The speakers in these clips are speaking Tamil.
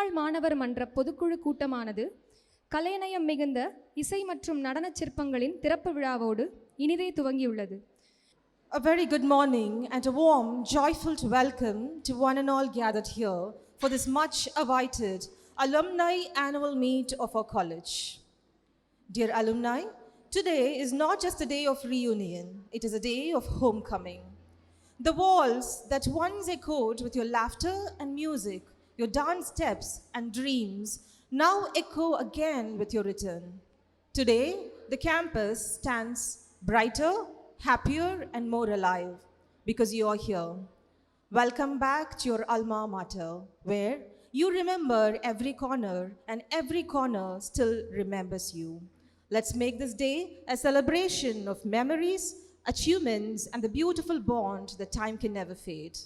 முன்னாள் மாணவர் மன்ற பொதுக்குழு கூட்டமானது கலைநயம் மிகுந்த இசை மற்றும் நடனச் சிற்பங்களின் திறப்பு விழாவோடு இனிதே துவங்கியுள்ளது. A very good morning and a warm, joyful welcome to one and all gathered here for this much awaited alumni annual meet of our college. Dear alumni, today is not just a day of reunion, it is a day of homecoming. The walls that once echoed with your laughter and music, your dance steps and dreams, now echo again with your return. Today, the campus stands brighter, happier and more alive because you are here. Welcome back to your alma mater, where you remember every corner and every corner still remembers you. Let's make this day a celebration of memories, achievements and the beautiful bond that time can never fade.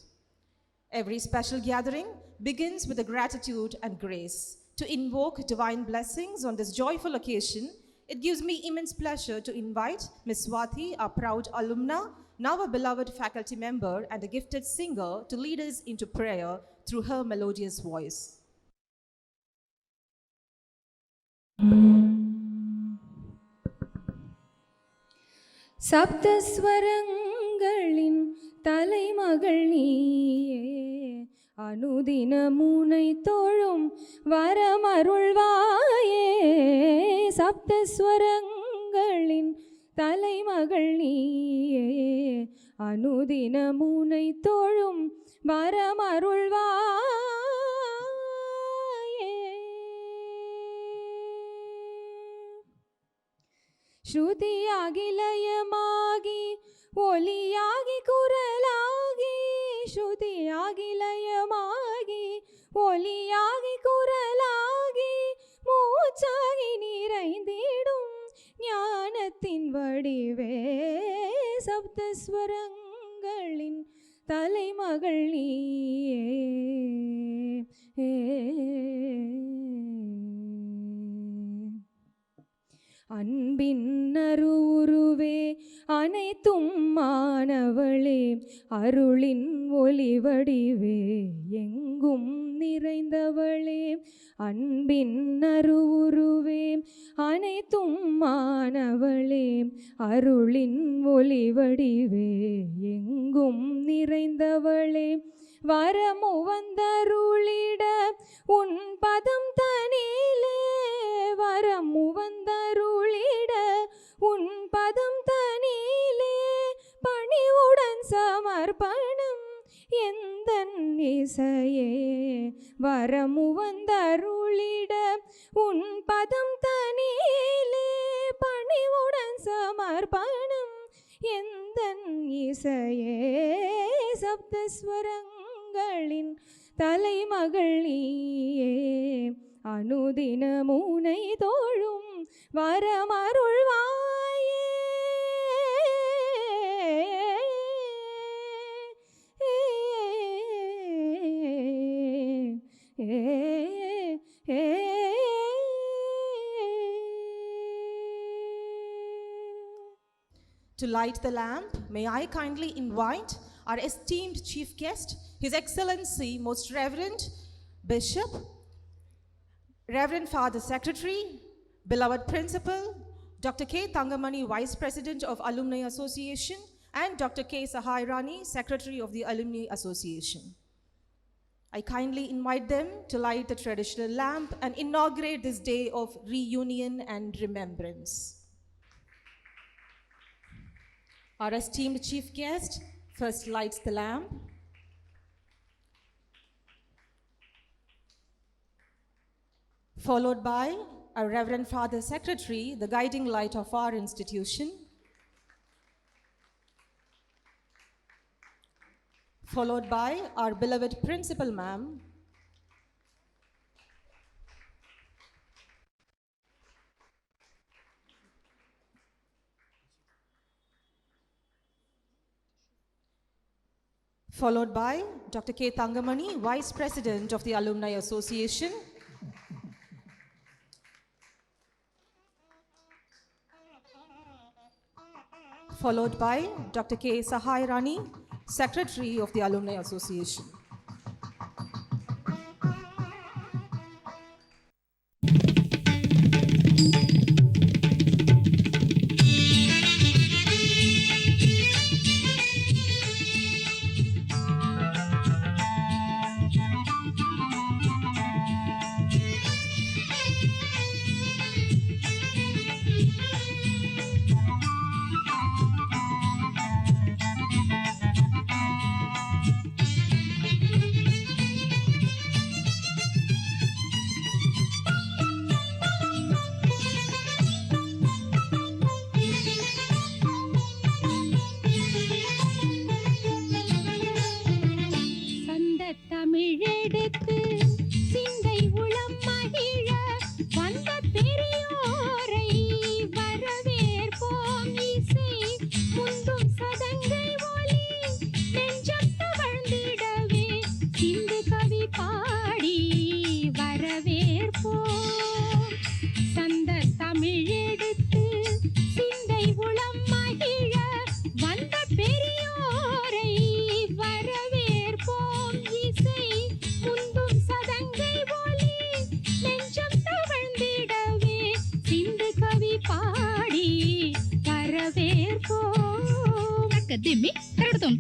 Every special gathering begins with a gratitude and grace. To invoke divine blessings on this joyful occasion, it gives me immense pleasure to invite Ms. Swati, our proud alumna, now a beloved faculty member and a gifted singer, to lead us into prayer through her melodious voice. சப்தஸ்வரங்களின் தலைமகள் நீயே, அனுதினமுனை தோழும் வரமருள்வாயே. சப்தஸ்வரங்களின் தலைமகள் நீயே, அனுதினமுனை தோழும் வரமருள்வாயே. ஸ்ருதியாகி லயமாகி ஒலியாகி குரலாகி, ஸ்ருதியாகி லயமாகி ஒலியாகி குரலாகி, மூச்சாகி நிறைந்திடும் ஞானத்தின் வடிவே. சப்தஸ்வரங்களின் தலைமகள் நீயே. அன்பின் அருவுருவே, அனைத்தும் மாணவளே, அருளின் ஒளிவடிவே, எங்கும் நிறைந்தவளே. அன்பின் அருவுருவே, அனைத்தும் மாணவளே, அருளின் ஒளிவடிவே, எங்கும் நிறைந்தவளே. வரமு வந்தருளிட உன் பதம் தனிலே, வரமு வந்தருளிட உன் பதம் தனிலே, பணிவுடன் சமர்ப்பணம் எந்தன் இசையே. வரமு வந்தருளிட உன் பதம் தனிலே, பணிவுடன் சமர்ப்பணம் எந்தன் இசையே. சப்தஸ்வரங்களின் தலைமகள் நீயே, அனுதினமுனை தோழும் வரமருள்வாயே. To light the lamp, may I kindly invite our esteemed chief guest, His Excellency Most Reverend Bishop, Reverend Father Secretary, beloved Principal, Dr. K. Thangamani, Vice President of Alumni Association, and Dr. K. Sahairani, Secretary of the Alumni Association. I kindly invite them to light the traditional lamp and inaugurate this day of reunion and remembrance. Our esteemed chief guest first lights the lamp. Followed by our Reverend Father Secretary, the guiding light of our institution. Followed by our beloved Principal Ma'am. Followed by Dr. K. Thangamani, Vice President of the Alumni Association. Followed by Dr. K. Sahairani, Secretary of the Alumni Association.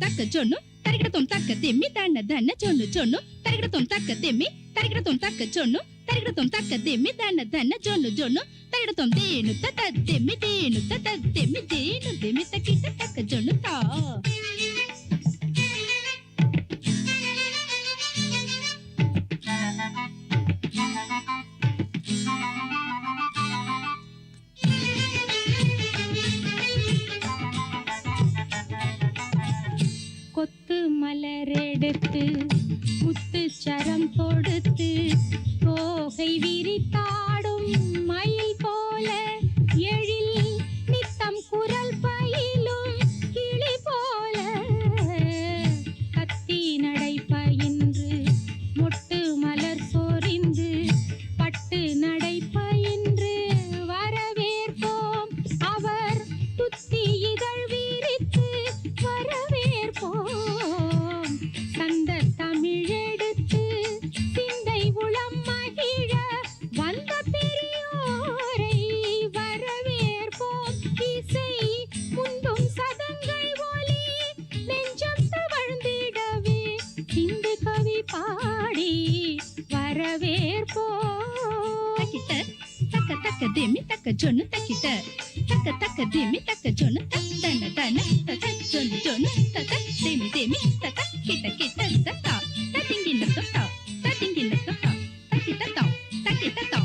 தக்க சொன்னு தரிகிடத்தோம் தக்க திம்மி தன்ன தன்ன சொன்னு சொன்னு தரிகிடத்தோம் தக்க திம்மி தரிகிடத்தோம் தக்க சொன்னு தரிகிடத்தோம் தக்க திம்மி தன்ன தன்ன சொன்னு சொன்னு தரிகிடத்தோம் தேனு தத்த திம்மி தேனு தத்த திம்மி தேனு திம்மி தக்கிட்ட தக்க சொன்னு தா கொத்து மலரெடுத்து முத்து சரம் தொடுத்து தோகை விரித்தாடும் மயில் போல எழில் நித்தம் குரல் பயிலும் கிளி போல கத்தி நடை பயின்று மொட்டு மலர் சொரிந்து பட்டு நடை பயின்று வரவேற்போம் அவர் துத்தி இதழ் விரித்து வரவேற்போம் சந்த தமிழெடுத்து சிந்தை உளம் மகிழ வந்த பெரியோரை வரவேற்போம் இசை முந்தும் சதங்கை ஒலி நெஞ்சம் தவழ்ந்திடவே சிந்து கவி பாடி வரவேற்போம் தக்கிட்ட தக்க தக்க திம்மி தக்க சொன்னு தக்கிட்ட தக்க தக்க திம்மி தக்க சொன்னு தன தன தக்க சொன்னு சொன்னு தக்க திம்மி திம்மி தக்க கிட்ட கிட்ட தக்க தத்திங்கிட்ட தக்க தத்திங்கிட்ட தக்க தக்கிட்ட தா தக்கிட்ட தா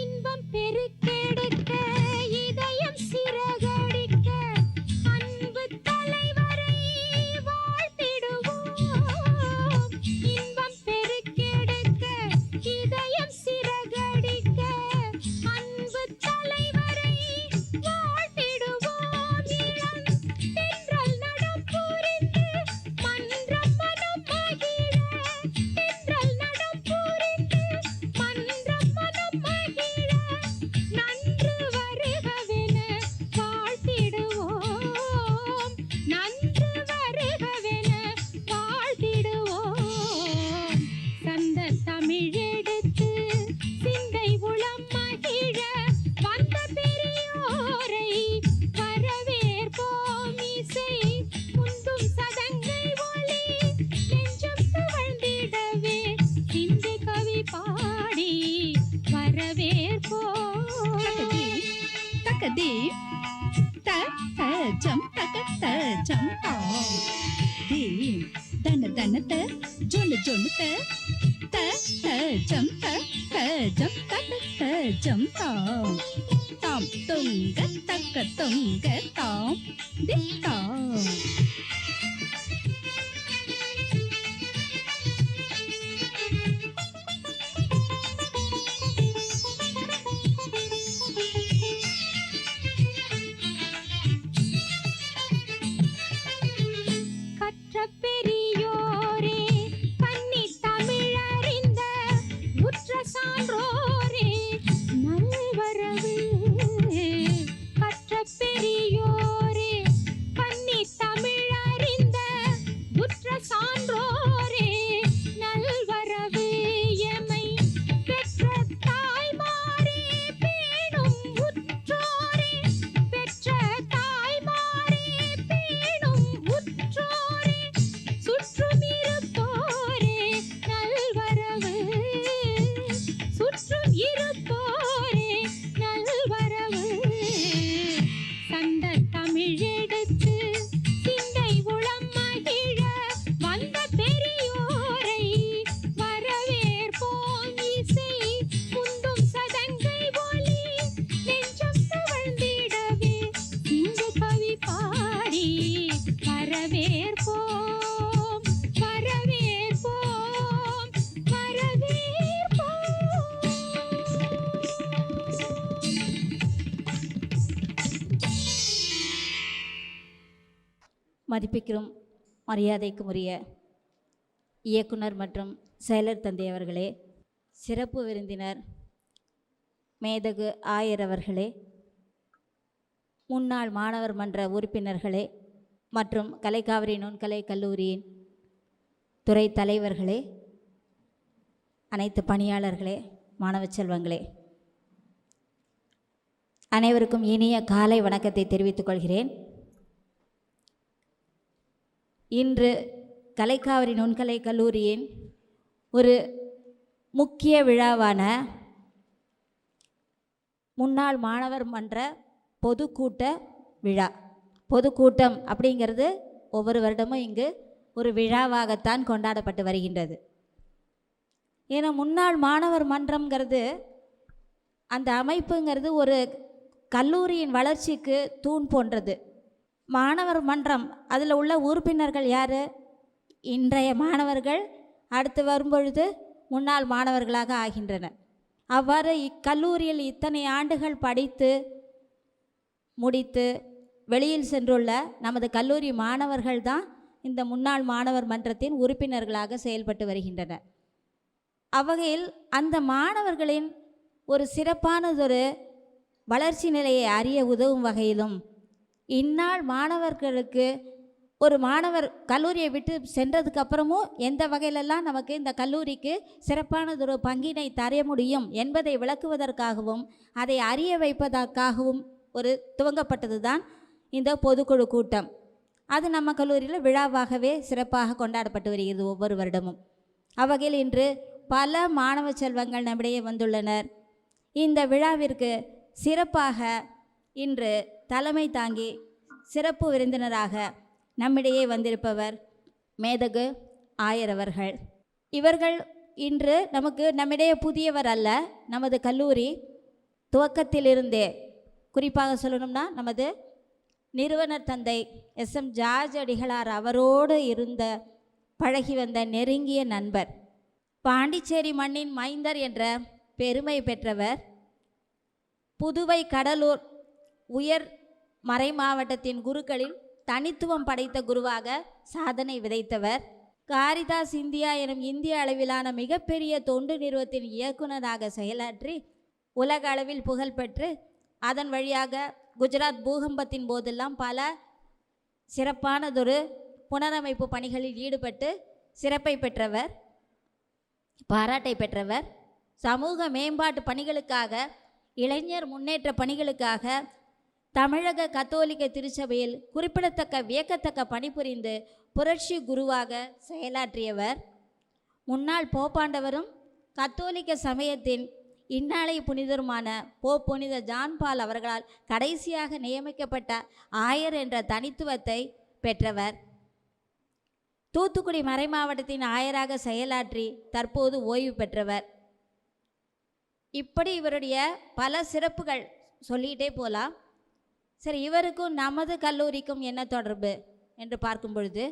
இன்பம் பெருக்கெடுக்க இதயம் சிறகடிக்க அன்பு தலைவரை வாழ்த்திடுவோம் இன்பம் பெருக்கெடுக்க இதயம் சிறகடிக்க அன்பு தலைவரை வாழ்த்திடுவோம் இளம் தென்றல் நடம் புரிந்து மன்றம் மனம் மகிழ தென்றல் நடம் புரிந்து மன்றம் மனம் மகிழ நன்று வருகவென வாழ்த்திடுவோம் நன்று வருகவென வாழ்த்திடுவோம் சந்த தமிழெடுத்து சிந்தை உளம் மகிழ வந்த பெரியோரை வரவேற்போம் இசை முந்தும் சதங்கை ஒலி நெஞ்சம் தவழ்ந்திடவே சிந்து கவி பாடி வரவேற்போம் தக்கதி த த ஜம் தக்க த ஜம் தா தி தன தன த ஜொன்னு ஜொன்னு த த த ஜம் த த ஜம் தக்க த ஜம் தா தாம் தொங்க தக்க தொங்க தாம் தி தா கற்ற பெரியோரே கன்னி தமிழறிந்த உற்ற சான்றோரே நல்வரவு கற்ற பெரியோரே கன்னி தமிழறிந்த உற்ற சான்றோரே நல்வரவு எமை பெற்ற தாய்மாரே பேணும் உற்றோரே பெற்ற தாய்மாரே பேணும் உற்றோரே சுற்றும் இருப்போரே நல்வரவு சுற்றும் இருப்போரே நல்வரவு சந்த தமிழெடுத்து சிந்தை உளம் மகிழ வந்த பெரியோரை வரவேற்போம் இசை முந்தும் சதங்கை ஒலி நெஞ்சம் தவழ்ந்திடவே சிந்து கவி பாடி வரவேற்போம் வரவேற்போம் வரவேற்போம் மதிப்பிற்கும் மரியாதைக்கும் உரிய இயக்குனர் மற்றும் செயலர் தந்தை அவர்களே, சிறப்பு விருந்தினர் மேதகு ஆயர் அவர்களே, முன்னாள் மாணவர் மன்ற உறுப்பினர்களே மற்றும் கலைக்காவிரி நுண்கலை கல்லூரியின் துறை தலைவர்களே, அனைத்து பணியாளர்களே, மாணவ செல்வங்களே, அனைவருக்கும் இனிய காலை வணக்கத்தை தெரிவித்துக் கொள்கிறேன். இன்று கலைக்காவிரி நுண்கலை கல்லூரியின் ஒரு முக்கிய விழாவான முன்னாள் மாணவர் மன்ற பொதுக்கூட்ட விழா. பொதுக்கூட்டம் அப்படிங்கிறது ஒவ்வொரு வருடமும் இங்கு ஒரு விழாவாகத்தான் கொண்டாடப்பட்டு வருகின்றது. ஏன்னா முன்னாள் மாணவர் மன்றம்ங்கிறது, அந்த அமைப்புங்கிறது ஒரு கல்லூரியின் வளர்ச்சிக்கு தூண் போன்றது. மாணவர் மன்றம், அதில் உள்ள உறுப்பினர்கள் யார்? இன்றைய மாணவர்கள் அடுத்து வரும்பொழுது முன்னாள் மாணவர்களாக ஆகின்றனர். அவ்வாறு இக்கல்லூரியில் இத்தனை ஆண்டுகள் படித்து முடித்து வெளியில் சென்றுள்ள நமது கல்லூரி மாணவர்கள் தான் இந்த முன்னாள் மாணவர் மன்றத்தின் உறுப்பினர்களாக செயல்பட்டு வருகின்றனர். அவ்வகையில் அந்த மாணவர்களின் ஒரு சிறப்பானதொரு வளர்ச்சி நிலையை அறிய உதவும் வகையிலும், இந்நாள் மாணவர்களுக்கு ஒரு மாணவர் கல்லூரியை விட்டு சென்றதுக்கு அப்புறமும் எந்த வகையிலெல்லாம் நமக்கு இந்த கல்லூரிக்கு சிறப்பானதொரு பங்கினை தர முடியும் என்பதை விளக்குவதற்காகவும் அதை அறிய வைப்பதற்காகவும் ஒரு துவங்கப்பட்டது தான் இந்த பொதுக்குழு கூட்டம். அது நம்ம கல்லூரியில் விழாவாகவே சிறப்பாக கொண்டாடப்பட்டு வருகிறது ஒவ்வொரு வருடமும். அவ்வகையில் இன்று பல மாணவ செல்வங்கள் நம்மிடையே வந்துள்ளனர். இந்த விழாவிற்கு சிறப்பாக இன்று தலைமை தாங்கி சிறப்பு விருந்தினராக நம்மிடையே வந்திருப்பவர் மேதகு ஆயர் அவர்கள். இவர்கள் இன்று நம்மிடையே புதியவர் அல்ல. நமது கல்லூரி துவக்கத்திலிருந்தே, குறிப்பாக சொல்லணும்னா நமது நிறுவனர் தந்தை SM ஜார்ஜ் அடிகளார் அவரோடு இருந்த பழகி வந்த நெருங்கிய நண்பர். பாண்டிச்சேரி மண்ணின் மைந்தர் என்ற பெருமை பெற்றவர். புதுவை கடலூர் உயர் மறை மாவட்டத்தின் குருக்களில் தனித்துவம் படைத்த குருவாக சாதனை விதைத்தவர். காரிதாஸ் இந்தியா எனும் இந்திய அளவிலான மிகப்பெரிய தொண்டு நிறுவனத்தின் இயக்குநராக செயலாற்றி உலக அளவில் புகழ்பெற்று அதன் வழியாக குஜராத் பூகம்பத்தின் போதெல்லாம் பல சிறப்பானதொரு புனரமைப்பு பணிகளில் ஈடுபட்டு சிறப்பை பெற்றவர், பாராட்டை பெற்றவர். சமூக மேம்பாட்டு பணிகளுக்காக, இளைஞர் முன்னேற்ற பணிகளுக்காக தமிழக கத்தோலிக்க திருச்சபையில் குறிப்பிடத்தக்க வியக்கத்தக்க பணிபுரிந்து புரட்சி குருவாக செயலாற்றியவர். முன்னாள் போப்பாண்டவரும் கத்தோலிக்க சமயத்தின் இந்நாளைய புனிதருமான போப் புனித ஜான் பால் அவர்களால் கடைசியாக நியமிக்கப்பட்ட ஆயர் என்ற தனித்துவத்தை பெற்றவர். தூத்துக்குடி மறை மாவட்டத்தின் ஆயராக செயலாற்றி தற்போது ஓய்வு பெற்றவர். இப்படி இவருடைய பல சிறப்புகள் சொல்லிகிட்டே போகலாம். சரி, இவருக்கும் நமது கல்லூரிக்கும் என்ன தொடர்பு என்று பார்க்கும் பொழுது,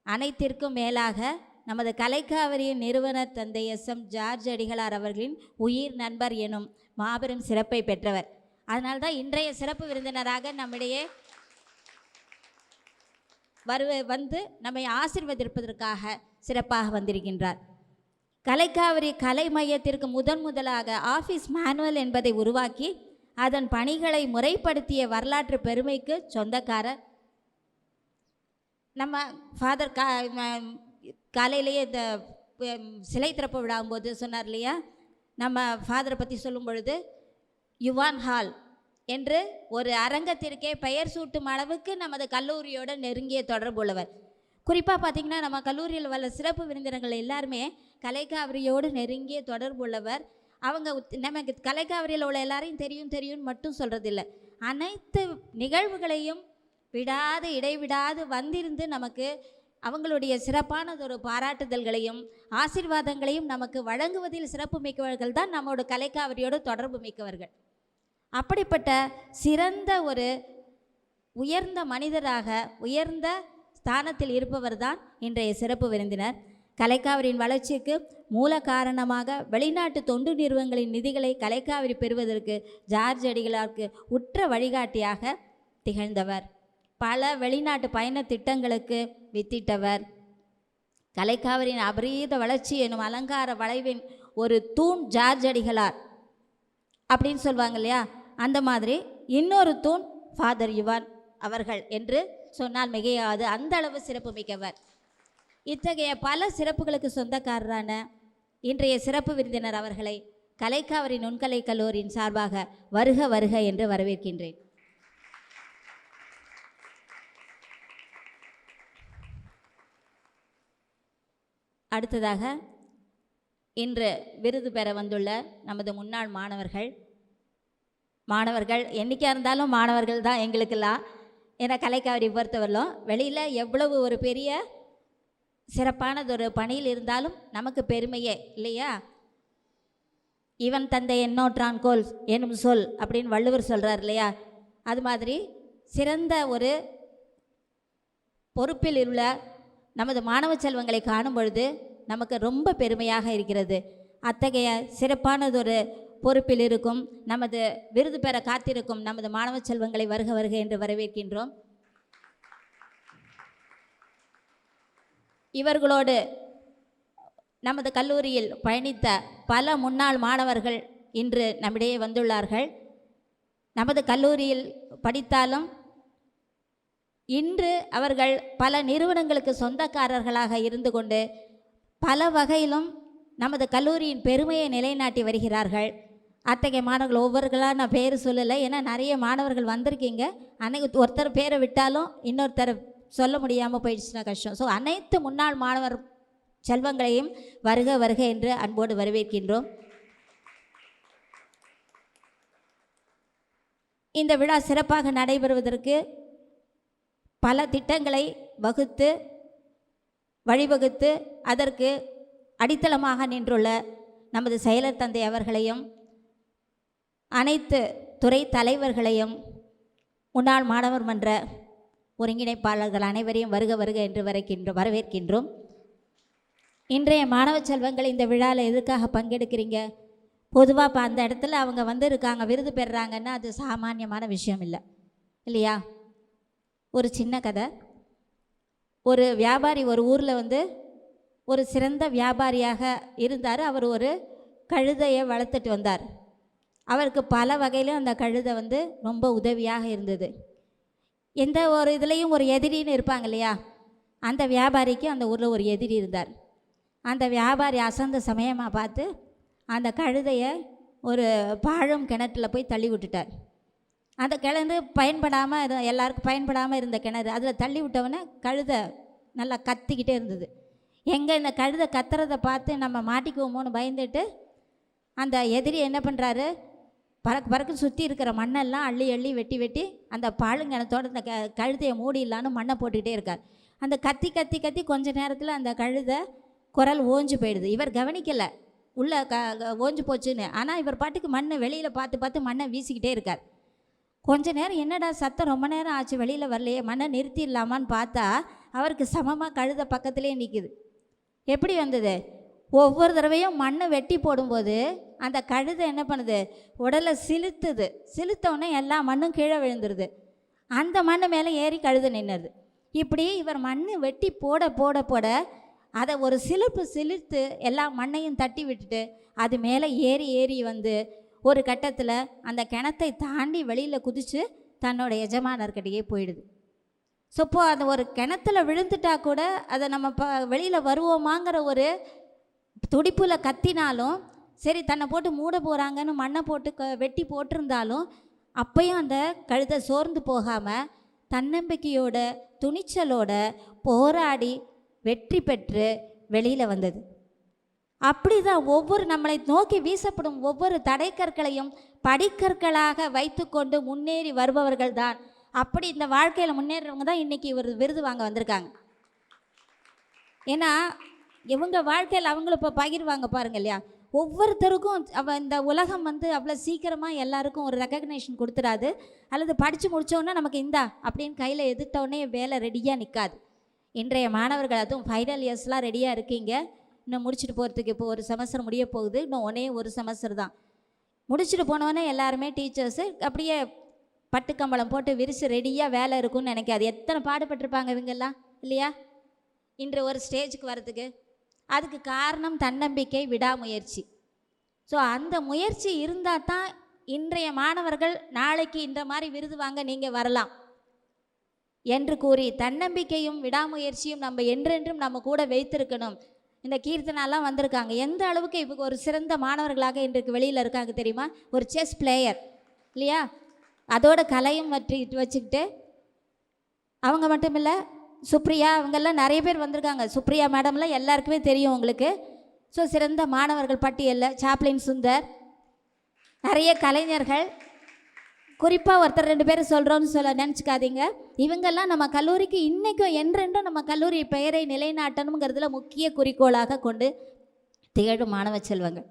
அனைத்திற்கும் மேலாக நமது கலைக்காவிரியின் நிறுவனர் தந்தை SM ஜார்ஜ் அடிகளார் அவர்களின் உயிர் நண்பர் எனும் மாபெரும் சிறப்பை பெற்றவர். அதனால்தான் இன்றைய சிறப்பு விருந்தினராக நம்மிடையே வந்து நம்மை ஆசீர்வதிப்பதற்காக சிறப்பாக வந்திருக்கின்றார். கலைக்காவிரி கலை மையத்திற்கு முதலாக ஆஃபீஸ் மேனுவல் என்பதை உருவாக்கி அதன் பணிகளை முறைப்படுத்திய வரலாற்று பெருமைக்கு சொந்தக்காரர். நம்ம ஃபாதர் காலையிலேயே இந்த சிலை திறப்பு விடாகும்போது சொன்னார் இல்லையா, நம்ம ஃபாதரை பற்றி சொல்லும் பொழுது யுவான் ஹால் என்று ஒரு அரங்கத்திற்கே பெயர் சூட்டும் அளவுக்கு நமது கல்லூரியோட நெருங்கிய தொடர்பு உள்ளவர். குறிப்பாக பார்த்திங்கன்னா நம்ம கல்லூரியில் உள்ள சிறப்பு விருந்தினர்கள் எல்லாருமே கலைக்காவிரியோடு நெருங்கிய தொடர்பு உள்ளவர். அவங்க நமக்கு கலைக்காவிரியில் உள்ள எல்லாரையும் தெரியும்னு மட்டும் சொல்கிறதில்ல, அனைத்து நிகழ்வுகளையும் விடாது இடைவிடாது வந்திருந்து நமக்கு அவங்களுடைய சிறப்பானதொரு பாராட்டுதல்களையும் ஆசீர்வாதங்களையும் நமக்கு வழங்குவதில் சிறப்பு மிக்கவர்கள் தான் நம்மளோட கலைக்காவிரியோடு தொடர்பு மிக்கவர்கள். அப்படிப்பட்ட சிறந்த ஒரு உயர்ந்த மனிதராக உயர்ந்த ஸ்தானத்தில் இருப்பவர் தான் இன்றைய சிறப்பு விருந்தினர். கலைக்காவிரியின் வளர்ச்சிக்கு மூல காரணமாக வெளிநாட்டு தொண்டு நிறுவனங்களின் நிதிகளை கலைக்காவிரி பெறுவதற்கு ஜார்ஜ் அடிகளாருக்கு உற்ற வழிகாட்டியாக திகழ்ந்தவர். பல வெளிநாட்டு பயண திட்டங்களுக்கு வித்திட்டவர். கலைக்காவிரியின் அபரீத வளர்ச்சி எனும் அலங்கார வளைவின் ஒரு தூண் ஜார்ஜ் அடிகளார். அப்படின்னு சொல்லுவாங்க இல்லையா, அந்த மாதிரி இன்னொரு தூண் ஃபாதர் யுவான் அவர்கள் என்று சொன்னால் மிகையாது. அந்த அளவு சிறப்பு மிக்கவர். இத்தகைய பல சிறப்புகளுக்கு சொந்தக்காரரான இன்றைய சிறப்பு விருந்தினர் அவர்களை கலைக்காவிரி நுண்கலை கல்லூரியின் சார்பாக வருக வருக என்று வரவேற்கின்றேன். அடுத்ததாக இன்று விருது பெற வந்துள்ள நமது முன்னாள் மாணவர்கள் என்றைக்காக இருந்தாலும் மாணவர்கள் தான் எங்களுக்கெல்லாம். ஏன்னா கலைக்காவிரி பொறுத்தவரையிலும் வெளியில் எவ்வளவு ஒரு பெரிய சிறப்பானதொரு பணியில் இருந்தாலும் நமக்கு பெருமையே இல்லையா. இவன் தந்தை என்னோற்றான் கோல் எனும் சொல் அப்படின்னு வள்ளுவர் சொல்கிறார் இல்லையா. அது மாதிரி சிறந்த ஒரு பொறுப்பில் உள்ள நமது மாணவ செல்வங்களை காணும் பொழுது நமக்கு ரொம்ப பெருமையாக இருக்கிறது. அத்தகைய சிறப்பானதொரு பொறுப்பில் இருக்கும் நமது விருது பெற காத்திருக்கும் நமது மாணவ செல்வங்களை வருக வருக என்று வரவேற்கின்றோம். இவர்களோடு நமது கல்லூரியில் பயணித்த பல முன்னாள் மாணவர்கள் இன்று நம்மிடையே வந்துள்ளார்கள். நமது கல்லூரியில் படித்தாலும் இன்று அவர்கள் பல நிறுவனங்களுக்கு சொந்தக்காரர்களாக இருந்து கொண்டு பல வகையிலும் நமது கல்லூரியின் பெருமையை நிலைநாட்டி வருகிறார்கள். அத்தகைய மாணவர்கள் ஒவ்வொருகளாக நான் பேர் சொல்லலை, ஏன்னா நிறைய மாணவர்கள் வந்திருக்கீங்க. அன்னைக்கு ஒருத்தர் பேரை விட்டாலும் இன்னொருத்தர் சொல்ல முடியாமல் போயிடுச்சுன்னா கஷ்டம். ஸோ அனைத்து முன்னாள் மாணவர் செல்வங்களையும் வருக வருக என்று அன்போடு வரவேற்கின்றோம். இந்த விழா சிறப்பாக நடைபெறுவதற்கு பல திட்டங்களை வகுத்து வழிவகுத்து அதற்கு அடித்தளமாக நின்றுள்ள நமது செயலர் தந்தை அவர்களையும் அனைத்து துறை தலைவர்களையும் முன்னாள் மாணவர் மன்ற ஒருங்கிணைப்பாளர்கள் அனைவரையும் வருக வருக என்று வரவேற்கின்றோம். இன்றைய மாணவ செல்வங்கள் இந்த விழாவில் எதுக்காக பங்கெடுக்கிறீங்க? பொதுவாக இப்போ அந்த இடத்துல அவங்க இருக்காங்க விருது பெறுறாங்கன்னா அது சாமானியமான விஷயம் இல்லை இல்லையா. ஒரு சின்ன கதை. ஒரு வியாபாரி ஒரு ஊரில் ஒரு சிறந்த வியாபாரியாக இருந்தார். அவர் ஒரு கழுதையை வளர்த்துட்டு வந்தார். அவருக்கு பல வகையிலும் அந்த கழுதை ரொம்ப உதவியாக இருந்தது. எந்த ஒரு இதுலேயும் ஒரு எதிரின்னு இருப்பாங்க இல்லையா, அந்த வியாபாரிக்கு அந்த ஊரில் ஒரு எதிரி இருந்தார். அந்த வியாபாரி அசந்த சமயமாக பார்த்து அந்த கழுதையை ஒரு பாழும் கிணற்றுல போய் தள்ளி விட்டுட்டார். அந்த கிணறு பயன்படாமல் எல்லாருக்கும் பயன்படாமல் இருந்த கிணறு, அதில் தள்ளி விட்டவொடனே கழுதை நல்லா கத்திக்கிட்டே இருந்தது. எங்கே இந்த கழுதை கத்துறதை பார்த்து நம்ம மாட்டிக்குவோமோன்னு பயந்துட்டு அந்த எதிரி என்ன பண்ணுறாரு, பறக்கு சுற்றி இருக்கிற மண்ணெல்லாம் அள்ளி அள்ளி வெட்டி வெட்டி அந்த பாழுங்கிணத்தோடு அந்த கழுதையை மூடிடலான்னு மண்ணை போட்டுக்கிட்டே இருக்கார். அந்த கத்தி கத்தி கத்தி கொஞ்ச நேரத்தில் அந்த கழுதை குரல் ஓஞ்சு போயிடுது. இவர் கவனிக்கலை உள்ள ஓஞ்சு போச்சுன்னு. ஆனால் இவர் பாட்டுக்கு மண்ணை வெளியில் பார்த்து பார்த்து மண்ணை வீசிக்கிட்டே இருக்கார். கொஞ்ச நேரம் என்னடா சத்தம் ரொம்ப நேரம் ஆச்சு வெளியில் வரலையே, மண்ணை நிறுத்திடலாமான்னு பார்த்தா அவருக்கு சமமாக கழுதை பக்கத்துலேயே நிற்குது. எப்படி வந்தது? ஒவ்வொரு தடவையும் மண்ணை வெட்டி போடும்போது அந்த கழுதை என்ன பண்ணுது, உடலை சிலுத்தோடனே எல்லா மண்ணும் கீழே விழுந்துருது. அந்த மண்ணு மேலே ஏறி கழுதை நின்றுது. இப்படி இவர் மண் வெட்டி போட போட போட அதை ஒரு சிலிர்த்து எல்லா மண்ணையும் தட்டி விட்டுட்டு அது மேலே ஏறி ஏறி ஒரு கட்டத்தில் அந்த கிணத்தை தாண்டி வெளியில் குதித்து தன்னோட எஜமானர்கிட்டயே போயிடுது. ஸோ இப்போ அது ஒரு கிணத்துல விழுந்துட்டா கூட அதை நம்ம வெளியில் வருவோமாங்கிற ஒரு துடிப்பில் கத்தினாலும் சரி, தன்னை போட்டு மூட போகிறாங்கன்னு மண்ணை போட்டு வெட்டி போட்டிருந்தாலும் அப்பையும் அந்த கழுதை சோர்ந்து போகாமல் தன்னம்பிக்கையோட துணிச்சலோட போராடி வெற்றி பெற்று வெளியில் வந்தது. அப்படி தான் ஒவ்வொரு நம்மளை நோக்கி வீசப்படும் ஒவ்வொரு தடைக்கற்களையும் படிக்கற்களாக வைத்து கொண்டு முன்னேறி வருபவர்கள் தான். அப்படி இந்த வாழ்க்கையில் முன்னேறவங்க தான் இன்றைக்கி இவர் விருது வாங்க வந்திருக்காங்க. ஏன்னா இவங்க வாழ்க்கையில் அவங்களும் இப்போ பகிர்வாங்க பாருங்க இல்லையா. ஒவ்வொருத்தருக்கும் இந்த உலகம் அவ்வளோ சீக்கிரமாக எல்லாருக்கும் ஒரு ரெக்கக்னேஷன் கொடுத்துடாது. அல்லது படித்து முடித்தோன்னே நமக்கு இந்தா அப்படின்னு கையில் எதிர்த்தோடனே வேலை ரெடியாக நிற்காது. இன்றைய மாணவர்கள் அதுவும் ஃபைனல் இயர்ஸ்லாம் ரெடியாக இருக்கீங்க. இன்னும் முடிச்சுட்டு போகிறதுக்கு இப்போ ஒரு செமஸ்டர் முடிய போகுது. இன்னும் ஒரு செமஸ்டர் தான். முடிச்சுட்டு போனோன்னே எல்லாருமே டீச்சர்ஸு அப்படியே பட்டுக்கம்பளம் போட்டு விரிச்சு ரெடியாக வேலை இருக்குன்னு நினைக்காது. எத்தனை பாடுபட்டிருப்பாங்க இவங்கெல்லாம் இல்லையா இன்று ஒரு ஸ்டேஜுக்கு வரதுக்கு. அதுக்கு காரணம் தன்னம்பிக்கை, விடாமுயற்சி. ஸோ அந்த முயற்சி இருந்தால் தான் இன்றைய மாணவர்கள் நாளைக்கு இந்த மாதிரி விருது வாங்க நீங்கள் வரலாம் என்று கூறி தன்னம்பிக்கையும் விடாமுயற்சியும் நம்ம என்றென்றும் நம்ம கூட வைத்திருக்கணும். இந்த கீர்த்தனாலாம் வந்திருக்காங்க, எந்த அளவுக்கு இப்போ ஒரு சிறந்த மாணவர்களாக இன்றைக்கு வெளியில் இருக்காங்க தெரியுமா? ஒரு செஸ் பிளேயர் இல்லையா? அதோட கலையும் வச்சுக்கிட்டு அவங்க மட்டும் இல்லை, சுப்ரியா அவங்கெல்லாம் நிறைய பேர் வந்திருக்காங்க. சுப்ரியா மேடம்லாம் எல்லாருக்குமே தெரியும் உங்களுக்கு. ஸோ சிறந்த மாணவர்கள் பட்டியலில் சாப்ளின் சுந்தர், நிறைய கலைஞர்கள், குறிப்பாக ஒருத்தர் 2 பேர் சொல்கிறோன்னு நினச்சிக்காதீங்க. இவங்கெல்லாம் நம்ம கல்லூரிக்கு இன்றைக்கும் என்றென்றும் நம்ம கல்லூரி பெயரை நிலைநாட்டணுங்கிறதுல முக்கிய குறிக்கோளாக கொண்டு திகழும் மாணவ செல்வங்கள்.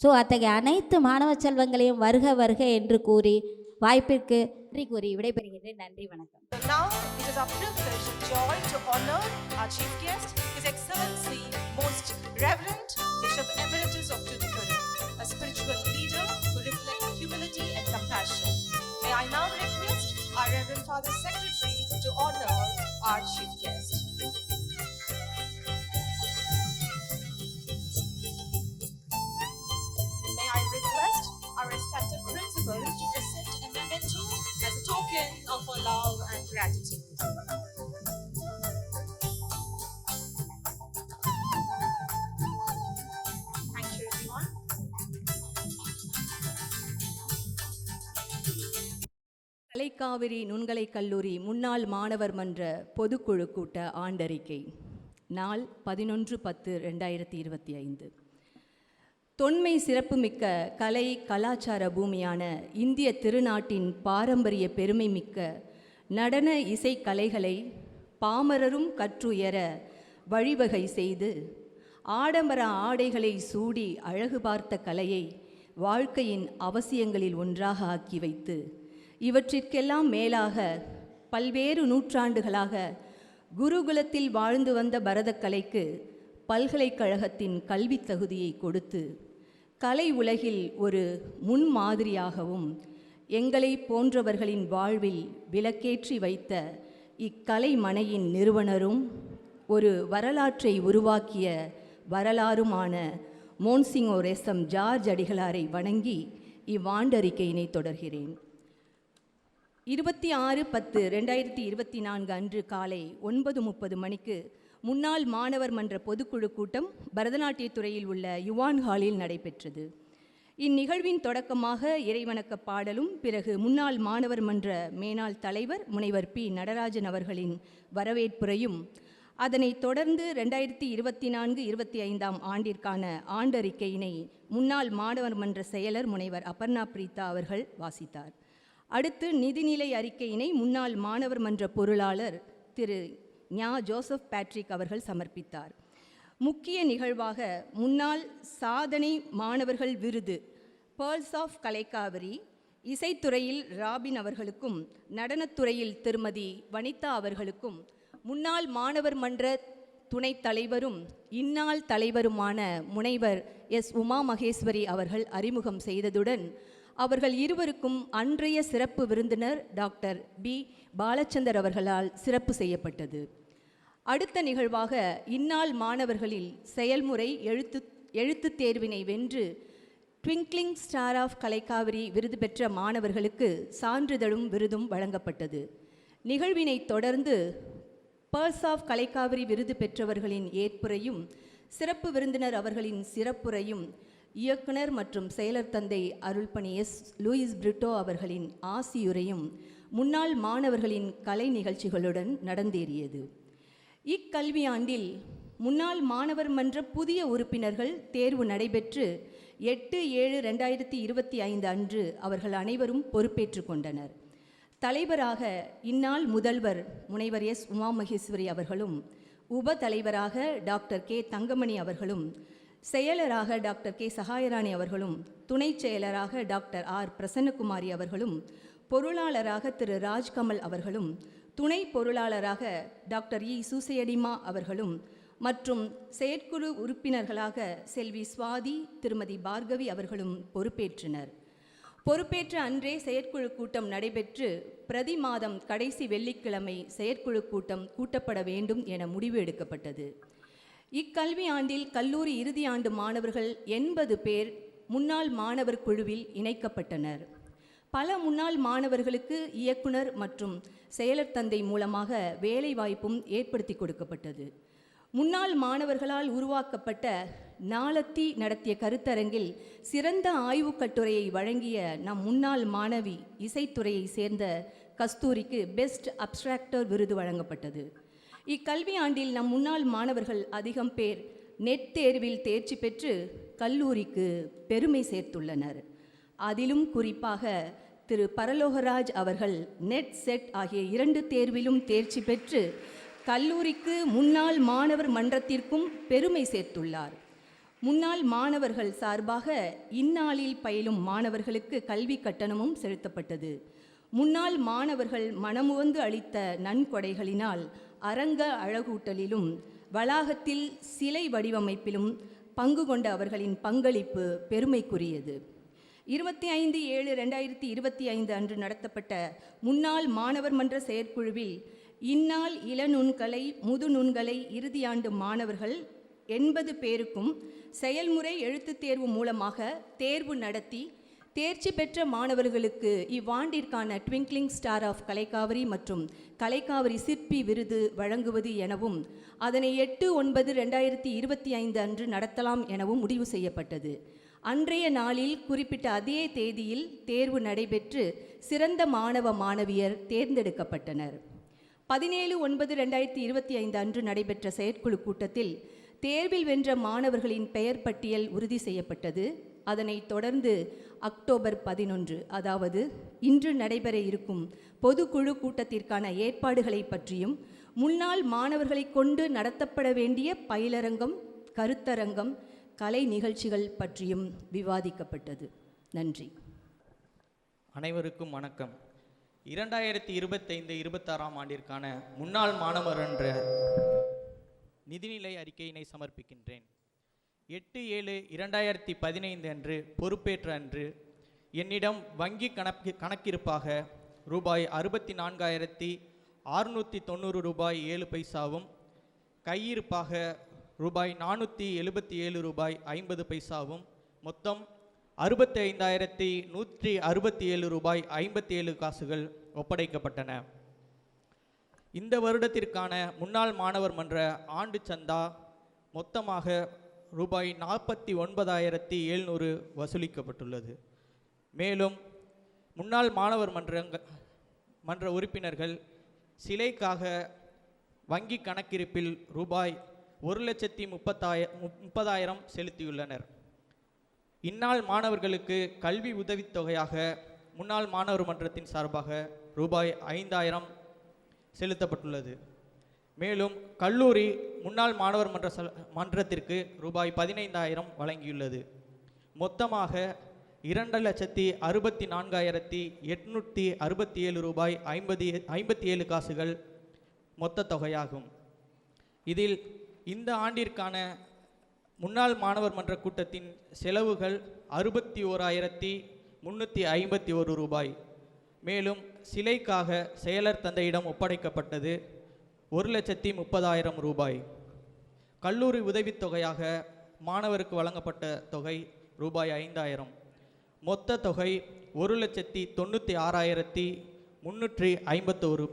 ஸோ அத்தகைய அனைத்து மாணவ செல்வங்களையும் வருக வருக என்று கூறி வாய்ப்பிற்கு நன்றி கூறி விடைபெறுகிறேன். நன்றி, வணக்கம். Now it is our privilege and joy to honor our chief guest, His Excellency Most Reverend Bishop Emeritus of Tuticorin, a spiritual leader who reflects humility and compassion. May I now request our Reverend Father Secretary to honor our chief guest. May I request our respected principal to present a memento as a token of our love and gratitude. Thank you, everyone. Kalai Kaviri நுண்கலை கல்லூரி முன்னாள் மாணவர் மன்ற பொதுக்குழு கூட்ட ஆண்டறிக்கை. நாள் 11/10/2025. தொன்மை சிறப்புமிக்க கலை கலாச்சார பூமியான இந்திய திருநாட்டின் பாரம்பரிய பெருமை மிக்க நடன இசை கலைகளை பாமரரும் கற்றுயர வழிவகை செய்து ஆடம்பர ஆடைகளை சூடி அழகு பார்த்த கலையை வாழ்க்கையின் அவசியங்களில் ஒன்றாக ஆக்கி வைத்து இவற்றிற்கெல்லாம் மேலாக பல்வேறு நூற்றாண்டுகளாக குருகுலத்தில் வாழ்ந்து வந்த பரதக்கலைக்கு பல்கலைக்கழகத்தின் கல்வித் தகுதியை கொடுத்து கலை உலகில் ஒரு முன்மாதிரியாகவும் எங்களை போன்றவர்களின் வாழ்வில் விளக்கேற்றி வைத்த இக்கலை மனையின் நிறுவனரும் ஒரு வரலாற்றை உருவாக்கிய வரலாறுமான மோன்சிங்கோர் எஸ்.எம். ஜார்ஜ் அடிகளாரை வணங்கி இவ்வாண்டறிக்கையினை தொடர்கிறேன். 26/10/2024 அன்று காலை 9:30 மணிக்கு முன்னாள் மாணவர் மன்ற பொதுக்குழு கூட்டம் பரதநாட்டியத் துறையில் உள்ள யுவான் ஹாலில் நடைபெற்றது. இந்நிகழ்வின் தொடக்கமாக இறைவணக்க பாடலும், பிறகு முன்னாள் மாணவர் மன்ற மேனாள் தலைவர் முனைவர் பி. நடராஜன் அவர்களின் வரவேற்புரையும், அதனைத் தொடர்ந்து 2024-25 ஆண்டிற்கான ஆண்டறிக்கையினை முன்னாள் மாணவர் மன்ற செயலர் முனைவர் அபர்ணா பிரீதா அவர்கள் வாசித்தார். அடுத்து நிதிநிலை அறிக்கையினை முன்னாள் மாணவர் மன்ற பொருளாளர் திரு ஞா ஜோசப் பேட்ரிக் அவர்கள் சமர்ப்பித்தார். முக்கிய நிகழ்வாக முன்னாள் சாதனை மாணவர்கள் விருது பேர்ல்ஸ் ஆஃப் கலைக்காவிரி, இசைத்துறையில் ராபின் அவர்களுக்கும் நடனத்துறையில் திருமதி வனிதா அவர்களுக்கும் முன்னாள் மாணவர் மன்ற துணைத் தலைவரும் இந்நாள் தலைவருமான முனைவர் எஸ். உமா மகேஸ்வரி அவர்கள் அறிமுகம் செய்ததுடன் அவர்கள் இருவருக்கும் அன்றைய சிறப்பு விருந்தினர் டாக்டர் பி. பாலச்சந்தர் அவர்களால் சிறப்பு செய்யப்பட்டது. அடுத்த நிகழ்வாக இந்நாள் மாணவர்களில் செயல்முறை எழுத்துத் தேர்வினை வென்று ட்விங்க்லிங் ஸ்டார் ஆஃப் கலைக்காவிரி விருது பெற்ற மாணவர்களுக்கு சான்றிதழும் விருதும் வழங்கப்பட்டது. நிகழ்வினை தொடர்ந்து பேர்ல்ஸ் ஆஃப் கலைக்காவிரி விருது பெற்றவர்களின் ஏற்புரையும், சிறப்பு விருந்தினர் அவர்களின் சிறப்புரையும், இயக்குனர் மற்றும் செயலர் தந்தை அருள்பணி எஸ். லூயிஸ் பிரிட்டோ அவர்களின் ஆசியுரையும் முன்னாள் மாணவர்களின் கலை நிகழ்ச்சிகளுடன் நடந்தேறியது. இக்கல்வியாண்டில் முன்னாள் மாணவர் மன்ற புதிய உறுப்பினர்கள் தேர்வு நடைபெற்று 8/7/2025 அன்று அவர்கள் அனைவரும் பொறுப்பேற்று கொண்டனர். தலைவராக இந்நாள் முதல்வர் முனைவர் எஸ். உமா மகேஸ்வரி அவர்களும், உப தலைவராக டாக்டர் கே. தங்கமணி அவர்களும், செயலராக டாக்டர் கே. சகாயராணி அவர்களும், துணைச் செயலராக டாக்டர் ஆர். பிரசன்னகுமாரி அவர்களும், பொருளாளராக திரு ராஜ்கமல் அவர்களும், துணை பொருளாளராக டாக்டர் இ. சூசையடிமா அவர்களும் மற்றும் செயற்குழு உறுப்பினர்களாக செல்வி சுவாதி, திருமதி பார்கவி அவர்களும் பொறுப்பேற்றனர். பொறுப்பேற்ற அன்றே செயற்குழு கூட்டம் நடைபெற்று பிரதி மாதம் கடைசி வெள்ளிக்கிழமை செயற்குழு கூட்டம் கூட்டப்பட வேண்டும் என முடிவு எடுக்கப்பட்டது. இக்கல்வி ஆண்டில் கல்லூரி இறுதி ஆண்டு மாணவர்கள் 80 பேர் முன்னாள் மாணவர் குழுவில் இணைக்கப்பட்டனர். பல முன்னாள் மாணவர்களுக்கு இயக்குனர் மற்றும் செயலர் தந்தை மூலமாக வேலைவாய்ப்பும் ஏற்படுத்தி கொடுக்கப்பட்டது. முன்னாள் மாணவர்களால் உருவாக்கப்பட்ட நாளத்தி நடத்திய கருத்தரங்கில் சிறந்த ஆய்வுக் கட்டுரையை வழங்கிய நம் முன்னாள் மாணவி இசைத்துறையை சேர்ந்த கஸ்தூரிக்கு பெஸ்ட் அப்ஸ்ட்ராக்டர் விருது வழங்கப்பட்டது. இக்கல்வி ஆண்டில் நம் முன்னாள் மாணவர்கள் அதிகம் பேர் நெட் தேர்வில் தேர்ச்சி பெற்று கல்லூரிக்கு பெருமை சேர்த்துள்ளனர். அதிலும் குறிப்பாக திரு பரலோகராஜ் அவர்கள் நெட் செட் ஆகிய 2 தேர்விலும் தேர்ச்சி பெற்று கல்லூரிக்கு முன்னாள் மாணவர் மன்றத்திற்கும் பெருமை சேர்த்துள்ளார். முன்னாள் மாணவர்கள் சார்பாக இந்நாளில் பயிலும் மாணவர்களுக்கு கல்வி கட்டணமும் செலுத்தப்பட்டது. முன்னாள் மாணவர்கள் மனமுவந்து அளித்த நன்கொடைகளினால் அரங்க அழகூட்டலிலும் வளாகத்தில் சிலை வடிவமைப்பிலும் பங்கு கொண்ட அவர்களின் பங்களிப்பு பெருமைக்குரியது. 25/7/2025 அன்று நடத்தப்பட்ட முன்னாள் மாணவர் மன்ற செயற்குழுவில் இந்நாள் இளநுண்கலை முதுநுண்கலை இறுதியாண்டு மாணவர்கள் 80 பேருக்கும் செயல்முறை எழுத்துத் தேர்வு மூலமாக தேர்வு நடத்தி தேர்ச்சி பெற்ற மாணவர்களுக்கு இவ்வாண்டிற்கான ட்விங்க்லிங் ஸ்டார் ஆஃப் கலைக்காவிரி மற்றும் கலைக்காவிரி சிற்பி விருது வழங்குவது எனவும் அதனை 8/9/2025 அன்று நடத்தலாம் எனவும் முடிவு செய்யப்பட்டது. அன்றைய நாளில் குறிப்பிட்ட அதே தேதியில் தேர்வு நடைபெற்று சிறந்த மாணவ மாணவியர் தேர்ந்தெடுக்கப்பட்டனர். 17/9/2025 அன்று நடைபெற்ற செயற்குழு கூட்டத்தில் தேர்வில் வென்ற மாணவர்களின் பெயர் பட்டியல் உறுதி செய்யப்பட்டது. அதனைத் தொடர்ந்து அக்டோபர் 11 அதாவது இன்று நடைபெற இருக்கும் பொதுக்குழு கூட்டத்திற்கான ஏற்பாடுகளை பற்றியும் முன்னாள் மாணவர்களை கொண்டு நடத்தப்பட வேண்டிய பயிலரங்கம் கருத்தரங்கம் கலை நிகழ்ச்சிகள் பற்றியும் விவாதிக்கப்பட்டது. நன்றி. அனைவருக்கும் வணக்கம். 2025-26 ஆண்டிற்கான முன்னாள் மாணவர் என்ற நிதிநிலை அறிக்கையினை சமர்ப்பிக்கின்றேன். 8/7/2015 அன்று பொறுப்பேற்ற அன்று என்னிடம் வங்கி கணக்கிருப்பாக ரூபாய் 64,690 ரூபாய் 7 பைசாவும் கையிருப்பாக ரூபாய் 477 ரூபாய் 50 பைசாவும் மொத்தம் 65,167 ரூபாய் 57 காசுகள் ஒப்படைக்கப்பட்டன. இந்த வருடத்திற்கான முன்னாள் மாணவர் மன்ற ஆண்டு சந்தா மொத்தமாக ரூபாய் 49,700 வசூலிக்கப்பட்டுள்ளது. மேலும் முன்னாள் மாணவர் மன்ற உறுப்பினர்கள் சிலைக்காக வங்கி கணக்கிருப்பில் ரூபாய் 1,30,000 செலுத்தியுள்ளனர். இந்நாள் மாணவர்களுக்கு கல்வி உதவித்தொகையாக முன்னாள் மாணவர் மன்றத்தின் சார்பாக ரூபாய் 5,000 செலுத்தப்பட்டுள்ளது. மேலும் கல்லூரி முன்னாள் மாணவர் மன்றத்திற்கு ரூபாய் 15,000 வழங்கியுள்ளது. மொத்தமாக 2,64,867 ரூபாய் 57 காசுகள் மொத்த தொகையாகும். இதில் இந்த ஆண்டிற்கான முன்னாள் மாணவர் மன்ற கூட்டத்தின் செலவுகள் 61,351 ரூபாய். மேலும் சிலைக்காக செயலர் தந்தையிடம் ஒப்படைக்கப்பட்டது 1,30,000 ரூபாய். கல்லூரி உதவித்தொகையாக மாணவருக்கு வழங்கப்பட்ட தொகை ரூபாய் 5,000. மொத்த தொகை 1,96,351.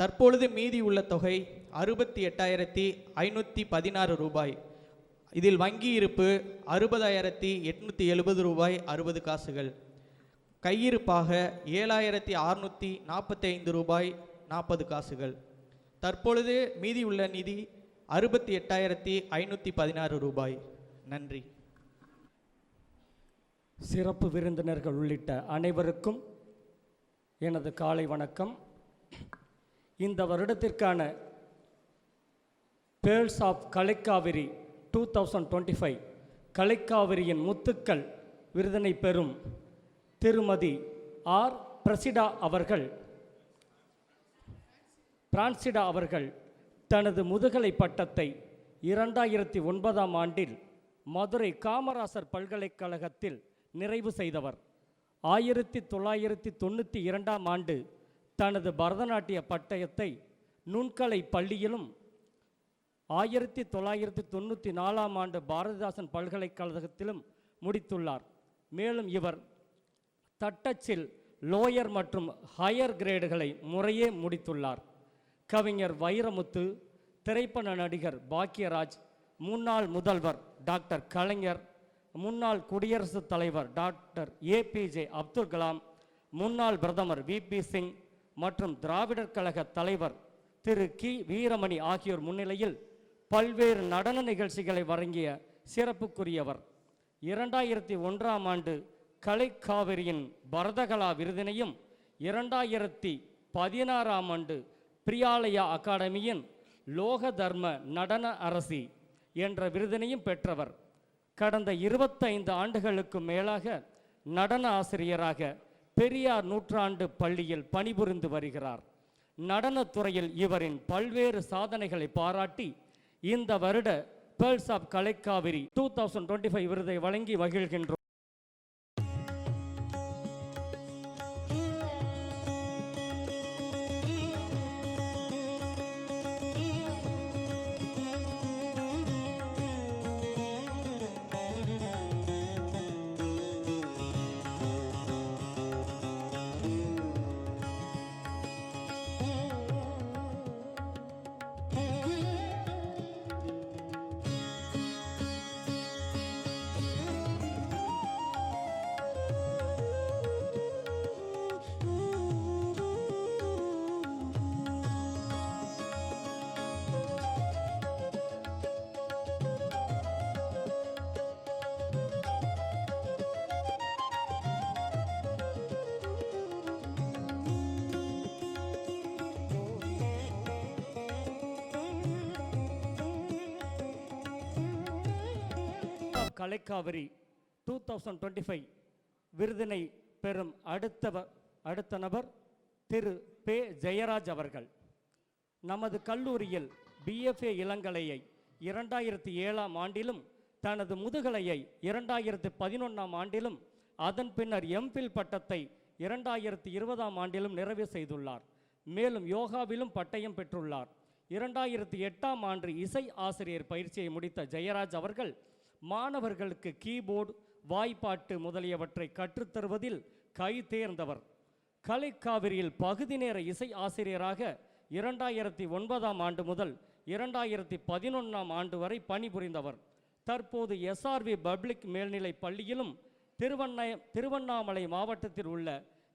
தற்பொழுது மீதி உள்ள தொகை 68,516 ரூபாய். இதில் வங்கி இருப்பு 60,870 ரூபாய் 60 காசுகள். கையிருப்பாக 7,645 ரூபாய் 40 காசுகள். தற்பொழுது மீதி உள்ள நிதி 68,516 ரூபாய். நன்றி. சிறப்பு விருந்தினர்கள் உள்ளிட்ட அனைவருக்கும் எனது காலை வணக்கம். இந்த வருடத்திற்கான பேர்ல்ஸ் ஆஃப் கலைக்காவிரி 2025 கலைக்காவிரியின் முத்துக்கள் விருதினை பெறும் திருமதி ஆர் பிரான்சிடா அவர்கள் தனது முதுகலை பட்டத்தை 2009 ஆண்டில் மதுரை காமராசர் பல்கலைக்கழகத்தில் நிறைவு செய்தவர். 1992 ஆண்டு தனது பரதநாட்டிய பட்டயத்தை நுண்கலை பள்ளியிலும் 1994ஆம் ஆண்டு பாரதிதாசன் பல்கலைக்கழகத்திலும் முடித்துள்ளார். மேலும் இவர் தட்டச்சில் லோயர் மற்றும் ஹையர் கிரேடுகளை முறையே முடித்துள்ளார். கவிஞர் வைரமுத்து, திரைப்பட நடிகர் பாக்யராஜ், முன்னாள் முதல்வர் டாக்டர் கலைஞர், முன்னாள் குடியரசுத் தலைவர் டாக்டர் ஏபிஜே அப்துல் கலாம், முன்னாள் பிரதமர் விபி சிங் மற்றும் திராவிடர் கழக தலைவர் திரு கி வீரமணி ஆகியோர் முன்னிலையில் பல்வேறு நடன நிகழ்ச்சிகளை வழங்கிய சிறப்புக்குரியவர். 2001ஆம் ஆண்டு கலைக்காவிரியின் பரதகலா விருதினையும் 2016ஆம் ஆண்டு பிரியாலயா அகாடமியின் லோக தர்ம நடன அரசி என்ற விருதினையும் பெற்றவர். கடந்த 25 ஆண்டுகளுக்கு மேலாக நடன ஆசிரியராக பெரியார் நூற்றாண்டு பள்ளியில் பணிபுரிந்து வருகிறார். நடனத்துறையில் இவரின் பல்வேறு சாதனைகளை பாராட்டி இந்த வருட பேர்ல்ஸ் ஆஃப் கலைக்காவிரி 2025 விருதை வழங்கி மகிழ்கின்றோம். கலைக்காவிரி 2025 விருதினை பெறும் அடுத்த நபர் திரு பே ஜெயராஜ் அவர்கள். நமது கல்லூரியில் பிஎஃப்ஏ இளங்கலையை 2007ஆம் ஆண்டிலும் தனது முதுகலையை 2011ஆம் ஆண்டிலும் அதன் பின்னர் எம்பில் பட்டத்தை 2020ஆம் ஆண்டிலும் நிறைவு செய்துள்ளார். மேலும் யோகாவிலும் பட்டயம் பெற்றுள்ளார். 2008ஆம் ஆண்டு இசை ஆசிரியர் பயிற்சியை முடித்த ஜெயராஜ் அவர்கள் மாணவர்களுக்கு கீபோர்டு, வாய்ப்பாட்டு முதலியவற்றை கற்றுத்தருவதில் கை தேர்ந்தவர். கலைக்காவிரியில் பகுதி நேர இசை ஆசிரியராக 2009ஆம் ஆண்டு முதல் 2011ஆம் ஆண்டு வரை பணிபுரிந்தவர். தற்போது எஸ்ஆர்வி பப்ளிக் மேல்நிலை பள்ளியிலும் திருவண்ணாமலை மாவட்டத்தில் உள்ள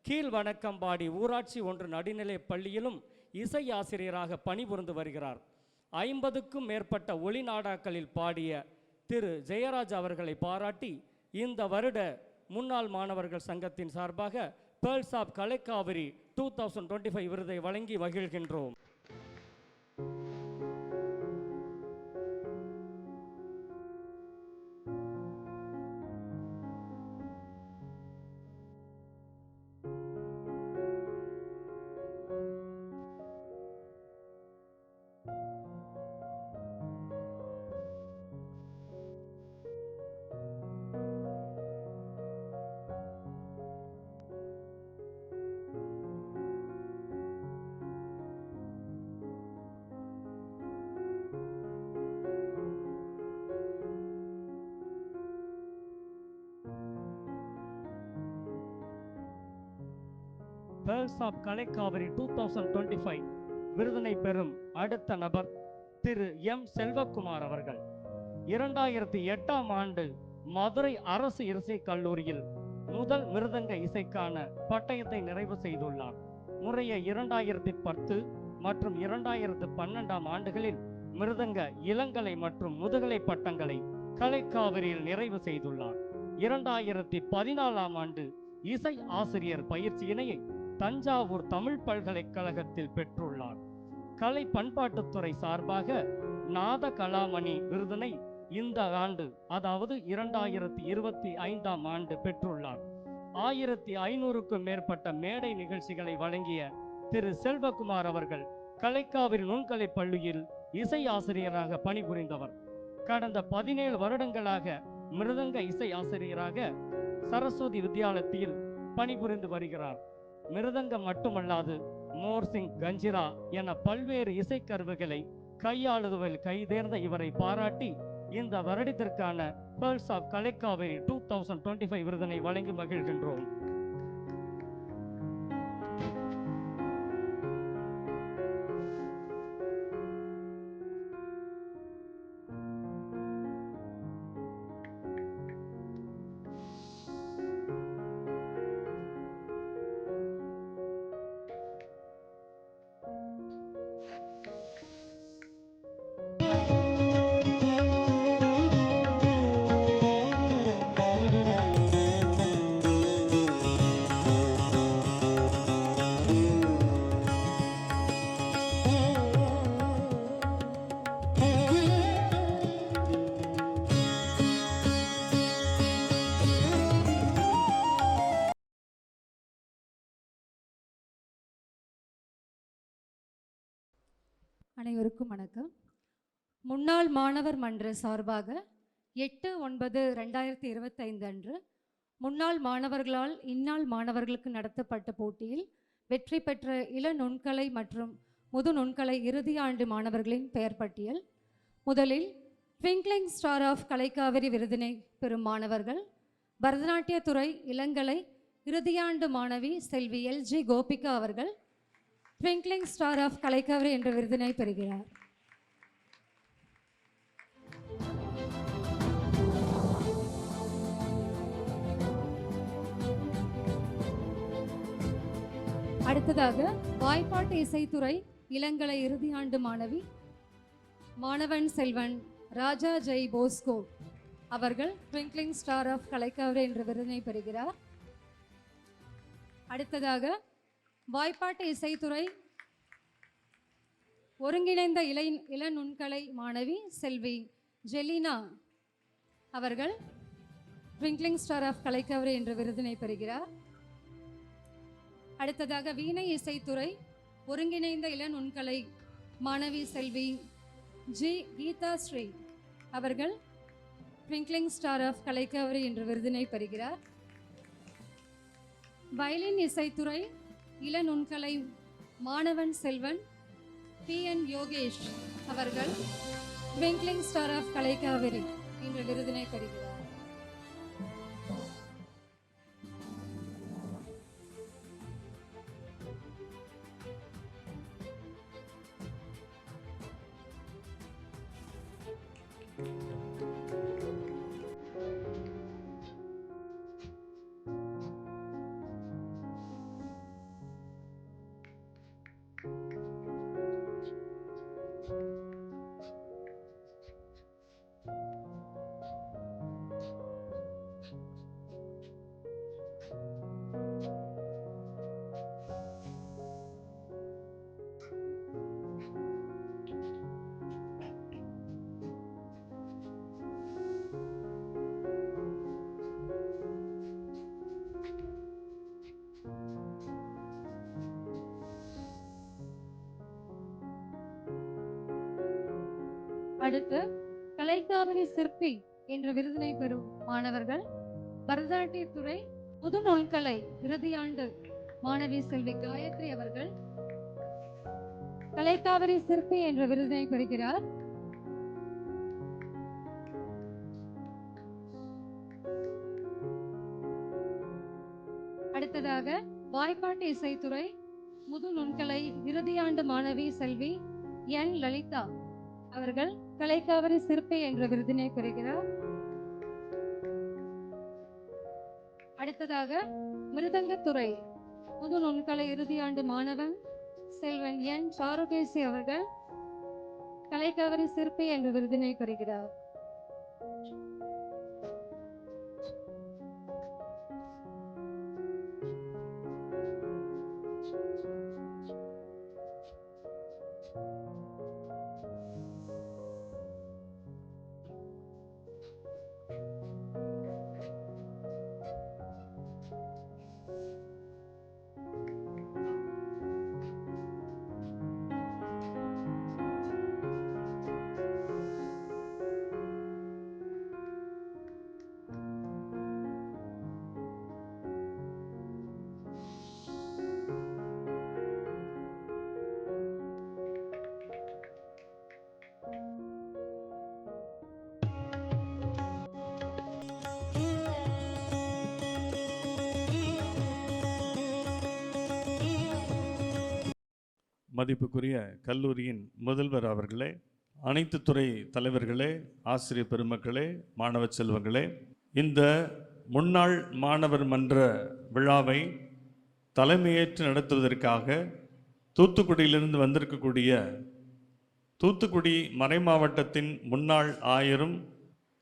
கீழ்வணக்கம்பாடி ஊராட்சி ஒன்று நடுநிலை பள்ளியிலும் இசை ஆசிரியராக பணிபுரிந்து வருகிறார். 50க்கும் மேற்பட்ட ஒளி நாடாக்களில் பாடிய திரு ஜெயராஜ் அவர்களை பாராட்டி இந்த வருட முன்னாள் மாணவர்கள் சங்கத்தின் சார்பாக பேர்ல்ஸ் ஆஃப் கலைக்காவிரி 2025 விருதை வழங்கி மகிழ்கின்றோம். பேர்ல்ஸ் ஆஃப் கலைக்காவிரி 2025 விருதினை பெறும் அடுத்த நபர் திரு எம் செல்வகுமார் அவர்கள். 2008ஆம் ஆண்டு மதுரை அரசு இசைக் கல்லூரியில் முதல் மிருதங்க இசைக்கான பட்டயத்தை நிறைவு செய்துள்ளார். முறைய 2010 மற்றும் 2012ஆம் ஆண்டுகளில் மிருதங்க இளங்கலை மற்றும் முதுகலை பட்டங்களை கலைக்காவிரியில் நிறைவு செய்துள்ளார். 2014ஆம் ஆண்டு இசை ஆசிரியர் பயிற்சியினை தஞ்சாவூர் தமிழ் பல்கலைக்கழகத்தில் பெற்றுள்ளார். கலை பண்பாட்டுத்துறை சார்பாக நாத கலாமணி விருதினை இந்த ஆண்டு, அதாவது 2025ஆம் ஆண்டு பெற்றுள்ளார். 1500க்கும் மேற்பட்ட மேடை நிகழ்ச்சிகளை வழங்கிய திரு செல்வகுமார் அவர்கள் கலைக்காவிரி நுண்கலை பள்ளியில் இசை ஆசிரியராக பணிபுரிந்தவர். கடந்த 17 வருடங்களாக மிருதங்க இசை ஆசிரியராக சரஸ்வதி வித்யாலயத்தில் பணிபுரிந்து வருகிறார். மிருதங்கம் மட்டுமல்லாது மோர்சிங், கஞ்சிரா என பல்வேறு இசைக்கருவிகளை கையாளுதலில் கைதேர்ந்த இவரை பாராட்டி இந்த வருடத்திற்கான பேர்ல்ஸ் ஆஃப் கலைக்காவிரி 2025 விருதினை வழங்கி மகிழ்கின்றோம். அனைவருக்கும் வணக்கம். முன்னாள் மாணவர் மன்ற சார்பாக 8/9/2025 அன்று முன்னாள் மாணவர்களால் இந்நாள் மாணவர்களுக்கு நடத்தப்பட்ட போட்டியில் வெற்றி பெற்ற இள நுண்கலை மற்றும் முது நுண்கலை இறுதி ஆண்டு மாணவர்களின் பெயர் பட்டியல். முதலில் ட்விங்க்லிங் ஸ்டார் ஆஃப் கலைக்காவிரி விருதினை பெறும் மாணவர்கள்: பரதநாட்டிய துறை இளங்கலை இறுதியாண்டு மாணவி செல்வி LG கோபிகா அவர்கள் ட்விங்க்லிங் ஸ்டார் ஆஃப் கலைக்காவிரி என்ற விருதினை பெறுகிறார். அடுத்ததாக வாய்ப்பாட்டு இசைத்துறை இளங்கலை இறுதியாண்டு மாணவன் செல்வன் ராஜா ஜெய் போஸ்கோ அவர்கள் ட்விங்க்லிங் ஸ்டார் ஆஃப் கலைக்காவிரி என்ற விருதினை பெறுகிறார். அடுத்ததாக வாய்ப்பாட்டு இசைத்துறை ஒருங்கிணைந்த இள நுண்கலை மாணவி செல்வி ஜெலினா அவர்கள் ட்விங்க்லிங் ஸ்டார் ஆஃப் கலைக்காவிரி என்ற விருதினை பெறுகிறார். அடுத்ததாக வீணை இசைத்துறை ஒருங்கிணைந்த இள நுண்கலை மாணவி செல்வி ஜி கீதா ஸ்ரீ அவர்கள் ட்விங்க்லிங் ஸ்டார் ஆஃப் கலைக்காவிரி என்ற விருதினை பெறுகிறார். வயலின் இசைத்துறை இள நுண்கலை மாணவன் செல்வன் PN யோகேஷ் அவர்கள் ட்விங்க்லிங் ஸ்டார் ஆஃப் கலைக்காவிரி என்ற விருதினை பெறுகிறார். அடுத்து கலைக்காவிரி சிற்பி என்ற விருதினை பெறும் மாணவர்கள்: பரதநாட்டியத்துறை முது நுண்கலை இறுதியாண்டு மாணவி செல்வி காயத்ரி அவர்கள் கலைக்காவிரி சிற்பி என்ற விருதினை பெறுகிறார். அடுத்ததாக வாய்ப்பாட்டு இசைத்துறை முது நுண்கலை இறுதியாண்டு மாணவி செல்வி N லலிதா அவர்கள் கலைக்காவிரி சிற்பி என்ற விருதினை பெறுகிறார். அடுத்ததாக மிருதங்கத்துறை முது நுண்கலை இறுதியாண்டு மாணவன் செல்வன் N சாருகேசி அவர்கள் கலைக்காவிரி சிற்பி என்ற விருதினை பெறுகிறார். மதிப்புக்குரிய கல்லூரியின் முதல்வர் அவர்களே, அனைத்து துறை தலைவர்களே, ஆசிரியர் பெருமக்களே, மாணவ செல்வங்களே, இந்த முன்னாள் மாணவர் மன்ற விழாவை தலைமையேற்று நடத்துவதற்காக தூத்துக்குடியிலிருந்து வந்திருக்கக்கூடிய தூத்துக்குடி மறைமாவட்டத்தின் முன்னாள் ஆயரும்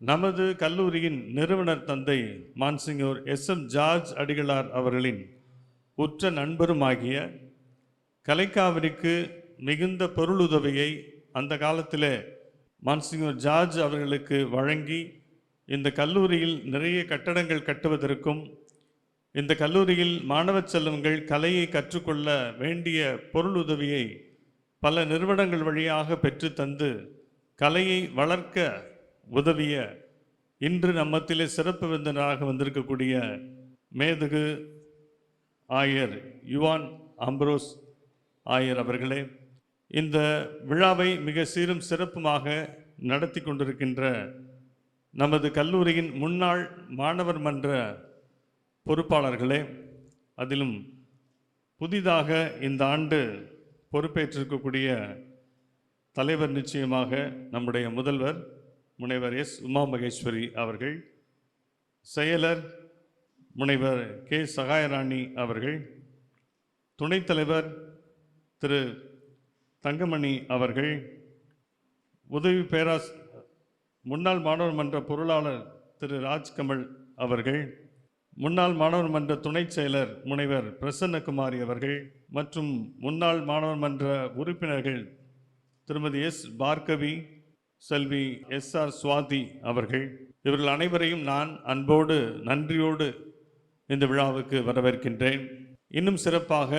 நமது கல்லூரியின் நிறுவனர் தந்தை மான்சிங்கூர் SM ஜார்ஜ் அடிகளார் அவர்களின் உற்ற நண்பருமாகிய கலைக்காவிரிக்கு மிகுந்த பொருளுதவியை அந்த காலத்தில் மான்சிங்கூர் ஜார்ஜ் அவர்களுக்கு வழங்கி இந்த கல்லூரியில் நிறைய கட்டடங்கள் கட்டுவதற்கும் இந்த கல்லூரியில் மாணவ செல்வங்கள் கலையை கற்றுக்கொள்ள வேண்டிய பொருளுதவியை பல நிறுவனங்கள் வழியாக பெற்று தந்து கலையை வளர்க்க உதவிய இன்று நம்மத்திலே சிறப்பு விருந்தினராக வந்திருக்கக்கூடிய மேதகு ஆயர் யுவான் அம்ப்ரோஸ் ஆயர் அவர்களே, இந்த விழாவை மிக சீரும் சிறப்புமாக நடத்தி கொண்டிருக்கின்ற நமது கல்லூரியின் முன்னாள் மாணவர் மன்ற பொறுப்பாளர்களே, அதிலும் புதிதாக இந்த ஆண்டு பொறுப்பேற்றிருக்கக்கூடிய தலைவர் நிச்சயமாக நம்முடைய முதல்வர் முனைவர் உமா மகேஸ்வரி அவர்கள், செயலர் முனைவர் சகாயராணி அவர்கள், துணைத் தலைவர் திரு தங்கமணி அவர்கள், உதவி முன்னாள் மாணவர் மன்ற பொருளாளர் திரு ராஜ்கமல் அவர்கள், முன்னாள் மாணவர் மன்ற துணைச் செயலர் முனைவர் பிரசன்னகுமாரி அவர்கள் மற்றும் முன்னாள் மாணவர் மன்ற உறுப்பினர்கள் திருமதி பார்கவி, செல்வி SR சுவாதி அவர்கள், இவர்கள் அனைவரையும் நான் அன்போடு நன்றியோடு இந்த விழாவுக்கு வரவேற்கின்றேன். இன்னும் சிறப்பாக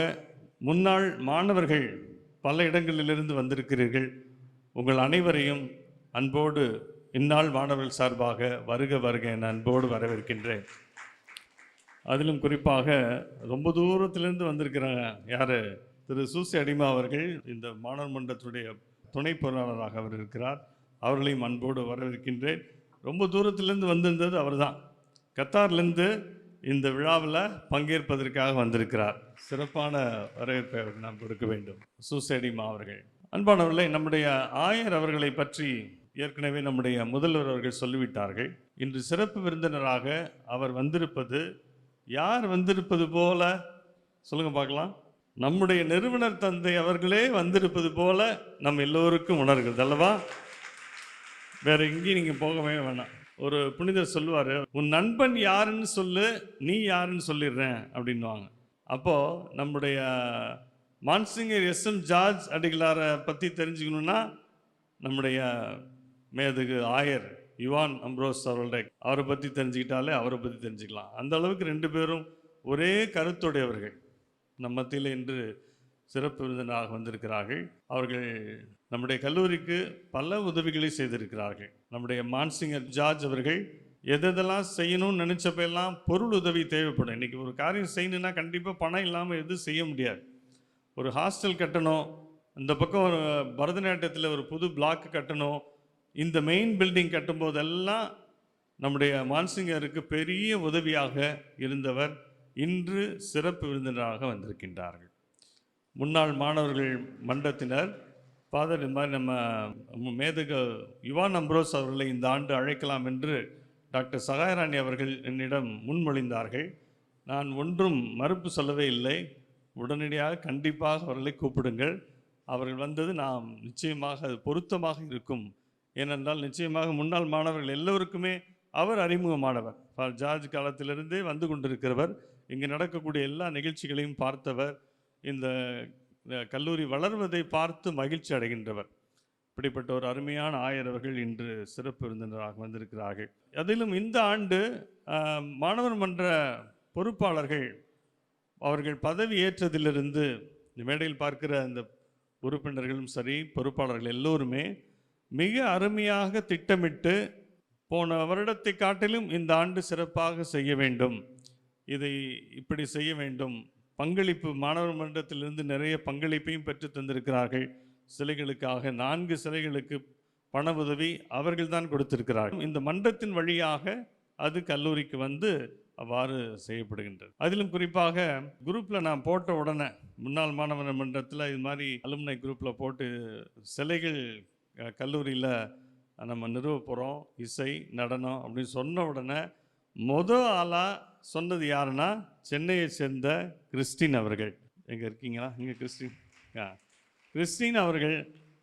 முன்னாள் மாணவர்கள் பல இடங்களிலிருந்து வந்திருக்கிறீர்கள். உங்கள் அனைவரையும் அன்போடு இந்நாள் மாணவர்கள் சார்பாக வருக வருக என அன்போடு வரவேற்கின்றேன். அதிலும் குறிப்பாக ரொம்ப தூரத்திலிருந்து வந்திருக்கிறாங்க. யார்? திரு சூசி அடிமா அவர்கள் இந்த மாணவர் மன்றத்துடைய துணை பொருளாளராக அவர் இருக்கிறார். அவர்களையும் அன்போடு வரவேற்கின்றேன். ரொம்ப தூரத்திலிருந்து வந்திருந்தது அவர் தான். கத்தார்லேருந்து இந்த விழாவில் பங்கேற்பதற்காக வந்திருக்கிறார். சிறப்பான வரவேற்பை அவருக்கு நாம் கொடுக்க வேண்டும். சூசி அடிமா அவர்கள். அன்பானவர்களே, நம்முடைய ஆயர் அவர்களை பற்றி ஏற்கனவே நம்முடைய முதல்வர் அவர்கள் சொல்லிவிட்டார்கள். இன்று சிறப்பு விருந்தினராக அவர் வந்திருப்பது யார் வந்திருப்பது போல சொல்லுங்க பார்க்கலாம். நம்முடைய நிறுவனர் தந்தை அவர்களே வந்திருப்பது போல நம் எல்லோருக்கும் உணர்கிறது அல்லவா? வேற எங்கேயும் நீங்கள் போகவே வேணாம். ஒரு புனிதர் சொல்லுவார், உன் நண்பன் யாருன்னு சொல்லு, நீ யாருன்னு சொல்லிடுறேன் அப்படின்வாங்க. அப்போது நம்முடைய மான்சிங்கர் SM ஜார்ஜ் அடிகளாரை பற்றி தெரிஞ்சுக்கணுன்னா நம்முடைய மேதகு ஆயர் யுவான் அம்ப்ரோஸ் அவரை பற்றி தெரிஞ்சுக்கிட்டாலே அவரை பற்றி தெரிஞ்சுக்கலாம். அந்த அளவுக்கு ரெண்டு பேரும் ஒரே கருத்துடையவர்கள். நம் மத்தியில் இன்று சிறப்பு விருந்தினராக வந்திருக்கிறார்கள். அவர்கள் நம்முடைய கல்லூரிக்கு பல உதவிகளை செய்திருக்கிறார்கள். நம்முடைய மான்சிங்கர் ஜார்ஜ் அவர்கள் எதெல்லாம் செய்யணும்னு நினச்சப்பெல்லாம் பொருள் உதவி தேவைப்படும். இன்றைக்கி ஒரு காரியம் செய்யணுன்னா கண்டிப்பாக பணம் இல்லாமல் எதுவும் செய்ய முடியாது. ஒரு ஹாஸ்டல் கட்டணும், இந்த பக்கம் ஒரு பரதநாட்டியத்தில் ஒரு புது பிளாக் கட்டணும், இந்த மெயின் பில்டிங் கட்டும்போதெல்லாம் நம்முடைய மான்சிங்கருக்கு பெரிய உதவியாக இருந்தவர் இன்று சிறப்பு விருந்தினராக வந்திருக்கின்றார்கள். முன்னாள் மாணவர்கள் மன்றத்தினர் ஃபாதர் இது மாதிரி நம்ம மேதகு யுவான் அம்ப்ரோஸ் அவர்களை இந்த ஆண்டு அழைக்கலாம் என்று டாக்டர் சகாயராணி அவர்கள் என்னிடம் முன்மொழிந்தார்கள். நான் ஒன்றும் மறுப்பு சொல்லவே இல்லை. உடனடியாக கண்டிப்பாக அவர்களை கூப்பிடுங்கள், அவர்கள் வந்தது நாம் நிச்சயமாக அது பொருத்தமாக இருக்கும். ஏனென்றால் நிச்சயமாக முன்னாள் மாணவர்கள் எல்லோருக்குமே அவர் அறிமுகமானவர். ஜார்ஜ் காலத்திலிருந்தே வந்து கொண்டிருக்கிறவர். இங்கு நடக்கக்கூடிய எல்லா நிகழ்ச்சிகளையும் பார்த்தவர். இந்த கல்லூரி வளர்வதை பார்த்து மகிழ்ச்சி அடைகின்றவர். இப்படிப்பட்ட ஒரு அருமையான ஆயர் அவர்கள் இன்று சிறப்பு விருந்தினராக வந்திருக்கிறார்கள். அதிலும் இந்த ஆண்டு மாணவர் மன்ற பொறுப்பாளர்கள் அவர்கள் பதவி ஏற்றதிலிருந்து இந்த மேடையில் பார்க்கிற அந்த உறுப்பினர்களும் சரி, பொறுப்பாளர்கள் எல்லோருமே மிக அருமையாக திட்டமிட்டு போன வருடத்தை காட்டிலும் இந்த ஆண்டு சிறப்பாக செய்ய வேண்டும், இதை இப்படி செய்ய வேண்டும். பங்களிப்பு மாணவர் மன்றத்திலிருந்து நிறைய பங்களிப்பையும் பெற்று தந்திருக்கிறார்கள். சிலைகளுக்காக 4 சிலைகளுக்கு பண உதவி அவர்கள் தான் கொடுத்திருக்கிறார்கள். இந்த மன்றத்தின் வழியாக அது கல்லூரிக்கு வந்து அவ்வாறு செய்யப்படுகின்றது. அதிலும் குறிப்பாக குரூப்பில் நான் போட்ட உடனே முன்னாள் மாணவர் மன்றத்தில் இது மாதிரி அலுமினை குரூப்பில் போட்டு சிலைகள் கல்லூரியில் நம்ம நிறுவ போகிறோம், இசை நடனம் அப்படின்னு சொன்ன உடனே ஆளாக சொன்னது யாருன்னா சென்னையை சேர்ந்த கிறிஸ்டின் அவர்கள். எங்கே இருக்கீங்களா? இங்கே கிறிஸ்டின் கிறிஸ்டின் அவர்கள்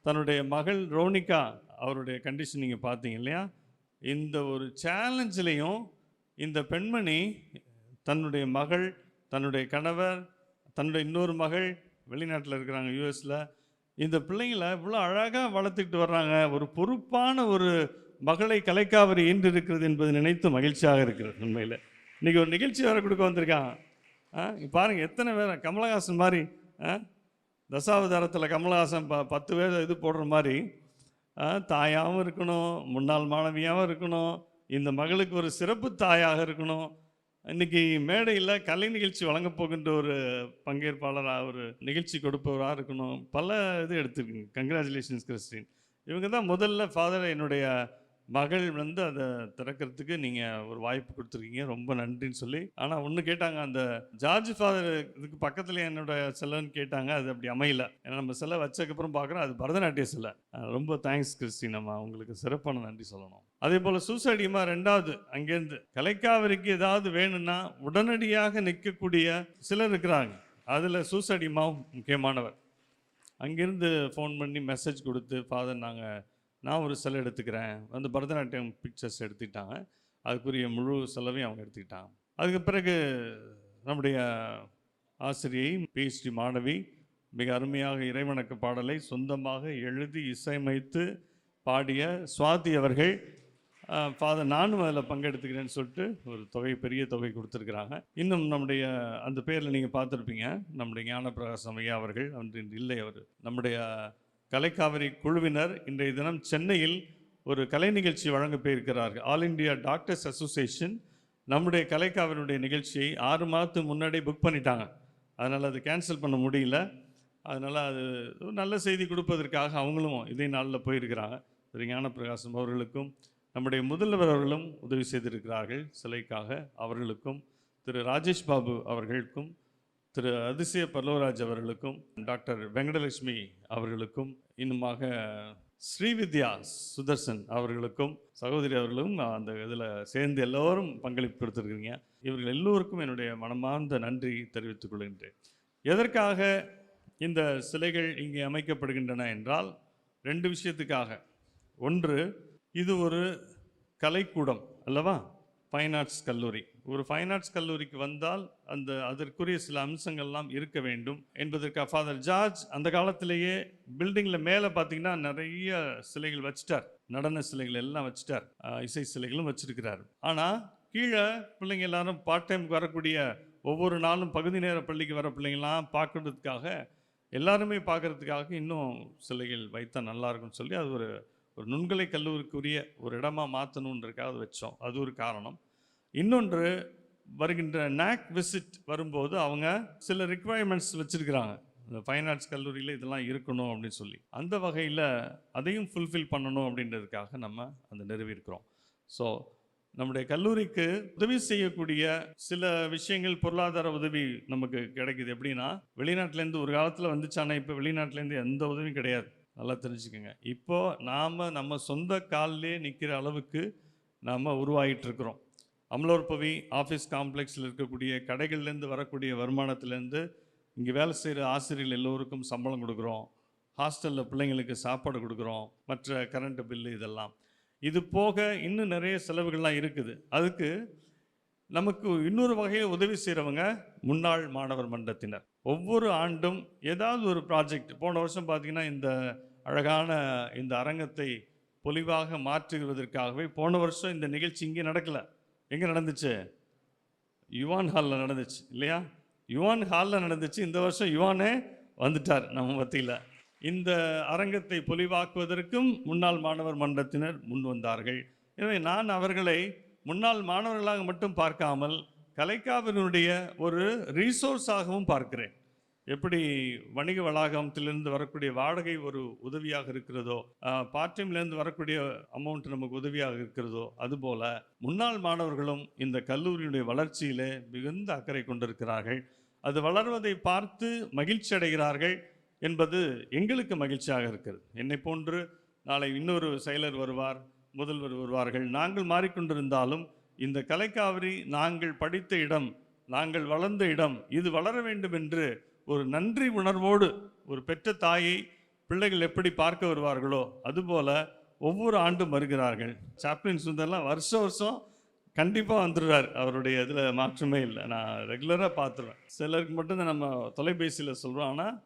தன்னுடைய மகள் ரோனிகா அவருடைய கண்டிஷன் நீங்கள் பார்த்தீங்க இல்லையா? இந்த ஒரு சேலஞ்சிலையும் இந்த பெண்மணி தன்னுடைய மகள், தன்னுடைய கணவர், தன்னுடைய இன்னொரு மகள் வெளிநாட்டில் இருக்கிறாங்க, யூஎஸில். இந்த பிள்ளைங்களை இவ்வளோ அழகாக வளர்த்துக்கிட்டு வர்றாங்க. ஒரு பொறுப்பான ஒரு மகளை கலைக்காவிரி ஈன்று இருக்கிறது என்பது நினைத்து மகிழ்ச்சியாக இருக்கிறது. உண்மையில் இன்றைக்கி ஒரு நிகழ்ச்சி வேறு கொடுக்க வந்திருக்காங்க. பாருங்கள் எத்தனை பேர், கமலஹாசன் மாதிரி தசாவதாரத்தில் கமலஹாசன் 10 பேர் இது போடுற மாதிரி தாயாகவும் இருக்கணும், முன்னாள் மாணவியாகவும் இருக்கணும், இந்த மகளுக்கு ஒரு சிறப்பு தாயாக இருக்கணும். இன்றைக்கி மேடையில் கலை நிகழ்ச்சி வழங்கப் போகின்ற ஒரு பங்கேற்பாளராக, ஒரு நிகழ்ச்சி கொடுப்பவராக இருக்கணும். பல இது எடுத்துருக்குங்க. Congratulations Christian. இவங்க தான் முதல்ல ஃபாதர் என்னுடைய மகள் அதை திறக்கிறதுக்கு நீங்கள் ஒரு வாய்ப்பு கொடுத்துருக்கீங்க, ரொம்ப நன்றின்னு சொல்லி. ஆனால் ஒன்று கேட்டாங்க, அந்த ஜார்ஜ் ஃபாதர் இதுக்கு பக்கத்தில் என்னோட சிலைன்னு கேட்டாங்க. அது அப்படி அமையல. ஏன்னா நம்ம சிலை வச்சதுக்கப்புறம் பார்க்குறோம் அது பரதநாட்டிய சிலை. ரொம்ப தேங்க்ஸ் கிறிஸ்டின், நம்ம அவங்களுக்கு சிறப்பான நன்றி சொல்லணும். அதே போல் சூசைடியமாக 2வது அங்கேருந்து கலைக்காவிரிக்கு ஏதாவது வேணும்னா உடனடியாக நிற்கக்கூடிய சிலர் இருக்கிறாங்க. அதில் சூசைடியமாவும் முக்கியமானவர். அங்கேருந்து ஃபோன் பண்ணி மெசேஜ் கொடுத்து, ஃபாதர் நான் ஒரு சிலை எடுத்துக்கிறேன், பரதநாட்டியம் பிக்சர்ஸ் எடுத்துக்கிட்டாங்க. அதுக்குரிய முழு செலவையும் அவங்க எடுத்துக்கிட்டாங்க. அதுக்கு பிறகு நம்முடைய ஆசிரியை PhD மாணவி மிக அருமையாக இறைவணக்க பாடலை சொந்தமாக எழுதி இசையமைத்து பாடிய சுவாதி அவர்கள், ஃபாதர் நானும் அதில் பங்கெடுத்துக்கிறேன்னு சொல்லிட்டு ஒரு தொகை, பெரிய தொகை கொடுத்துருக்குறாங்க. இன்னும் நம்முடைய அந்த பேரில் நீங்கள் பார்த்துருப்பீங்க, நம்முடைய ஞானப்பிரகாசம் ஐயா அவர்கள் அன்று இல்லை. அவர் நம்முடைய கலைக்காவிரி குழுவினர் இன்றைய தினம் சென்னையில் ஒரு கலை நிகழ்ச்சி வழங்க போயிருக்கிறார்கள். ஆல் இண்டியா டாக்டர்ஸ் அசோசியேஷன் நம்முடைய கலைக்காவிரியுடைய நிகழ்ச்சியை 6 மாதத்துக்கு முன்னாடி புக் பண்ணிட்டாங்க. அதனால் அது கேன்சல் பண்ண முடியல. அதனால் அது ஒரு நல்ல செய்தி கொடுப்பதற்காக அவங்களும் இதே நாளில் போயிருக்கிறாங்க. திரு ஞானப்பிரகாசம் அவர்களுக்கும் நம்முடைய முதல்வர் அவர்களும் உதவி செய்திருக்கிறார்கள் சிலைக்காக. அவர்களுக்கும் திரு ராஜேஷ் பாபு அவர்களுக்கும் திரு அதிசய பல்லவராஜ் அவர்களுக்கும் டாக்டர் வெங்கடலட்சுமி அவர்களுக்கும் இன்னுமாக ஸ்ரீவித்யா சுதர்சன் அவர்களுக்கும் சகோதரி அவர்களும் அந்த இதில் சேர்ந்து எல்லோரும் பங்களிப்பு கொடுத்துருக்கிறீங்க. இவர்கள் எல்லோருக்கும் என்னுடைய மனமார்ந்த நன்றி தெரிவித்துக் கொள்கின்றேன். எதற்காக இந்த சிலைகள் இங்கே அமைக்கப்படுகின்றன என்றால் 2 விஷயத்துக்காக. ஒன்று, இது ஒரு கலைக்கூடம் அல்லவா, ஃபைன் ஆர்ட்ஸ் கல்லூரி. ஒரு ஃபைன் ஆர்ட்ஸ் கல்லூரிக்கு வந்தால் அதற்குரிய சில அம்சங்கள்லாம் இருக்க வேண்டும் என்பதற்காக ஃபாதர் ஜார்ஜ் அந்த காலத்திலேயே பில்டிங்கில் மேலே பார்த்தீங்கன்னா நிறைய சிலைகள் வச்சுட்டார், நடன சிலைகள் எல்லாம் வச்சுட்டார், இசை சிலைகளும் வச்சுருக்கிறார். ஆனால் கீழே பிள்ளைங்க எல்லாரும் பார்ட் டைமுக்கு வரக்கூடிய, ஒவ்வொரு நாளும் பகுதி நேர பள்ளிக்கு வர பிள்ளைங்கள்லாம் பார்க்கறதுக்காக, எல்லாருமே பார்க்குறதுக்காக இன்னும் சிலைகள் வைத்தால் நல்லாயிருக்கும்னு சொல்லி அது ஒரு நுண்கலை கல்லூரிக்குரிய ஒரு இடமா மாற்றணுன்றதுக்காக வச்சோம். அது ஒரு காரணம். இன்னொன்று, வருகின்ற NAC விசிட் வரும்போது அவங்க சில ரிக்குவயர்மெண்ட்ஸ் வச்சுருக்கிறாங்க. இந்த ஃபைன் ஆர்ட்ஸ் கல்லூரியில் இதெல்லாம் இருக்கணும் அப்படின்னு சொல்லி, அந்த வகையில் அதையும் ஃபுல்ஃபில் பண்ணணும் அப்படின்றதுக்காக நம்ம அந்த நிறுவியிருக்கிறோம். ஸோ நம்முடைய கல்லூரிக்கு உதவி செய்யக்கூடிய சில விஷயங்கள், பொருளாதார உதவி நமக்கு கிடைக்குது. எப்படின்னா, வெளிநாட்டிலேருந்து ஒரு காலத்தில் வந்துச்சானா இப்போ வெளிநாட்டிலேருந்து எந்த உதவியும் கிடையாது. நல்லா தெரிஞ்சுக்கோங்க. இப்போது நம்ம சொந்த காலிலே நிற்கிற அளவுக்கு நாம் உருவாகிட்டுருக்குறோம். அமலோற்பவி ஆஃபீஸ் காம்ப்ளெக்ஸில் இருக்கக்கூடிய கடைகள்லேருந்து வரக்கூடிய வருமானத்துலேருந்து இங்கே வேலை செய்கிற ஆசிரியர்கள் எல்லோருக்கும் சம்பளம் கொடுக்குறோம், ஹாஸ்டலில் பிள்ளைங்களுக்கு சாப்பாடு கொடுக்குறோம், மற்ற கரண்ட் பில்லு இதெல்லாம். இது போக இன்னும் நிறைய செலவுகள்லாம் இருக்குது. அதுக்கு நமக்கு இன்னொரு வகையில் உதவி செய்கிறவங்க முன்னாள் மாணவர் மன்றத்தினர். ஒவ்வொரு ஆண்டும் ஏதாவது ஒரு ப்ராஜெக்ட், போன வருஷம் பார்த்திங்கன்னா இந்த அழகான இந்த அரங்கத்தை பொலிவாக மாற்றுவதற்காகவே போன வருஷம் இந்த நிகழ்ச்சி இங்கே நடக்கலை. எங்கே நடந்துச்சு? யுவான் ஹாலில் நடந்துச்சு இல்லையா? யுவான் ஹாலில் நடந்துச்சு. இந்த வருஷம் யுவானே வந்துட்டார் நம்ம மத்தியில். இந்த அரங்கத்தை பொலிவாக்குவதற்கும் முன்னாள் மாணவர் மன்றத்தினர் முன் வந்தார்கள். எனவே நான் அவர்களை முன்னாள் மாணவர்களாக மட்டும் பார்க்காமல் கலைக்காவினுடைய ஒரு ரீசோர்ஸாகவும் பார்க்கிறேன். எப்படி வணிக வளாகத்திலிருந்து வரக்கூடிய வாடகை ஒரு உதவியாக இருக்கிறதோ, பார்ட் டைம்லேருந்து வரக்கூடிய அமௌண்ட் நமக்கு உதவியாக இருக்கிறதோ, அதுபோல் முன்னாள் மாணவர்களும் இந்த கல்லூரியுடைய வளர்ச்சியிலே மிகுந்த அக்கறை கொண்டிருக்கிறார்கள். அது வளர்வதை பார்த்து மகிழ்ச்சி அடைகிறார்கள் என்பது எங்களுக்கு மகிழ்ச்சியாக இருக்கிறது. என்னை போன்று நாளை இன்னொரு செயலர் வருவார், முதல்வர் வருவார்கள். நாங்கள் மாறிக்கொண்டிருந்தாலும் இந்த கலைக்காவிரி நாங்கள் படித்த இடம், நாங்கள் வளர்ந்த இடம், இது வளர வேண்டும் என்று ஒரு நன்றி உணர்வோடு ஒரு பெற்ற தாயை பிள்ளைகள் எப்படி பார்க்க வருவார்களோ அதுபோல் ஒவ்வொரு ஆண்டும் வருகிறார்கள். சாப்ளின் சுந்தர்லாம் வருஷம் கண்டிப்பாக வந்துடுறார். அவருடைய இதில் மாற்றமே இல்லை. நான் ரெகுலராக பார்த்துருவேன். சிலருக்கு மட்டும்தான் நம்ம தொலைபேசியில் சொல்கிறோம். ஆனால்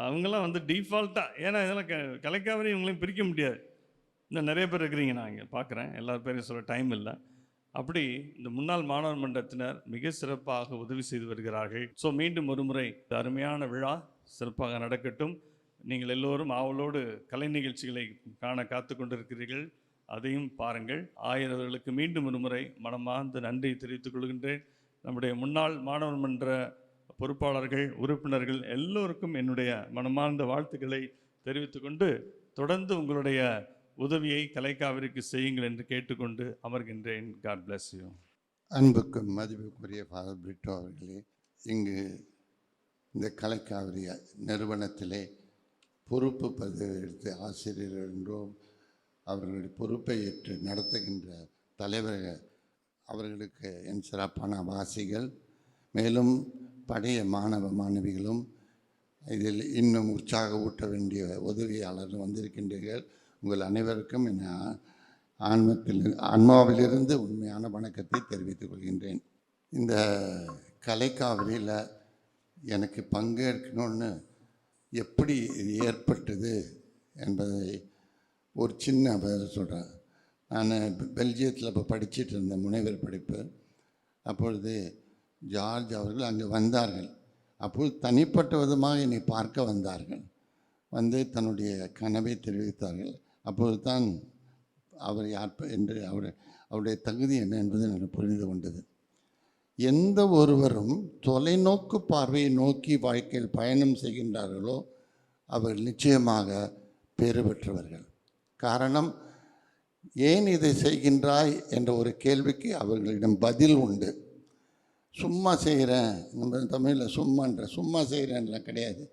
அவங்களாம் வந்து டீஃபால்ட்டாக, ஏன்னா இதெல்லாம் கலைக்காவிரி இவங்களையும் பிரிக்க முடியாது. இன்னும் நிறைய பேர் இருக்கிறீங்க, நான் இங்கே பார்க்குறேன். எல்லார் பேரையும் சொல்ல டைம் இல்லை. அப்படி இந்த முன்னாள் மாணவர் மன்றத்தினர் மிக சிறப்பாக உதவி செய்து வருகிறார்கள். ஸோ மீண்டும் ஒரு முறை இந்த அருமையான விழா சிறப்பாக நடக்கட்டும். நீங்கள் எல்லோரும் ஆவலோடு கலை நிகழ்ச்சிகளை காண காத்து கொண்டிருக்கிறீர்கள். அதையும் பாருங்கள். ஆயிரவர்களுக்கு மீண்டும் ஒரு முறை மனமார்ந்த நன்றி தெரிவித்துக் கொள்கின்றேன். நம்முடைய முன்னாள் மாணவர் மன்ற பொறுப்பாளர்கள், உறுப்பினர்கள் எல்லோருக்கும் என்னுடைய மனமார்ந்த வாழ்த்துக்களை தெரிவித்துக்கொண்டு தொடர்ந்து உங்களுடைய உதவியை கலைக்காவிரிக்கு செய்யுங்கள் என்று கேட்டுக்கொண்டு அமர்கின்றேன். God bless you. அன்புக்கும் மதிப்புக்குரிய ஃபாதர் பிரிட்டோ அவர்களே, இங்கு இந்த கலைக்காவிரி நிறுவனத்திலே பொறுப்பு பதவி எடுத்து ஆசிரியர்கள் என்றும் அவர்களுடைய பொறுப்பை ஏற்று நடத்துகின்ற தலைவர்கள் அவர்களுக்கு என் சிறப்பான வாசிகள். மேலும் பழைய மாணவ மாணவிகளும் இதில் இன்னும் உற்சாக ஊட்ட வேண்டிய உதவியாளர்கள் வந்திருக்கின்றீர்கள். உங்கள் அனைவருக்கும் என் ஆன்மாவிலிருந்து உண்மையான வணக்கத்தை தெரிவித்துக் கொள்கின்றேன். இந்த கலைக்காவிரியில் எனக்கு பங்கேற்கணும்னு எப்படி இது ஏற்பட்டது என்பதை ஒரு சின்ன பதில் சொல்கிறேன். நான் பெல்ஜியத்தில் இப்போ படிச்சுட்டு இருந்தேன், முனைவர் படிப்பு. அப்பொழுது ஜார்ஜ் அவர்கள் அங்கே வந்தார்கள். அப்போது தனிப்பட்ட விதமாக என்னை பார்க்க வந்தார்கள். வந்து தன்னுடைய கனவை தெரிவித்தார்கள். அப்பொழுது தான் அவர் யார் என்று அவருடைய தகுதி என்ன என்பதை நான் புரிந்து கொண்டது. எந்த ஒருவரும் தொலைநோக்கு பார்வையை நோக்கி வாழ்க்கையில் பயணம் செய்கின்றார்களோ அவர்கள் நிச்சயமாக பேறு பெற்றவர்கள். காரணம், ஏன் இதை செய்கின்றாய் என்ற ஒரு கேள்விக்கு அவர்களிடம் பதில் உண்டு. சும்மா செய்கிறேன், நம்ம தமிழில் சும்மா செய்கிறேன்லாம் கிடையாது.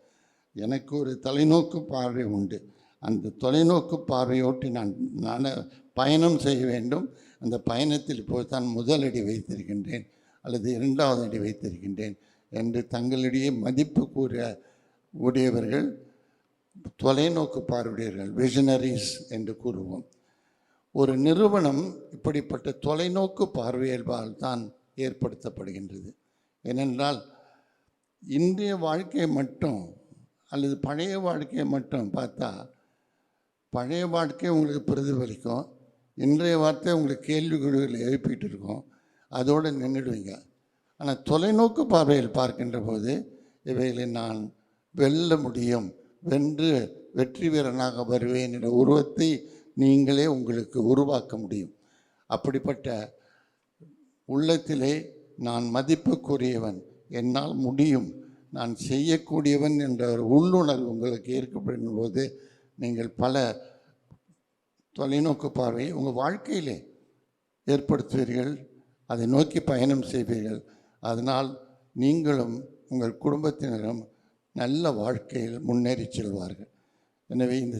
எனக்கு ஒரு தொலைநோக்கு பார்வை உண்டு. அந்த தொலைநோக்கு பார்வையோட்டி நான் பயணம் செய்ய வேண்டும். அந்த பயணத்தில் இப்போது தான் முதலடி வைத்திருக்கின்றேன் அல்லது இரண்டாவது அடி வைத்திருக்கின்றேன் என்று தங்களிடையே மதிப்பு கூற உடையவர்கள் தொலைநோக்கு பார்வையர்கள், விஷனரிஸ் என்று கூறுவோம். ஒரு நிறுவனம் இப்படிப்பட்ட தொலைநோக்கு பார்வையால் தான் ஏற்படுத்தப்படுகின்றது. ஏனென்றால் இன்றைய வாழ்க்கையை மட்டும் அல்லது பழைய வாழ்க்கையை மட்டும் பார்த்தா பழைய வாழ்க்கை உங்களுக்கு பிரதிபலிக்கும், இன்றைய வார்த்தை உங்களுக்கு கேள்விக்குறிகளை எழுப்பிட்டு இருக்கோம், அதோடு நின்றுடுவீங்க. ஆனால் தொலைநோக்கு பார்வையில் பார்க்கின்ற போது இவைகளை நான் வெல்ல முடியும், வென்று வெற்றி வீரனாக வருவேன் என்ற உருவத்தை நீங்களே உங்களுக்கு உருவாக்க முடியும். அப்படிப்பட்ட உள்ளத்திலே நான் மதிப்புக்குரியவன், என்னால் முடியும், நான் செய்யக்கூடியவன் என்ற ஒரு உள்ளுணர்வு உங்களுக்கு ஏற்படும் போது நீங்கள் பல தொலைநோக்கு பார்வையை உங்கள் வாழ்க்கையிலே ஏற்படுத்துவீர்கள், அதை நோக்கி பயணம் செய்வீர்கள். அதனால் நீங்களும் உங்கள் குடும்பத்தினரும் நல்ல வாழ்க்கையில் முன்னேறி செல்வார்கள். எனவே இந்த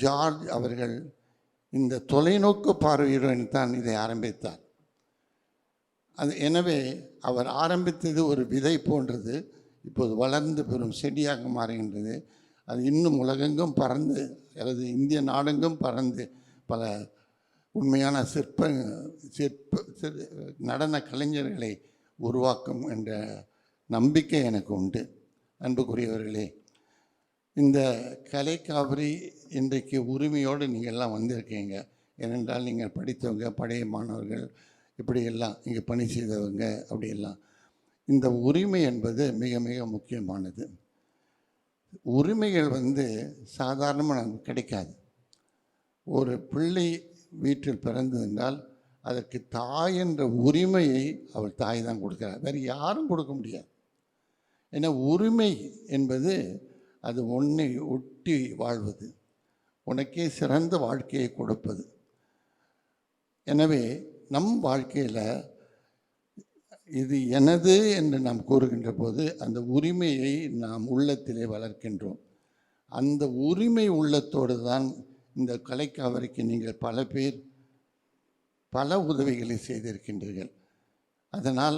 ஜார்ஜ் அவர்கள் இந்த தொலைநோக்கு பார்வையுடன் தான் இதை ஆரம்பித்தார். எனவே அவர் ஆரம்பித்தது ஒரு விதை போன்றது, இப்போது வளர்ந்து பெறும் செடியாக மாறுகின்றது. அது இன்னும் உலகெங்கும் பறந்து அல்லது இந்திய நாடெங்கும் பறந்து பல உண்மையான நடன கலைஞர்களை உருவாக்கும் என்ற நம்பிக்கை எனக்கு உண்டு. அன்புக்குரியவர்களே, இந்த கலைக்காவிரி இன்றைக்கு உரிமையோடு நீங்கள்லாம் வந்திருக்கீங்க. ஏனென்றால் நீங்கள் படித்தவங்க, பழைய மாணவர்கள், இப்படியெல்லாம் இங்கே பணி செய்தவங்க, அப்படியெல்லாம். இந்த உரிமை என்பது மிக மிக முக்கியமானது. உரிமைகள் சாதாரணமாக நமக்கு கிடைக்காது. ஒரு பிள்ளை வீட்டில் பிறந்ததென்றால் அதற்கு தாய் என்ற உரிமையை அவள் தாய் தான் கொடுக்கிறார், வேறு யாரும் கொடுக்க முடியாது. ஏன்னா உரிமை என்பது அது ஒன்றை ஒட்டி வாழ்வது, உனக்கே சிறந்த வாழ்க்கையை கொடுப்பது. எனவே நம் வாழ்க்கையில் இது எனது என்று நாம் கூறுகின்ற போது அந்த உரிமையை நாம் உள்ளத்திலே வளர்க்கின்றோம். அந்த உரிமை உள்ளத்தோடு தான் இந்த கலைக்காவிரிக்கு நீங்கள் பல பேர் பல உதவிகளை செய்திருக்கின்றீர்கள். அதனால்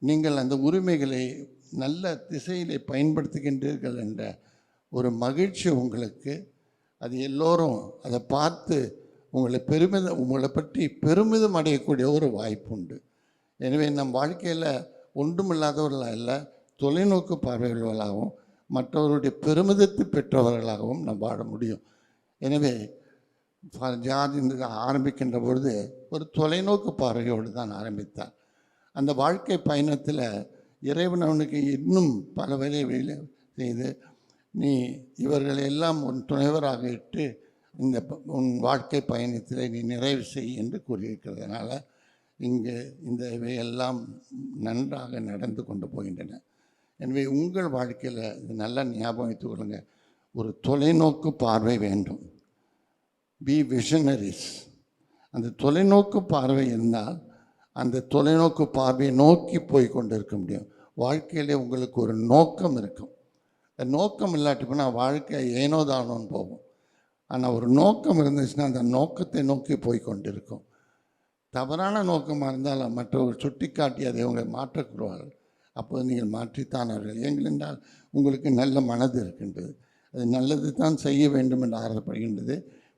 நீங்கள் அந்த உரிமைகளை நல்ல திசையிலே பயன்படுத்துகின்றீர்கள் என்ற ஒரு மகிழ்ச்சி உங்களுக்கு. அது எல்லோரும் அதை பார்த்து உங்களை பற்றி பெருமிதம் அடையக்கூடிய ஒரு வாய்ப்பு உண்டு. எனவே நம் வாழ்க்கையில் ஒன்றுமில்லாதவர்களாக இல்லை, தொலைநோக்கு பார்வைகளாகவும் மற்றவர்களுடைய பெருமிதத்தை பெற்றவர்களாகவும் நாம் வாழ முடியும். எனவே ஜார்ஜ் இந்த ஆரம்பிக்கின்ற பொழுது ஒரு தொலைநோக்கு பார்வையோடு தான் ஆரம்பித்தார். அந்த வாழ்க்கை பயணத்தில் இறைவன் அவனுக்கு இன்னும் பல வேலைகளை செய்து, நீ இவர்களை எல்லாம் உன் துணைவராக இட்டு உன் வாழ்க்கை பயணத்தில் நீ நிறைவு செய் என்று கூறியிருக்கிறதுனால இங்கே இந்த இவையெல்லாம் நன்றாக நடந்து கொண்டு போகின்றன. எனவே உங்கள் வாழ்க்கையில் இது நல்லா ஞாபகம் வைத்துக் கொள்ளுங்கள், ஒரு தொலைநோக்கு பார்வை வேண்டும். Be visionaries. அந்த தொலைநோக்கு பார்வை இருந்தால் அந்த தொலைநோக்கு பார்வையை நோக்கி போய் கொண்டு இருக்க முடியும். வாழ்க்கையிலே உங்களுக்கு ஒரு நோக்கம் இருக்கும். நோக்கம் இல்லாட்டி போனால் வாழ்க்கை ஏனோ தானோன்னு போகும். ஆனால் ஒரு நோக்கம் இருந்துச்சுன்னா அந்த நோக்கத்தை நோக்கி போய் கொண்டு இருக்கும். தவறான நோக்கமாக இருந்தால் மற்றவர்கள் சுட்டி காட்டி அதை உங்களை மாற்றக்கூடாது. அப்போது நீங்கள் மாற்றித்தானார்கள். ஏனென்றால் உங்களுக்கு நல்ல மனது இருக்கின்றது, அது நல்லது தான் செய்ய வேண்டும் என்று ஆசைப்படுகின்றது.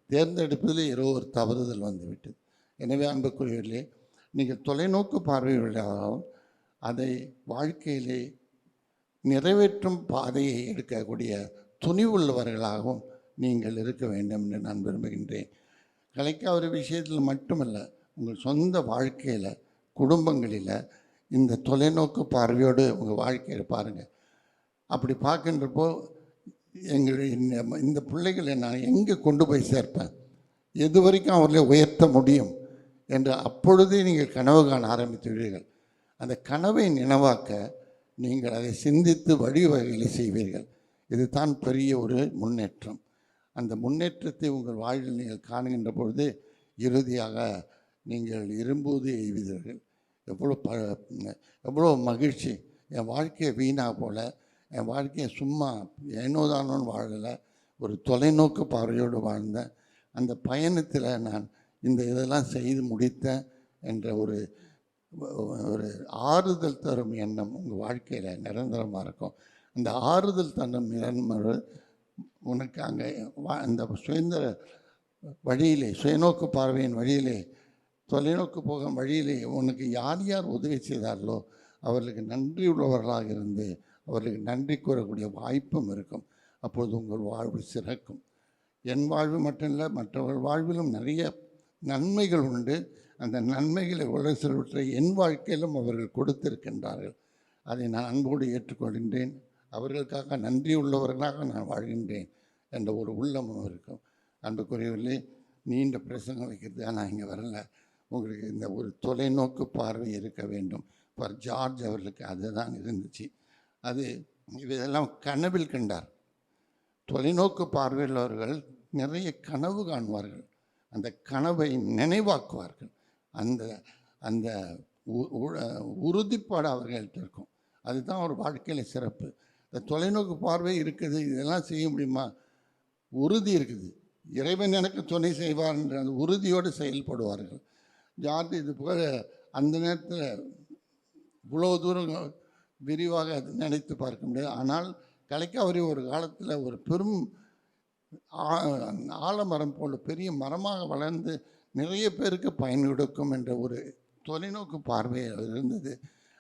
தேர்ந்தெடுப்பதில் ஏதோ ஒரு தவறுதல் வந்துவிட்டது. எனவே அன்புக்குரியவர்களே, நீங்கள் தொலைநோக்கு பார்வையுள்ளவர்களாகவும் அதை வாழ்க்கையிலே நிறைவேற்றும் பாதையை எடுக்கக்கூடிய துணிவுள்ளவர்களாகவும் நீங்கள் இருக்க வேண்டும் என்று நான் விரும்புகின்றேன். கலைக்காவிரி விஷயத்தில் மட்டுமல்ல, உங்கள் சொந்த வாழ்க்கையில், குடும்பங்களில் இந்த தொலைநோக்கு பார்வையோடு உங்கள் வாழ்க்கையை பாருங்கள். அப்படி பார்க்கின்றப்போ எங்களுடைய இந்த பிள்ளைகளை நான் எங்கே கொண்டு போய் சேர்ப்பேன், எது வரைக்கும் அவர்களை உயர்த்த முடியும் என்று அப்பொழுதே நீங்கள் கனவு காண ஆரம்பித்துவிடுவீர்கள். அந்த கனவை நினைவாக்க நீங்கள் அதை சிந்தித்து வழிவகைகளை செய்வீர்கள். இது தான் பெரிய ஒரு முன்னேற்றம். அந்த முன்னேற்றத்தை உங்கள் வாழ்வில் நீங்கள் காணுகின்ற பொழுது இறுதியாக நீங்கள் இரும்போது எய்வீர்கள். எவ்வளோ மகிழ்ச்சி. என் வாழ்க்கையை வீணாக போல, என் வாழ்க்கையை சும்மா ஏனோதானோன்னு வாழலை, ஒரு தொலைநோக்கு பார்வையோடு வாழ்ந்தேன். அந்த பயணத்தில் நான் இந்த இதெல்லாம் செய்து முடித்தேன் என்ற ஒரு ஆறுதல் தரும் எண்ணம் உங்கள் வாழ்க்கையில் நிரந்தரமாக இருக்கும். அந்த ஆறுதல் தரும் நிரந்தரம் உனக்கு அங்கே அந்த சுதந்திர வழியிலே, சுயநோக்கு பார்வையின் வழியிலே, தொலைநோக்கு போகும் வழியிலே உனக்கு யார் யார் உதவி செய்தார்களோ அவர்களுக்கு நன்றி உள்ளவர்களாக இருந்து அவர்களுக்கு நன்றி கூறக்கூடிய வாய்ப்பும் இருக்கும். அப்போது உங்கள் வாழ்வு சிறக்கும். என் வாழ்வு மட்டும் இல்லை, மற்றவர்கள் வாழ்விலும் நிறைய நன்மைகள் உண்டு. அந்த நன்மைகளை உலக சிலவற்றை என் வாழ்க்கையிலும் அவர்கள் கொடுத்திருக்கின்றார்கள். அதை நான் அன்போடு ஏற்றுக்கொள்கின்றேன். அவர்களுக்காக நன்றி உள்ளவர்களாக நான் வாழ்கின்றேன் என்ற ஒரு உள்ளமும் இருக்கும். அன்புக்குரியவர்களே, நீண்ட பிரசங்கம் வைக்கிறது நான் இங்கே வரல. உங்களுக்கு இந்த ஒரு தொலைநோக்கு பார்வை இருக்க வேண்டும். ஃபார் ஜார்ஜ் அவர்களுக்கு அதுதான் இருந்துச்சு. அது இதெல்லாம் கனவில் கண்டார். தொலைநோக்கு பார்வையுள்ளவர்கள் நிறைய கனவு காணுவார்கள், அந்த கனவை நினைவாக்குவார்கள். அந்த அந்த உறுதிப்பாடு அவர்கள்ட்ட இருக்கும். அதுதான் ஒரு வாழ்க்கையில் சிறப்பு. இந்த தொலைநோக்கு பார்வை இருக்குது, இதெல்லாம் செய்ய முடியுமா, உறுதி இருக்குது. இறைவன் எனக்கு துணை செய்வார் என்ற அந்த உறுதியோடு செயல்படுவார்கள். ஜார்ஜ் இது போல அந்த நேரத்தில் இவ்வளோ தூரம் விரிவாக நினைத்து பார்க்க முடியாது. ஆனால் கலைக்காவிரி ஒரு காலத்தில் ஒரு பெரும் ஆலமரம் போல பெரிய மரமாக வளர்ந்து நிறைய பேருக்கு பயன் கொடுக்கும் என்ற ஒரு தொலைநோக்கு பார்வை இருந்தது.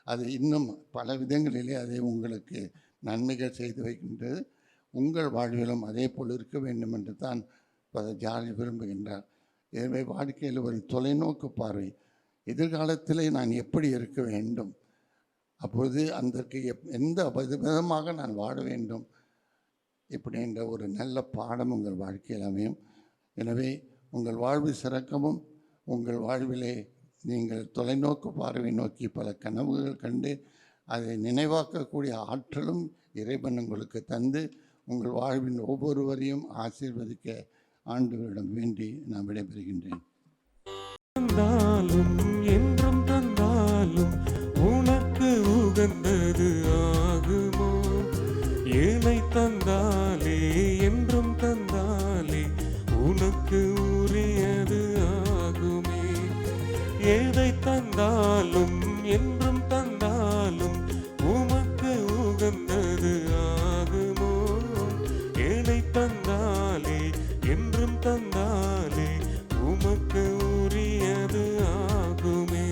அது இன்னும் பல விதங்களிலே அதை உங்களுக்கு நன்மைகள் செய்து வைக்கின்றது. உங்கள் வாழ்விலும் அதே போல் இருக்க வேண்டும் என்று தான் ஜார்ஜ் விரும்புகின்றார். எனவே வாழ்க்கையில் ஒரு தொலைநோக்கு பார்வை, எதிர்காலத்திலே நான் எப்படி இருக்க வேண்டும், அப்பொழுது அதற்கு எந்த விதமாக நான் வாழ வேண்டும் இப்படின்ற ஒரு நல்ல பாடம் உங்கள் வாழ்க்கையில் அமையும். எனவே உங்கள் வாழ்வு சிறக்கவும், உங்கள் வாழ்விலே நீங்கள் தொலைநோக்கு பார்வை நோக்கி பல கனவுகள் கண்டு அதை நினைவாக்கக்கூடிய ஆற்றலும் இறைவன் உங்களுக்கு தந்து உங்கள் வாழ்வின் ஒவ்வொருவரையும் ஆசீர்வதிக்க ஆண்டவரிடம் வேண்டி நான் விடைபெறுகின்றேன். தந்தாலும் என்றும் தந்தாலும் உனக்கு உகந்தது ஆகுமோ? ஏனை தந்தாலே என்றும் தந்தாலே உனக்கு உரியது ஆகுமே. ஏதை தந்தாலும் என்றும் தந்தாலும் உமக்கு உகந்தது ஆகுமோ? ஏனை தந்தாலே என்றும் தந்தாலே உமக்கு உரியது ஆகுமே.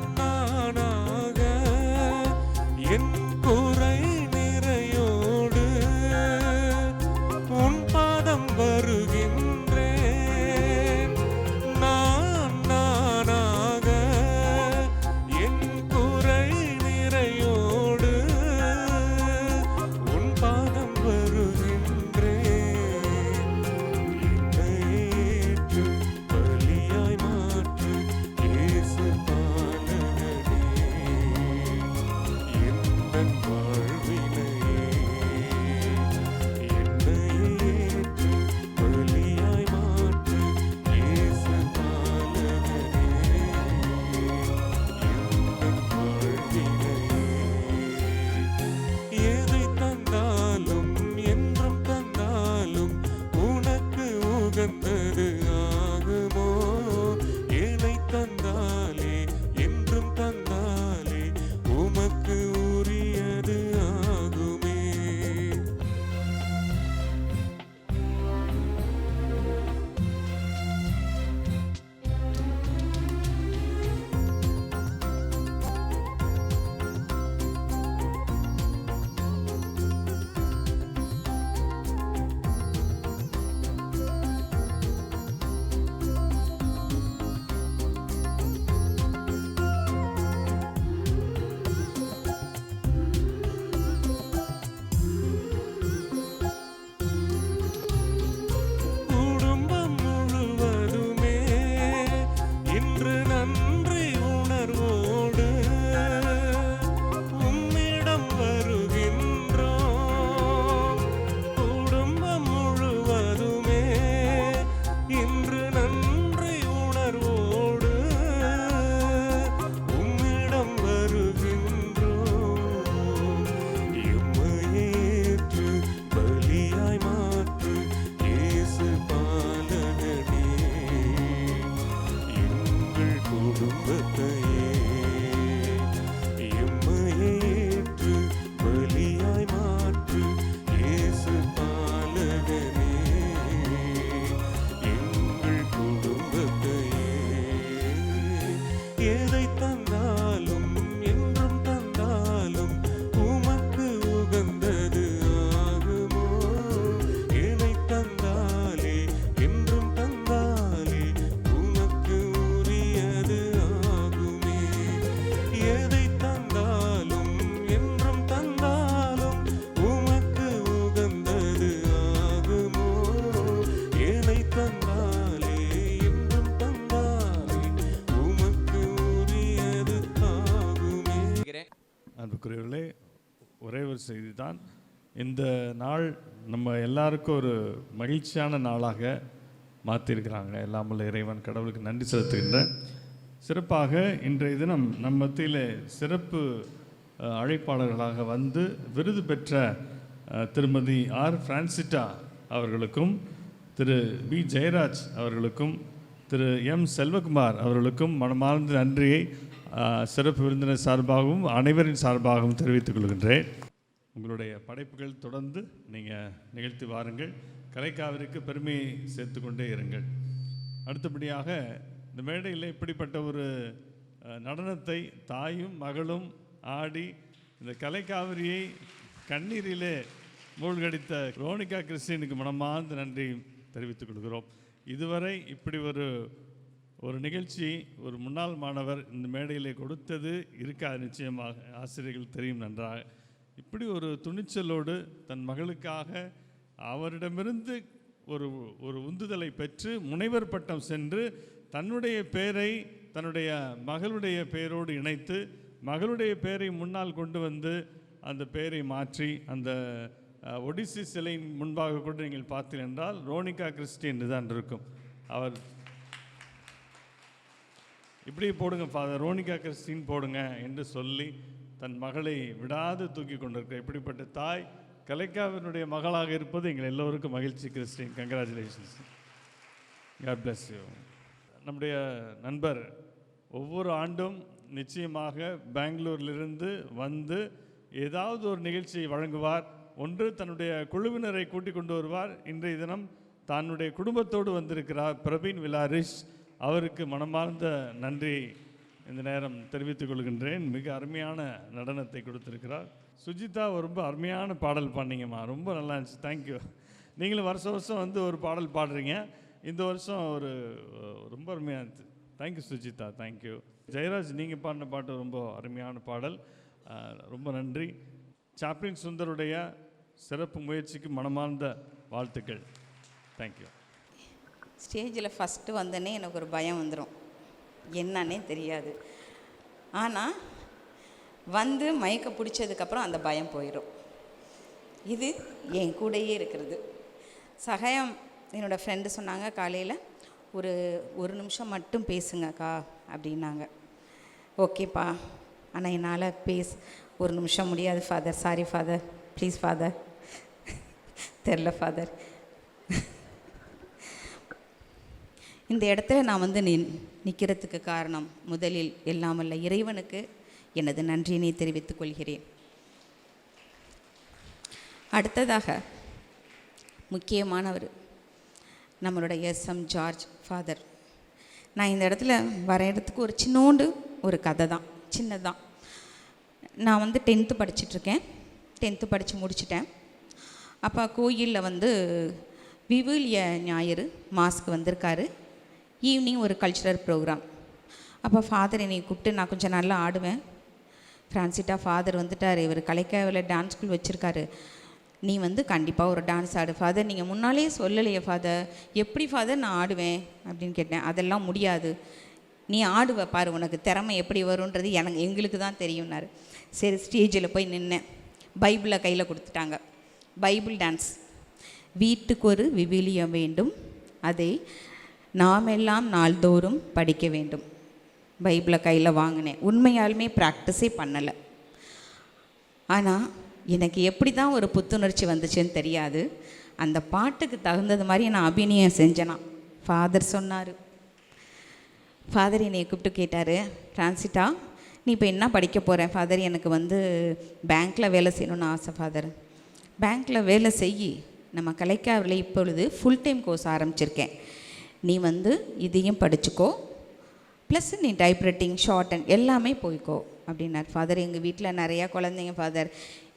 நானாக என் குறை நிறையோடு உன் பாதம் வருகின்றேன். நானாக என் குறை நிறையோடு உன் பாதம் வருகின்றேன். என்னை ஏற்று பலியாய் மாற்று இயேசு பாலகனே. எந்தன் வாழ்வினையே என்னை ஏற்று பலியாய் மாற்று இயேசு பாலகனே. எந்தன் வாழ்வினையே எதை தந்தாலும் என்றும் தந்தாலும் உனக்கு உகந்தது ஆகுமோ? ஏனை தந்தாலே என்றும் தந்தாலே உமக்கு உரியது ஆகுமே. குடும்பம் முழுவதுமே இன்று நன்றி உணர்வோடு உம்மிடம் வருகின்றோம். குடும்பம் முழுவதுமே இன்று நன்றி உணர்வோடு உம்மிடம் வருகின்றோம். எம்மையேற்று பலியாய் மாற்று இயேசு பாலகனே. எங்கள் குடும்பத்தையே எம்மையேற்று பலியாய் மாற்று இயேசு பாலகனே. எங்கள் குடும்பத்தையே எதை தந்தாலும் என்றும் தந்தாலும் உமக்கு உகந்தது ஆகுமோ? ஏனை தந்தாலே என்றும் தந்தாலே உமக்கு உரியது ஆகுமே. எதை தந்தாலும் என்றும் தந்தாலும் உமக்கு உகந்தது ஆகுமோ? ஏனை தந்தாலே என்றும் தந்தாலே உமக்கு உரியது ஆகுமே. அன்புக்குரியவர்களே, ஒரே ஒரு செய்தி தான். இந்த நாள் நம்ம எல்லாருக்கும் ஒரு மகிழ்ச்சியான நாளாக மாற்றிருக்கிறாங்க. எல்லாம் வல்ல இறைவன் கடவுளுக்கு நன்றி செலுத்துகின்றேன். சிறப்பாக இன்றைய தினம் நம் மத்தியில் சிறப்பு அழைப்பாளர்களாக வந்து விருது பெற்ற திருமதி ஆர் பிரான்சிட்டா அவர்களுக்கும் திரு பி ஜெயராஜ் அவர்களுக்கும் திரு எம் செல்வகுமார் அவர்களுக்கும் மனமார்ந்த நன்றியை சிறப்பு விருந்தினர் சார்பாகவும் அனைவரின் சார்பாகவும் தெரிவித்துக் கொள்கின்றேன். உங்களுடைய படைப்புகள் தொடர்ந்து நீங்கள் நிகழ்த்தி வாருங்கள். கலைக்காவிற்கு பெருமையை சேர்த்து கொண்டே இருங்கள். அடுத்தபடியாக இந்த மேடையில் இப்படிப்பட்ட ஒரு நடனத்தை தாயும் மகளும் ஆடி இந்த கலைக்காவிரியை கண்ணீரிலே மூழ்கடித்த ரோனிகா கிறிஸ்டினுக்கு மனமார்ந்த நன்றி தெரிவித்துக் கொள்கிறோம். இதுவரை இப்படி ஒரு நிகழ்ச்சி ஒரு முன்னாள் மாணவர் இந்த மேடையிலே கொடுத்தது இருக்காது. நிச்சயமாக ஆசிரியர்கள் தெரியும் நன்றாக. இப்படி ஒரு துணிச்சலோடு தன் மகளுக்காக அவரிடமிருந்து ஒரு உந்துதலை பெற்று முனைவர் பட்டம் சென்று தன்னுடைய பெயரை தன்னுடைய மகளுடைய பெயரோடு இணைத்து மகளுடைய பெயரை முன்னால் கொண்டு வந்து அந்த பெயரை மாற்றி அந்த ஒடிசி சிலையின் முன்பாக கூட நீங்கள் பார்த்தீர்கள் என்றால் ரோனிகா கிறிஸ்டி என்று தான் இருக்கும். அவர் இப்படி போடுங்க ஃபாதர், ரோனிகா கிறிஸ்டின் போடுங்க என்று சொல்லி தன் மகளை விடாது தூக்கி கொண்டிருக்கிறார். இப்படிப்பட்ட தாய் கலைக்காவினுடைய மகளாக இருப்பது எங்கள் எல்லோருக்கும் மகிழ்ச்சி. Christine, congratulations, God bless you. நம்முடைய நண்பர் ஒவ்வொரு ஆண்டும் நிச்சயமாக பெங்களூரிலிருந்து வந்து ஏதாவது ஒரு நிகழ்ச்சியை வழங்குவார். ஒன்று தன்னுடைய குழுவினரை கூட்டிக் கொண்டு வருவார். இன்றைய தினம் தன்னுடைய குடும்பத்தோடு வந்திருக்கிறார் பிரவீன் விலாரிஷ். அவருக்கு மனமார்ந்த நன்றி இந்த நேரம் தெரிவித்துக் கொள்கின்றேன். மிக அருமையான நடனத்தை கொடுத்திருக்கிறார். சுஜிதா ரொம்ப அருமையான பாடல் பாடினீங்கம்மா, ரொம்ப நல்லா இருந்துச்சு. தேங்க்யூ. நீங்களும் வருஷம் வந்து ஒரு பாடல் பாடுறீங்க. இந்த வருஷம் ரொம்ப அருமையாக இருந்துச்சு. Thank you Sujitha, thank you. ஜெயராஜ், நீங்கள் பாடின பாட்டு ரொம்ப அருமையான பாடல், ரொம்ப நன்றி. சாப்ளின் சுந்தருடைய சிறப்பு முயற்சிக்கு மனமார்ந்த வாழ்த்துக்கள். தேங்க்யூ. ஸ்டேஜில் ஃபஸ்ட்டு வந்தோடனே எனக்கு ஒரு பயம் வந்துடும், என்னன்னே தெரியாது. ஆனால் வந்து மயக்க பிடிச்சதுக்கப்புறம் அந்த பயம் போயிடும். இது என் கூடயே இருக்கிறது. சகாயம் என்னோடய ஃப்ரெண்டு சொன்னாங்க காலையில், ஒரு நிமிஷம் மட்டும் பேசுங்கக்கா அப்படின்னாங்க. ஓகேப்பா, ஆனால் என்னால் ஒரு நிமிஷம் முடியாது father, sorry father, please father, தெரில ஃபாதர். இந்த இடத்துல நான் வந்து நிற்கிறதுக்கு காரணம் முதலில் எல்லாம் வல்ல இறைவனுக்கு எனது நன்றியினை தெரிவித்துக் கொள்கிறேன். அடுத்ததாக முக்கியமானவர் நம்மளுடைய எஸ்எம் ஜார்ஜ் ஃபாதர். நான் இந்த இடத்துல வரைகிறதுக்கு ஒரு சின்னோண்டு ஒரு கதை தான், சின்னதான். நான் வந்து 10th படிச்சுட்ருக்கேன். 10th படித்து முடிச்சிட்டேன். அப்போ கோயிலில் வந்து விவிலிய ஞாயிறு மாஸ்க்கு வந்திருக்காரு. ஈவினிங் ஒரு கல்ச்சுரல் ப்ரோக்ராம். அப்போ ஃபாதர் என்னை கூப்பிட்டு, நான் கொஞ்சம் நல்லா ஆடுவேன். ஃப்ரான்சிட்டா, ஃபாதர் வந்துட்டார், இவர் கலைக்காவில் டான்ஸ் ஸ்கூல் வச்சுருக்காரு, நீ வந்து கண்டிப்பாக ஒரு டான்ஸ் ஆடு ஃபாதர். நீங்கள் முன்னாலே சொல்லலையே ஃபாதர். எப்படி ஃபாதர் நான் ஆடுவேன் அப்படின்னு கேட்டேன். அதெல்லாம் முடியாது, நீ ஆடுவ பாரு, உனக்கு திறமை எப்படி வரும்ன்றது எங்களுக்கு தான் தெரியும்னாரு. சரி, ஸ்டேஜில் போய் நின்னேன். பைபிளை கையில் கொடுத்துட்டாங்க. Bible dance. வீட்டுக்கு ஒரு விவிலியம் வேண்டும், அதை நாம் எல்லாம் நாள்தோறும் படிக்க வேண்டும். பைபிளை கையில் வாங்கினேன். உண்மையாலுமே ப்ராக்டிஸே பண்ணலை. ஆனால் எனக்கு எப்படி தான் ஒரு புத்துணர்ச்சி வந்துச்சுன்னு தெரியாது. அந்த பாட்டுக்கு தகுந்தது மாதிரி நான் அபிநயம் செஞ்சேனா. ஃபாதர் சொன்னார். ஃபாதர் என்னை கூப்பிட்டு கேட்டார், ஃப்ரான்சிட்டா நீ இப்போ என்ன படிக்க போகிறேன் ஃபாதர்? எனக்கு வந்து பேங்க்கில் வேலை செய்யணும்னு ஆசை ஃபாதர். பேங்க்கில் வேலை செய்யி, நம்ம கலைக்காவில் இப்பொழுது ஃபுல் டைம் கோர்ஸ் ஆரம்பிச்சிருக்கேன், நீ வந்து இதையும் படிச்சுக்கோ, ப்ளஸ் நீ டைப்ரைட்டிங் ஷார்ட் அண்ட் எல்லாமே போய்க்கோ அப்படின்னார். ஃபாதர், எங்கள் வீட்டில் நிறையா குழந்தைங்க ஃபாதர்,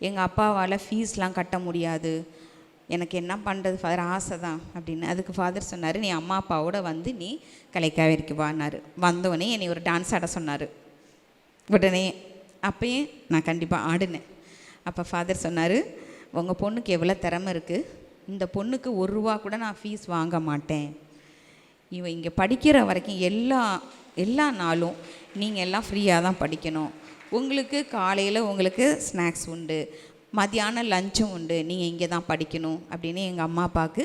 எங்கள் அப்பாவால் ஃபீஸ்லாம் கட்ட முடியாது, எனக்கு என்ன பண்ணுறது ஃபாதர், ஆசை தான் அப்படின்னு. அதுக்கு ஃபாதர் சொன்னார், நீ அம்மா அப்பாவோட வந்து நீ கலைக்காவிரிக்கு வானார். வந்தோடனே என்னை ஒரு டான்ஸ் ஆட சொன்னார். உடனே அப்போயே நான் கண்டிப்பாக ஆடினேன். அப்போ ஃபாதர் சொன்னார், உங்கள் பொண்ணுக்கு எவ்வளோ திறமை இருக்குது, இந்த பொண்ணுக்கு ₹1 கூட நான் ஃபீஸ் வாங்க மாட்டேன், இவன் இங்கே படிக்கிற வரைக்கும் எல்லா நாளும் நீங்கள் எல்லாம் ஃப்ரீயாக தான் படிக்கணும், உங்களுக்கு காலையில் உங்களுக்கு ஸ்நாக்ஸ் உண்டு, மதியானம் லஞ்சும் உண்டு, நீங்கள் இங்கே தான் படிக்கணும் அப்படின்னு எங்கள் அம்மா அப்பாவுக்கு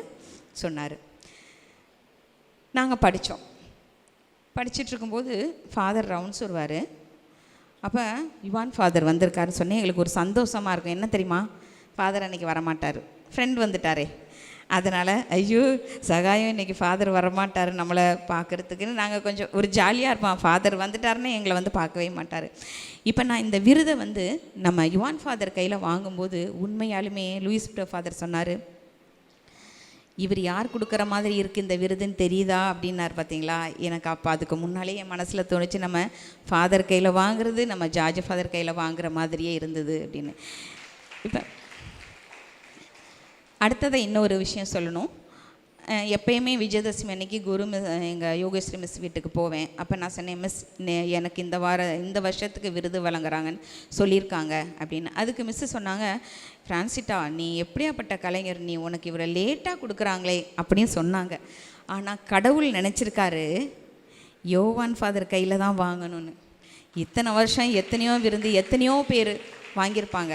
சொன்னார். நாங்கள் படித்தோம். படிச்சுட்ருக்கும்போது ஃபாதர் ரவுண்ட்ஸ் வருவார். அப்போ யுவான் ஃபாதர் வந்திருக்காருன்னு சொன்னேன். எங்களுக்கு ஒரு சந்தோஷமாக இருக்கும். என்ன தெரியுமா, ஃபாதர் அன்றைக்கி வரமாட்டார், ஃப்ரெண்ட் வந்துட்டாரே, அதனால் ஐயோ சகாயம் இன்றைக்கி ஃபாதர் வரமாட்டார் நம்மளை பார்க்குறதுக்குன்னு நாங்கள் கொஞ்சம் ஒரு ஜாலியாக இருப்போம். ஃபாதர் வந்துட்டாருன்னு எங்களை வந்து பார்க்கவே மாட்டார். இப்போ நான் இந்த விருதை வந்து நம்ம யுவான் ஃபாதர் கையில் வாங்கும்போது உண்மையாலுமே லூயிஸ் ஃபாதர் சொன்னார், இவர் யார் கொடுக்குற மாதிரி இருக்குது இந்த விருதுன்னு தெரியுதா அப்படின்னார் பார்த்தீங்களா. எனக்கு அப்போ அதுக்கு முன்னாலே என் மனசில் தோணுச்சு, நம்ம ஃபாதர் கையில் வாங்குறது நம்ம ஜார்ஜ் ஃபாதர் கையில் வாங்குற மாதிரியே இருந்தது அப்படின்னு. இப்போ அடுத்ததை இன்னொரு விஷயம் சொல்லணும். எப்பயுமே விஜயதசமி அன்னைக்கு குரு எங்கள் யோகேஸ்வரி மிஸ் வீட்டுக்கு போவேன். அப்போ நான் சொன்னேன், மிஸ் எனக்கு இந்த வருஷத்துக்கு விருது வழங்குறாங்கன்னு சொல்லியிருக்காங்க அப்படின்னு. அதுக்கு மிஸ்ஸு சொன்னாங்க, ஃப்ரான்சிட்டா நீ எப்படியாப்பட்ட கலைஞர், நீ உனக்கு இவரை லேட்டாக கொடுக்குறாங்களே அப்படின்னு சொன்னாங்க. ஆனால் கடவுள் நினச்சிருக்காரு யோவான் ஃபாதர் கையில் தான் வாங்கணும்னு. இத்தனை வருஷம் எத்தனையோ விருந்து எத்தனையோ பேர் வாங்கியிருப்பாங்க.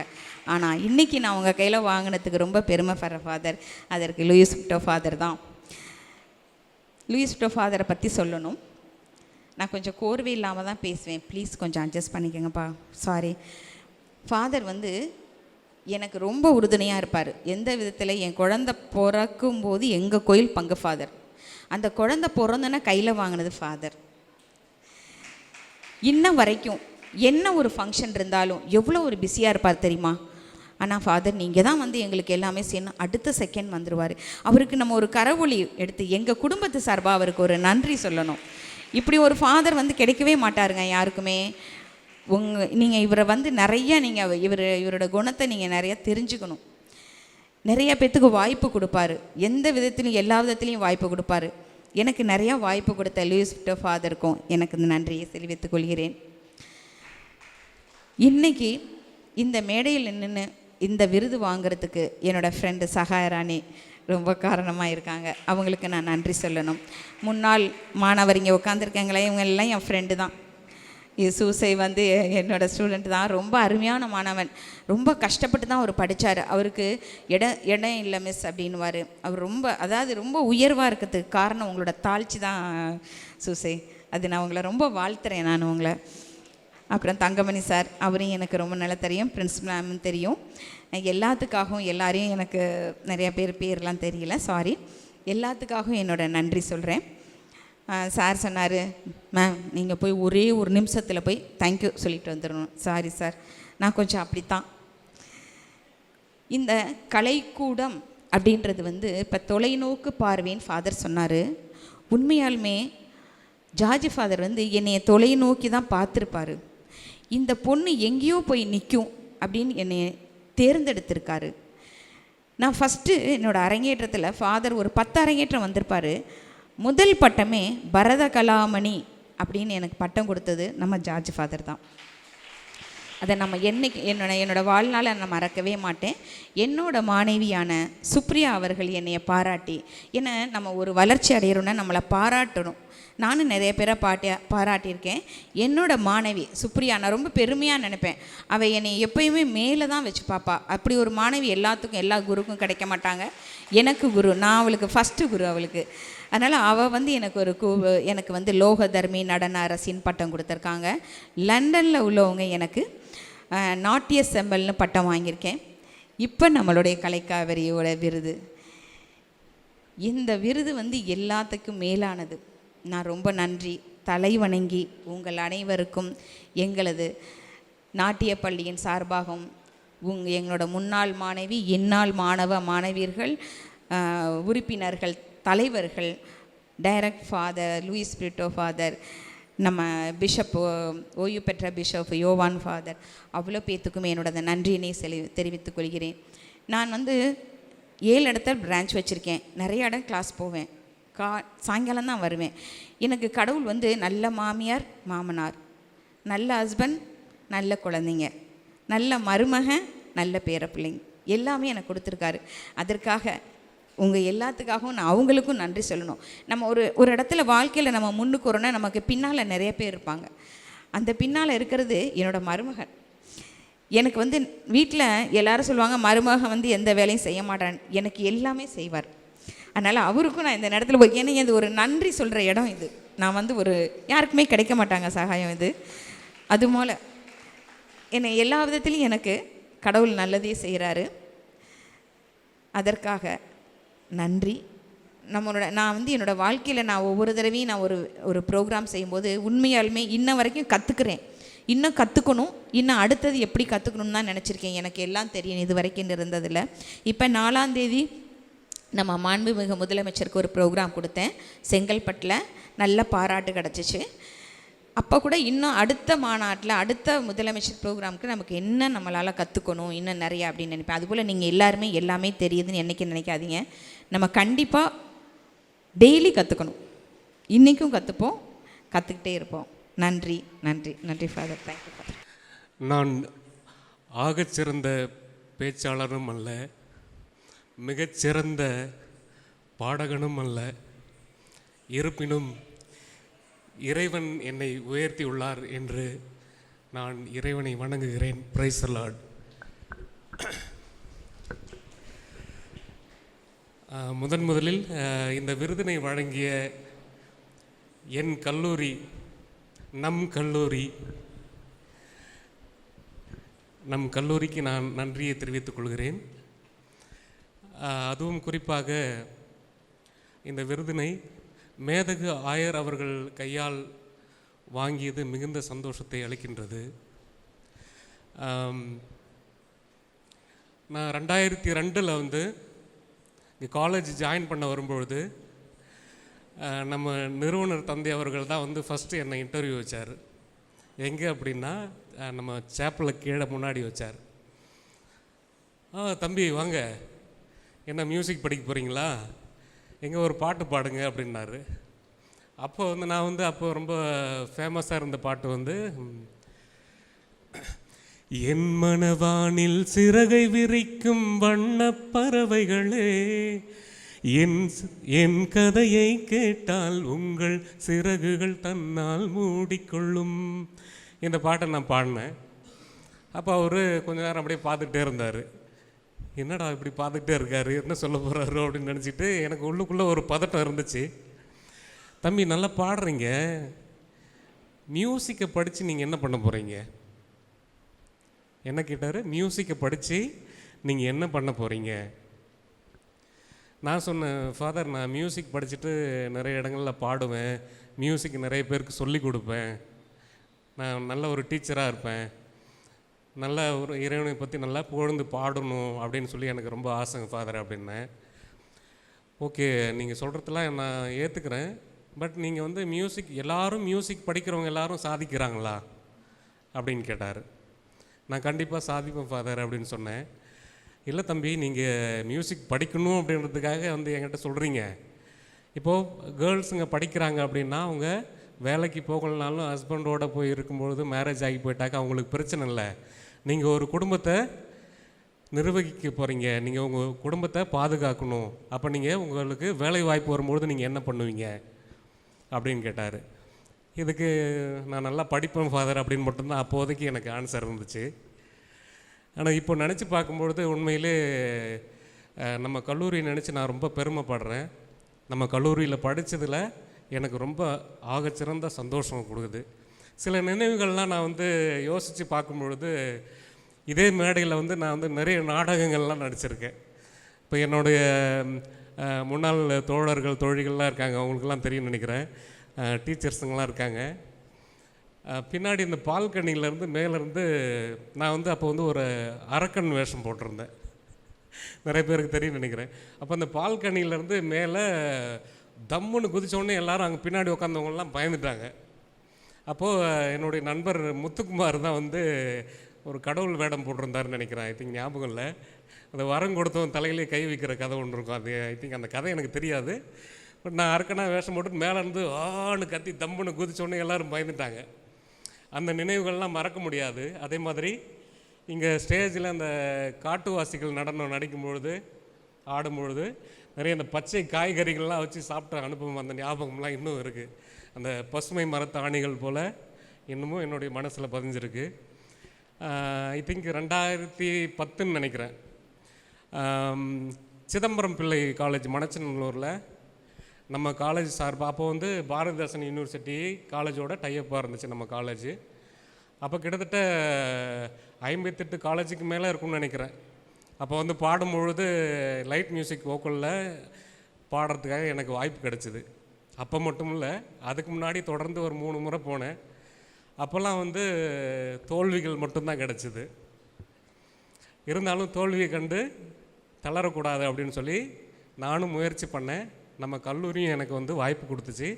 ஆனால் இன்றைக்கி நான் உங்கள் கையில் வாங்கினதுக்கு ரொம்ப பெருமைப்படுற ஃபாதர் அதற்கு லூயிஸ் விட்டோ ஃபாதர் தான். லூயிஸ் விட்டோ ஃபாதரை பற்றி சொல்லணும். நான் கொஞ்சம் கோர்வை இல்லாமல் தான் பேசுவேன், ப்ளீஸ் கொஞ்சம் அட்ஜஸ்ட் பண்ணிக்கோங்கப்பா, சாரி. ஃபாதர் வந்து எனக்கு ரொம்ப உறுதுணையாக இருப்பார். எந்த விதத்தில், என் குழந்த பிறக்கும்போது எங்கள் கோயில் பங்கு ஃபாதர். அந்த குழந்த பிறந்தோன்னா கையில் வாங்கினது ஃபாதர். இன்னும் வரைக்கும் என்ன ஒரு ஃபங்க்ஷன் இருந்தாலும் எவ்வளோ ஒரு பிஸியாக இருப்பார் தெரியுமா. ஆனால் ஃபாதர் நீங்கள் தான் வந்து எங்களுக்கு எல்லாமே செய்யணும், அடுத்த செகண்ட் வந்துடுவார். அவருக்கு நம்ம ஒரு கரவொலி எடுத்து எங்கள் குடும்பத்து சார்பாக அவருக்கு ஒரு நன்றி சொல்லணும். இப்படி ஒரு ஃபாதர் வந்து கிடைக்கவே மாட்டாருங்க யாருக்குமே. நீங்கள் இவரை வந்து நிறையா நீங்கள் இவரோட குணத்தை நீங்கள் நிறையா தெரிஞ்சுக்கணும். நிறைய பேர்த்துக்கு வாய்ப்பு கொடுப்பாரு, எந்த விதத்துலையும் எல்லா விதத்துலேயும் வாய்ப்பு கொடுப்பாரு. எனக்கு நிறையா வாய்ப்பு கொடுத்த லூயிஸ் விட்டோ ஃபாதருக்கும் எனக்கு இந்த நன்றியை தெரிவித்துக் கொள்கிறேன். இன்றைக்கி இந்த மேடையில் நின்று இந்த விருது வாங்கிறதுக்கு என்னோடய ஃப்ரெண்டு சகாயராணி ரொம்ப காரணமாக இருக்காங்க. அவங்களுக்கு நான் நன்றி சொல்லணும். முன்னாள் மாணவர் இங்கே உட்காந்துருக்காங்களே, இவங்க எல்லாம் என் ஃப்ரெண்டு தான். இது சூசை வந்து என்னோடய ஸ்டூடெண்ட் தான். ரொம்ப அருமையான மாணவன், ரொம்ப கஷ்டப்பட்டு தான் அவர் படித்தார். அவருக்கு இடம் இல்லை மிஸ் அப்படின்வார். அவர் ரொம்ப உயர்வாக இருக்கிறதுக்கு காரணம் உங்களோட தாழ்ச்சி தான் சூசை. அது நான் உங்களை ரொம்ப வாழ்த்துறேன் நான் உங்களை. அப்புறம் தங்கமணி சார், அவரையும் எனக்கு ரொம்ப நல்லா தெரியும், பிரின்சிபல் மேம் தெரியும். எல்லாத்துக்காகவும் எல்லாரையும் எனக்கு நிறையா பேர்லாம் தெரியல, சாரி. எல்லாத்துக்காகவும் என்னோட நன்றி சொல்கிறேன். சார் சொன்னார், மேம் நீங்கள் போய் ஒரே ஒரு நிமிஷத்தில் போய் தேங்க்யூ சொல்லிட்டு வந்துடணும். சாரி சார், நான் கொஞ்சம் அப்படித்தான். இந்த கலைக்கூடம் அப்படின்றது வந்து இப்போ தொலைநோக்கு பார்வைன்னு ஃபாதர் சொன்னார். உண்மையாலுமே ஜார்ஜ் ஃபாதர் வந்து என்னைய தொலைநோக்கி தான் பார்த்துருப்பார். இந்த பொண்ணு எங்கேயோ போய் நிற்கும் அப்படின்னு என்னை தேர்ந்தெடுத்திருக்காரு. நான் ஃபஸ்ட்டு என்னோடய அரங்கேற்றத்தில் ஃபாதர் ஒரு 10 அரங்கேற்றம் வந்திருப்பார். முதல் பட்டமே பரத கலாமணி அப்படின்னு எனக்கு பட்டம் கொடுத்தது நம்ம ஜார்ஜ் ஃபாதர் தான். அதை நம்ம என்னைக்கு என்னோட வாழ்நாளை நான் மறக்கவே மாட்டேன். என்னோடய மாணவியான சுப்ரியா அவர்கள் என்னையை பாராட்டி, ஏன்னா நம்ம ஒரு வளர்ச்சி அடையிறோன்னா நம்மளை பாராட்டணும். நானும் நிறைய பேரை பாராட்டியிருக்கேன். என்னோடய மாணவி சுப்ரியா நான் ரொம்ப பெருமையாக நினைப்பேன். அவள் என்னை எப்பயுமே மேலே தான் வச்சு பாப்பா. அப்படி ஒரு மாணவி எல்லாத்துக்கும் எல்லா குருக்கும் கிடைக்க மாட்டாங்க. எனக்கு குரு, நான் அவளுக்கு ஃபஸ்ட்டு குரு அவளுக்கு. அதனால் அவள் வந்து எனக்கு வந்து லோக தர்மி நடன அரசின்னு பட்டம் கொடுத்துருக்காங்க. லண்டனில் உள்ளவங்க எனக்கு நாட்டிய செம்பல்னு பட்டம் வாங்கியிருக்கேன். இப்போ நம்மளுடைய கலைக்காவிரியோட விருது, இந்த விருது வந்து எல்லாத்துக்கும் மேலானது. நான் ரொம்ப நன்றி தலை வணங்கி உங்கள் அனைவருக்கும் எங்களது நாட்டிய பள்ளியின் சார்பாகவும் எங்களோட முன்னாள் மாணவி, இந்நாள் மாணவியர்கள், உறுப்பினர்கள், தலைவர்கள், டைரக்ட் ஃபாதர் லூயிஸ் விட்டோ ஃபாதர், நம்ம பிஷப் ஓய்வு பெற்ற பிஷப் யோவான் ஃபாதர், அவ்வளோ பேத்துக்குமே என்னோட நன்றியினை தெரிவித்துக் கொள்கிறேன். நான் வந்து 7 இடத்துல பிரான்ச் வச்சுருக்கேன். நிறைய இடம் கிளாஸ் போவேன். சாயங்காலம் தான் வருவேன். எனக்கு கடவுள் வந்து நல்ல மாமியார் மாமனார், நல்ல ஹஸ்பண்ட், நல்ல குழந்தைங்க, நல்ல மருமகன், நல்ல பேர பிள்ளைங்க எல்லாமே எனக்கு கொடுத்துருக்காரு. அதற்காக உங்கள் எல்லாத்துக்காகவும் நான் அவங்களுக்கும் நன்றி சொல்லணும். நம்ம ஒரு இடத்துல வாழ்க்கையில் நம்ம முன்னுக்கு வரோன்னா நமக்கு பின்னால் நிறைய பேர் இருப்பாங்க. அந்த பின்னால் இருக்கிறது என்னோடய மருமகன். எனக்கு வந்து வீட்டில் எல்லோரும் சொல்லுவாங்க மருமகன் வந்து எந்த வேலையும் செய்ய மாட்டான், எனக்கு எல்லாமே செய்வார். அதனால் அவருக்கும் நான் இந்த நேரத்தில் போய், ஏன்னா இது ஒரு நன்றி சொல்கிற இடம். இது நான் வந்து யாருக்குமே கிடைக்க மாட்டாங்க சகாயம் இது. அதுபோல் என்னை எல்லா விதத்துலேயும் எனக்கு கடவுள் நல்லதே செய்கிறாரு. அதற்காக நன்றி. நான் வந்து என்னோடய வாழ்க்கையில் நான் ஒவ்வொரு தடவையும் நான் ஒரு ப்ரோக்ராம் செய்யும்போது உண்மையாலுமே இன்ன வரைக்கும் கற்றுக்குறேன். இன்னும் கற்றுக்கணும், இன்னும் அடுத்தது எப்படி கற்றுக்கணும்னு தான் நினச்சிருக்கேன். எனக்கு எல்லாம் தெரியும் இது வரைக்கும் இருந்ததில்லை. இப்போ 4ஆம் தேதி நம்ம மாண்புமிகு முதலமைச்சருக்கு ஒரு ப்ரோக்ராம் கொடுத்தேன் செங்கல்பட்டில், நல்ல பாராட்டு கிடச்சிச்சு. அப்போ கூட இன்னும் அடுத்த மாநாட்டில் அடுத்த முதலமைச்சர் ப்ரோக்ராமுக்கு நமக்கு என்ன நம்மளால் கற்றுக்கணும் இன்னும் நிறையா அப்படின்னு நினைப்பேன். அதுபோல் நீங்கள் எல்லாருமே எல்லாமே தெரியுதுன்னு என்றைக்கு நினைக்காதீங்க. நம்ம கண்டிப்பாக டெய்லி கற்றுக்கணும். இன்றைக்கும் கற்றுப்போம், கற்றுக்கிட்டே இருப்போம். நன்றி நன்றி நன்றி ஃபாதர். Thank you father. நான் ஆகச்சிறந்த பேச்சாளரும் அல்ல, மிகச்சிறந்த பாடகனும் அல்ல. இருப்பினும் இறைவன் என்னை உயர்த்தியுள்ளார் என்று நான் இறைவனை வணங்குகிறேன். Praise the Lord. முதலில் இந்த விருதினை வழங்கிய என் கல்லூரி, நம் கல்லூரிக்கு நான் நன்றியை தெரிவித்துக் கொள்கிறேன். அதுவும் குறிப்பாக இந்த விருதினை மேதகு ஆயர் அவர்கள் கையால் வாங்கியது மிகுந்த சந்தோஷத்தை அளிக்கின்றது. நான் 2002 வந்து இங்கே காலேஜ் ஜாயின் பண்ண வரும்பொழுது நம்ம நிறுவனர் தந்தை அவர்கள் தான் வந்து ஃபஸ்ட்டு என்னை இன்டர்வியூ வச்சார். எங்கே அப்படின்னா நம்ம சேப்பலில் கீழே முன்னாடி வச்சார். தம்பி வாங்க, என்ன மியூசிக் படிக்க போகிறீங்களா, எங்கே ஒரு பாட்டு பாடுங்க அப்படின்னாரு. அப்போ வந்து நான் வந்து அப்போ ரொம்ப ஃபேமஸாக இருந்த பாட்டு வந்து என் மனவானில் சிறகை விரிக்கும் வண்ணப் பறவைகளே, என் கதையை கேட்டால் உங்கள் சிறகுகள் தன்னால் மூடிக்கொள்ளும். இந்த பாட்டை நான் பாடினேன். அப்போ அவர் கொஞ்ச நேரம் அப்படியே பார்த்துக்கிட்டே இருந்தார். என்னடா இப்படி பார்த்துக்கிட்டே இருக்காரு, என்ன சொல்ல போகிறாரு அப்படின்னு நினச்சிட்டு எனக்கு உள்ளுக்குள்ளே ஒரு பதட்டம் இருந்துச்சு. தம்பி நல்லா பாடுறீங்க, மியூசிக்கை படித்து நீங்கள் என்ன பண்ண போகிறீங்க என்ன கேட்டார். மியூசிக்கை படித்து நீங்கள் என்ன பண்ண போகிறீங்க? நான் சொன்னேன், ஃபாதர் நான் மியூசிக் படிச்சுட்டு நிறைய இடங்களில் பாடுவேன், மியூசிக் நிறைய பேருக்கு சொல்லி கொடுப்பேன், நான் நல்ல ஒரு டீச்சராக இருப்பேன், நல்ல ஒரு இறைவனை பற்றி நல்லா புகழ்ந்து பாடணும் அப்படின்னு சொல்லி எனக்கு ரொம்ப ஆசைங்க ஃபாதர் அப்படின்னேன். ஓகே, நீங்கள் சொல்கிறதெல்லாம் நான் ஏற்றுக்கிறேன், பட் நீங்கள் வந்து எல்லாரும் மியூசிக் படிக்கிறவங்க எல்லாரும் சாதிக்கிறாங்களா அப்படின்னு கேட்டார். நான் கண்டிப்பாக சாதிப்பேன் ஃபாதர் அப்படின்னு சொன்னேன். இல்லை தம்பி, நீங்கள் மியூசிக் படிக்கணும் அப்படின்றதுக்காக வந்து என்கிட்ட சொல்கிறீங்க. இப்போது கேர்ள்ஸுங்க படிக்கிறாங்க அப்படின்னா அவங்க வேலைக்கு போகலனாலும் ஹஸ்பண்டோடு போய் இருக்கும்பொழுது மேரேஜ் ஆகி போயிட்டாக்க அவங்களுக்கு பிரச்சனை இல்லை. நீங்கள் ஒரு குடும்பத்தை நிர்வகிக்க போகிறீங்க, நீங்கள் உங்கள் குடும்பத்தை பாதுகாக்கணும், அப்போ நீங்கள் உங்களுக்கு வேலை வாய்ப்பு வரும்பொழுது நீங்கள் என்ன பண்ணுவீங்க அப்படின்னு கேட்டார். இதுக்கு நான் நல்லா படிப்பேன் ஃபாதர் அப்படின்னு மட்டும்தான் அப்போதைக்கு எனக்கு ஆன்சர் இருந்துச்சு. ஆனால் இப்போ நினச்சி பார்க்கும்பொழுது உண்மையிலே நம்ம கல்லூரியை நினச்சி நான் ரொம்ப பெருமைப்படுறேன். நம்ம கல்லூரியில் படித்ததில் எனக்கு ரொம்ப ஆகச்சிறந்த சந்தோஷம் கொடுக்குது. சில நினைவுகள்லாம் நான் வந்து யோசித்து பார்க்கும்பொழுது இதே மேடையில் வந்து நான் வந்து நிறைய நாடகங்கள்லாம் நடிச்சிருக்கேன். இப்போ என்னுடைய முன்னாள் தோழர்கள் தோழிகள்லாம் இருக்காங்க, அவங்களுக்கெல்லாம் தெரியும்னு நினைக்கிறேன், டீச்சர்ஸுங்கெலாம் இருக்காங்க. பின்னாடி இந்த பால்கனியிலேருந்து மேலேருந்து நான் வந்து அப்போ வந்து ஒரு அரக்கன் வேஷம் போட்டிருந்தேன், நிறைய பேருக்கு தெரியும்னு நினைக்கிறேன். அப்போ அந்த பால்கனியிலேருந்து மேலே தம்முன்னு குதித்தோடனே எல்லோரும் அங்கே பின்னாடி உட்காந்தவங்களாம் பயந்துட்டாங்க. அப்போது என்னுடைய நண்பர் முத்துக்குமார் தான் வந்து ஒரு கடவுள் வேடம் போட்டிருந்தாருன்னு நினைக்கிறேன். ஐ திங்க் ஞாபகம் இல்லை. அந்த வரம் கொடுத்தவன் தலையிலே கை வைக்கிற கதை ஒன்று இருக்கும். அது ஐ திங்க் அந்த கதை எனக்கு தெரியாது. பட் நான் அரக்கனாக வேஷம் போட்டு மேலேருந்து ஆன்னு கத்தி தம்முன்னு குதித்தோடனே எல்லோரும் பயந்துட்டாங்க. அந்த நினைவுகள்லாம் மறக்க முடியாது. அதே மாதிரி இங்கே ஸ்டேஜில் அந்த காட்டுவாசிகள் நடனம் நடிக்கும்பொழுது ஆடும்பொழுது நிறைய அந்த பச்சை காய்கறிகள்லாம் வச்சு சாப்பிட்ட அனுபவம், அந்த ஞாபகம்லாம் இன்னும் இருக்குது. அந்த பசுமை மரத்து ஆணிகள் போல் இன்னமும் என்னுடைய மனசில் பதிஞ்சிருக்கு. ஐ திங்க் 2010 நினைக்கிறேன், சிதம்பரம் பிள்ளை காலேஜ் மணச்சநல்லூரில் நம்ம காலேஜ் சார்பாக அப்போ வந்து பாரதிதாசன் யூனிவர்சிட்டி காலேஜோட டைப்பாக இருந்துச்சு நம்ம காலேஜ். அப்போ கிட்டத்தட்ட 58 காலேஜுக்கு மேலே இருக்கும்னு நினைக்கிறேன். அப்போ வந்து பாடும்பொழுது லைட் மியூசிக் வோக்கலில் பாடுறதுக்காக எனக்கு வாய்ப்பு கிடச்சிது. அப்போ மட்டும் இல்லை, அதுக்கு முன்னாடி தொடர்ந்து ஒரு 3 முறை போனேன். அப்போல்லாம் வந்து தோல்விகள் மட்டும்தான் கிடச்சிது. இருந்தாலும் தோல்வியை கண்டு தளரக்கூடாது அப்படின்னு சொல்லி நானும் முயற்சி பண்ணேன். நம்ம கல்லூரியும் எனக்கு வந்து வாய்ப்பு கொடுத்துச்சு.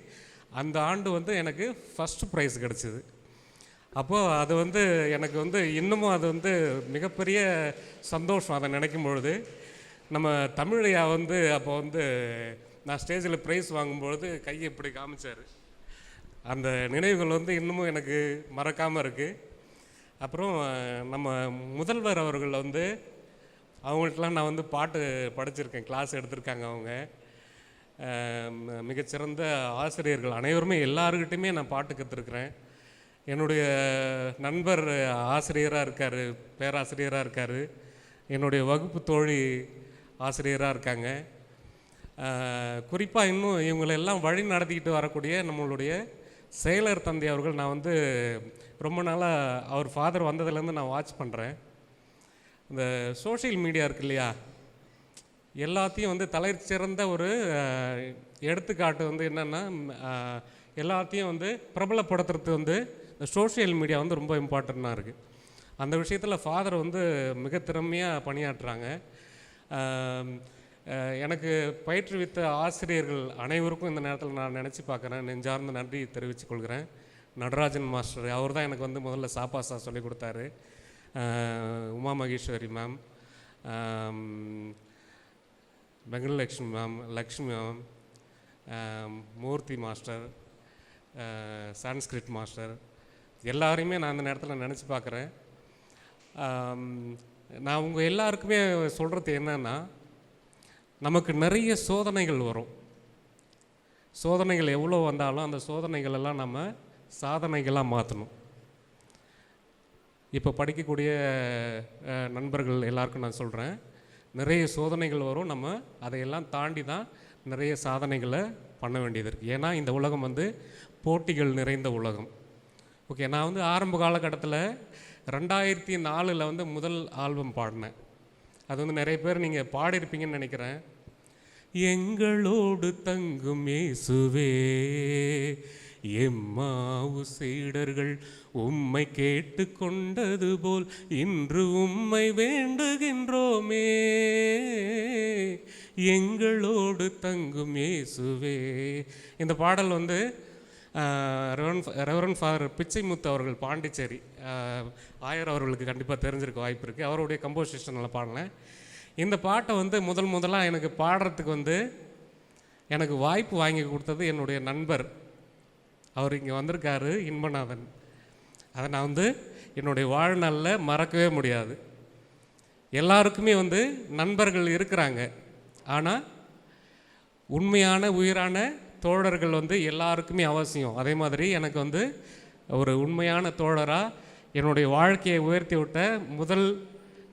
அந்த ஆண்டு வந்து எனக்கு ஃபஸ்ட்டு ப்ரைஸ் கிடச்சிது. அப்போது அது வந்து எனக்கு வந்து இன்னமும் அது வந்து மிகப்பெரிய சந்தோஷம். அதை நினைக்கும் பொழுது நம்ம தமிழையா வந்து அப்போ வந்து நான் ஸ்டேஜில் ப்ரைஸ் வாங்கும்பொழுது கையை இப்படி காமிச்சார். அந்த நினைவுகள் வந்து இன்னமும் எனக்கு மறக்காமல் இருக்குது. அப்புறம் நம்ம முதல்வர் அவர்கள் வந்து அவங்கள்ட்டலாம் நான் வந்து பாட்டு படிச்சிருக்கேன், கிளாஸ் எடுத்திருக்காங்க அவங்க. மிகச்சிறந்த ஆசிரியர்கள் அனைவருமே எல்லாருக்கிட்டையுமே நான் பாட்டு கற்றுருக்குறேன். என்னுடைய நண்பர் ஆசிரியராக இருக்கார், பேராசிரியராக இருக்கார். என்னுடைய வகுப்பு தோழி ஆசிரியராக இருக்காங்க. குறிப்பாக இன்னும் இவங்களெல்லாம் வழி நடத்திக்கிட்டு வரக்கூடிய நம்மளுடைய செயலர் தந்தை அவர்கள் நான் வந்து ரொம்ப நாளாக அவர் ஃபாதர் வந்ததுலேருந்து நான் வாட்ச் பண்ணுறேன். இந்த சோஷியல் மீடியா இருக்கு இல்லையா, எல்லாத்தையும் வந்து தலை சிறந்த ஒரு எடுத்துக்காட்டு வந்து என்னென்னா, எல்லாத்தையும் வந்து பிரபலப்படுத்துறது வந்து இந்த சோஷியல் மீடியா வந்து ரொம்ப இம்பார்ட்டண்ட்டாக இருக்குது. அந்த விஷயத்தில் ஃபாதர் வந்து மிக திறமையாக பணியாற்றுறாங்க. எனக்கு பயிற்றுவித்த ஆசிரியர்கள் அனைவருக்கும் இந்த நேரத்தில் நான் நினச்சி பார்க்குறேன், நெஞ்சார்ந்த நன்றி தெரிவித்துக் கொள்கிறேன். நடராஜன் மாஸ்டர் அவர் தான் எனக்கு வந்து முதல்ல சாப்பாசா சொல்லிக் கொடுத்தாரு. Uma Maheswari ma'am, Venkatalakshmi ma'am, Lakshmi ma'am, Murthy master, Sanskrit master, எல்லாரையுமே நான் அந்த நேரத்தில் நினச்சி பார்க்குறேன். நான் உங்கள் எல்லாருக்குமே சொல்கிறது என்னன்னா, நமக்கு நிறைய சோதனைகள் வரும். சோதனைகள் எவ்வளோ வந்தாலும் அந்த சோதனைகள் எல்லாம் நம்ம சாதனைகளாக மாற்றணும். இப்போ படிக்கக்கூடிய நண்பர்கள் எல்லாருக்கும் நான் சொல்கிறேன், நிறைய சோதனைகள் வரும். நம்ம அதையெல்லாம் தாண்டி தான் நிறைய சாதனைகளை பண்ண வேண்டியது இருக்குது. ஏன்னா இந்த உலகம் வந்து போட்டிகள் நிறைந்த உலகம். ஓகே, நான் வந்து ஆரம்ப காலகட்டத்தில் 2004 வந்து முதல் ஆல்பம் பாடினேன். அது வந்து நிறைய பேர் நீங்கள் பாடியிருப்பீங்கன்னு நினைக்கிறேன். எங்களோடு தங்கும் இயேசுவே, எம்மாவு சீடர்கள் உம்மை கேட்டு கொண்டது போல் இன்று உம்மை வேண்டுகின்றோமே, எங்களோடு தங்கும் இயேசுவே. இந்த பாடல் வந்து ரெவரண்ட் ஃபாதர் பிச்சைமுத்து அவர்கள் பாண்டிச்சேரி ஆயர் அவர்களுக்கு கண்டிப்பாக தெரிஞ்சிருக்க வாய்ப்பு இருக்குது. அவருடைய கம்போசிஷனில் பாடினேன். இந்த பாட்டை வந்து முதலாக எனக்கு பாடுறதுக்கு வந்து எனக்கு வாய்ப்பு வாங்கி கொடுத்தது என்னுடைய நண்பர். அவர் இங்கே வந்திருக்காரு, இன்பநாதன். அதை நான் வந்து என்னுடைய வாழ்நாளில் மறக்கவே முடியாது. எல்லாருக்குமே வந்து நண்பர்கள் இருக்கிறாங்க, ஆனால் உண்மையான உயிரான தோழர்கள் வந்து எல்லாருக்குமே அவசியம். அதே மாதிரி எனக்கு வந்து ஒரு உண்மையான தோழராக என்னுடைய வாழ்க்கையை உயர்த்தி விட்ட முதல்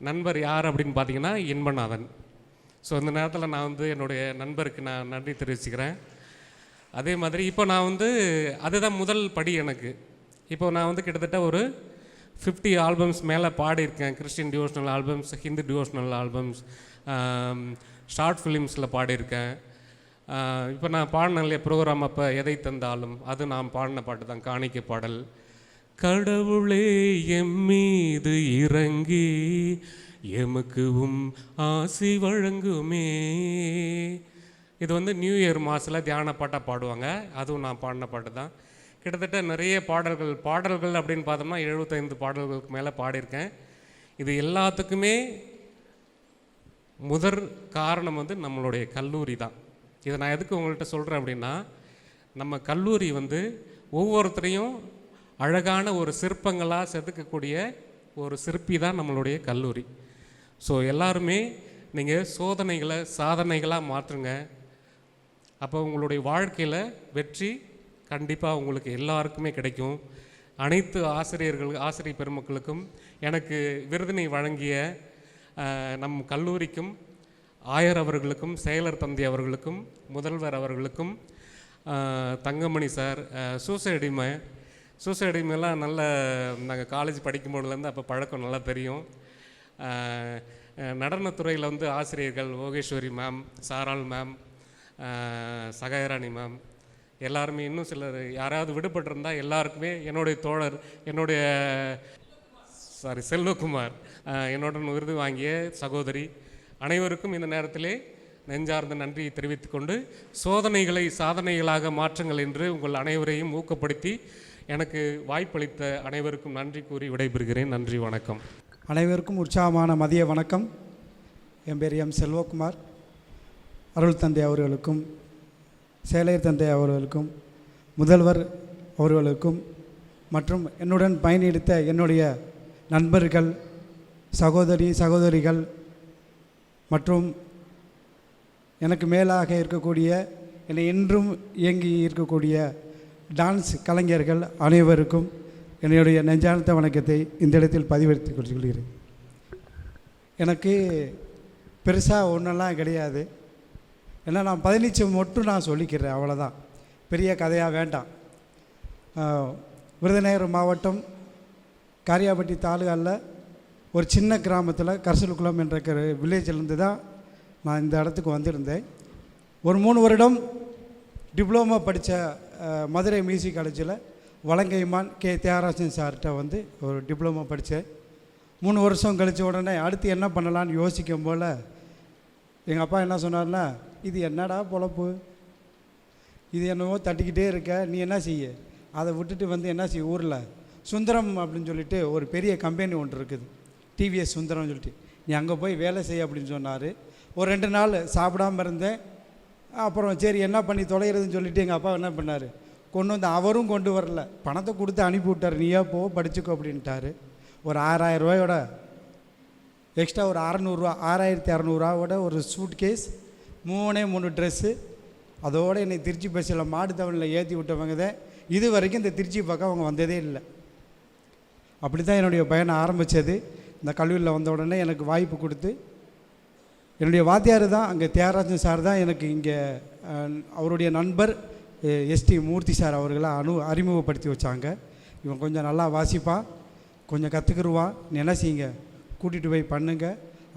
நண்பர் யார் அப்படின்னு பார்த்தீங்கன்னா இன்பநாதன். ஸோ இந்த நேரத்தில் நான் வந்து என்னுடைய நண்பருக்கு நான் நன்றி தெரிவிச்சுக்கிறேன். அதே மாதிரி இப்போ நான் வந்து அதுதான் முதல் படி எனக்கு. இப்போ நான் வந்து கிட்டத்தட்ட ஒரு 50 ஆல்பம்ஸ் மேலே பாடியிருக்கேன். Christian devotional albums, Hindu devotional albums, short ஃபிலிம்ஸில் பாடியிருக்கேன். இப்போ நான் பாடின இல்லையா ப்ரோக்ராம் அப்போ எதை தந்தாலும், அது நான் பாடின பாட்டு தான், காணிக்கை பாடல். கடவுளே எம்மீது இறங்கி எமக்கு ஆசி வழங்குமே. இது வந்து நியூ இயர் மாதத்தில் தியான பாட்டாக பாடுவாங்க. அதுவும் நான் பாடின பாட்டு தான். கிட்டத்தட்ட நிறைய பாடல்கள் அப்படின்னு பார்த்தோம்னா 75 பாடல்களுக்கு மேலே பாடியிருக்கேன். இது எல்லாத்துக்குமே முதற் காரணம் வந்து நம்மளுடைய கல்லூரி தான். இதை நான் எதுக்கு உங்கள்கிட்ட சொல்கிறேன் அப்படின்னா, நம்ம கல்லூரி வந்து ஒவ்வொருத்தரையும் அழகான ஒரு சிற்பங்களாக செதுக்கக்கூடிய ஒரு சிற்பி தான் நம்மளுடைய கல்லூரி. ஸோ எல்லாருமே நீங்கள் சோதனைகளை சாதனைகளாக மாற்றுங்க. அப்போ உங்களுடைய வாழ்க்கையில் வெற்றி கண்டிப்பாக உங்களுக்கு எல்லாருக்குமே கிடைக்கும். அனைத்து ஆசிரியர் பெருமக்களுக்கும், எனக்கு விருதினை வழங்கிய நம் கல்லூரிக்கும், ஆயர் அவர்களுக்கும், செயலர் தந்தை அவர்களுக்கும், முதல்வர் அவர்களுக்கும், தங்கமணி சார், சூசைடிமெல்லாம் நல்ல நாங்கள் காலேஜ் படிக்கும்போதுலேருந்து அப்போ பழக்கம் நல்லா தெரியும். நடனத்துறையில் வந்து ஆசிரியர்கள் Yogeswari ma'am, Saral ma'am, Sagayarani ma'am, எல்லாருமே, இன்னும் சிலர் யாராவது விடுபட்டிருந்தால் எல்லாருக்குமே என்னுடைய தோழர், செல்வகுமார், என்னுடன் விருது வாங்கிய சகோதரி, அனைவருக்கும் இந்த நேரத்திலே நெஞ்சார்ந்த நன்றியை தெரிவித்துக்கொண்டு, சோதனைகளை சாதனைகளாக மாற்றுங்கள் என்று உங்கள் அனைவரையும் ஊக்கப்படுத்தி எனக்கு வாய்ப்பளித்த அனைவருக்கும் நன்றி கூறி விடைபெறுகிறேன். நன்றி, வணக்கம். அனைவருக்கும் உற்சாகமான மதிய வணக்கம். என் பேர் எம் செல்வகுமார். அருள் தந்தை அவர்களுக்கும் சேலையர் தந்தை அவர்களுக்கும் முதல்வர் அவர்களுக்கும் மற்றும் என்னுடன் பயணித்த என்னுடைய நண்பர்கள், சகோதரிகள் மற்றும் எனக்கு மேலாக இருக்கக்கூடிய என்னை இன்றும் இயங்கி இருக்கக்கூடிய டான்ஸ் கலைஞர்கள் அனைவருக்கும் என்னுடைய நெஞ்சார்ந்த வணக்கத்தை இந்த இடத்தில் பதிவெடுத்துக் கொள்கிறேன். எனக்கு பெருசாக ஒன்றெல்லாம் கிடையாது. ஏன்னா நான் 15 மட்டும் நான் சொல்லிக்கிறேன், அவ்வளோதான். பெரிய கதையாக வேண்டாம். விருதுநகர் மாவட்டம் காரியாபட்டி தாலுகாவில் ஒரு சின்ன கிராமத்தில் கரசலுக்குளம் என்ற வில்லேஜிலேருந்து தான் நான் இந்த இடத்துக்கு வந்திருந்தேன். ஒரு 3 வருடம் டிப்ளமோ படித்த மதுரை மியூசிக் காலேஜில் வலங்கைமான் கே தியாகராஜன் சார்கிட்ட வந்து ஒரு டிப்ளமோ படித்தேன். 3 வருஷம் கழித்த உடனே அடுத்து என்ன பண்ணலான்னு யோசிக்கும் போல் எங்கள் அப்பா என்ன சொன்னார்னா, இது என்னடா பொழப்பு, இது என்னவோ தட்டிக்கிட்டே இருக்க, நீ என்ன செய்ய, அதை விட்டுட்டு வந்து என்ன செய்ய, ஊரில் சுந்தரம் அப்படின்னு சொல்லிட்டு ஒரு பெரிய கம்பெனி ஒன்று இருக்குது, டிவிஎஸ் சுந்தரம்னு சொல்லிட்டு, நீ அங்கே போய் வேலை செய்ய அப்படின்னு சொன்னார். ஒரு 2 நாள் சாப்பிடாமல் இருந்தேன். அப்புறம் சரி என்ன பண்ணி தொலைகிறதுன்னு சொல்லிவிட்டு எங்கள் அப்பா என்ன பண்ணார், கொண்டு வந்து அவரும் கொண்டு வரல, பணத்தை கொடுத்து அனுப்பி விட்டார், நீயா போ படிச்சுக்கோ அப்படின்ட்டார். ஒரு 6000 ரூபாயோட எக்ஸ்ட்ரா ஒரு 600 6600 ஒரு சூட் கேஸ், 3 ட்ரெஸ்ஸு, அதோடு என்னை திருச்சி பஸ்ஸில் மாடு தவணையில் ஏற்றி விட்டவங்க தான் இது வரைக்கும் இந்த திருச்சி பக்கம் அவங்க வந்ததே இல்லை. அப்படி தான் என்னுடைய பயணம் ஆரம்பித்தது. இந்த கல்லூரியில் வந்த உடனே எனக்கு வாய்ப்பு கொடுத்து என்னுடைய வாத்தியார் தான் அங்கே தியாகராஜன் சார் தான் எனக்கு இங்கே அவருடைய நண்பர் எஸ்டி மூர்த்தி சார் அவர்களை அறிமுகப்படுத்தி வச்சாங்க. இவன் கொஞ்சம் நல்லா வாசிப்பான், கொஞ்சம் கற்றுக்குருவான், நீ என்ன செய்யுங்க கூட்டிகிட்டு போய் பண்ணுங்க,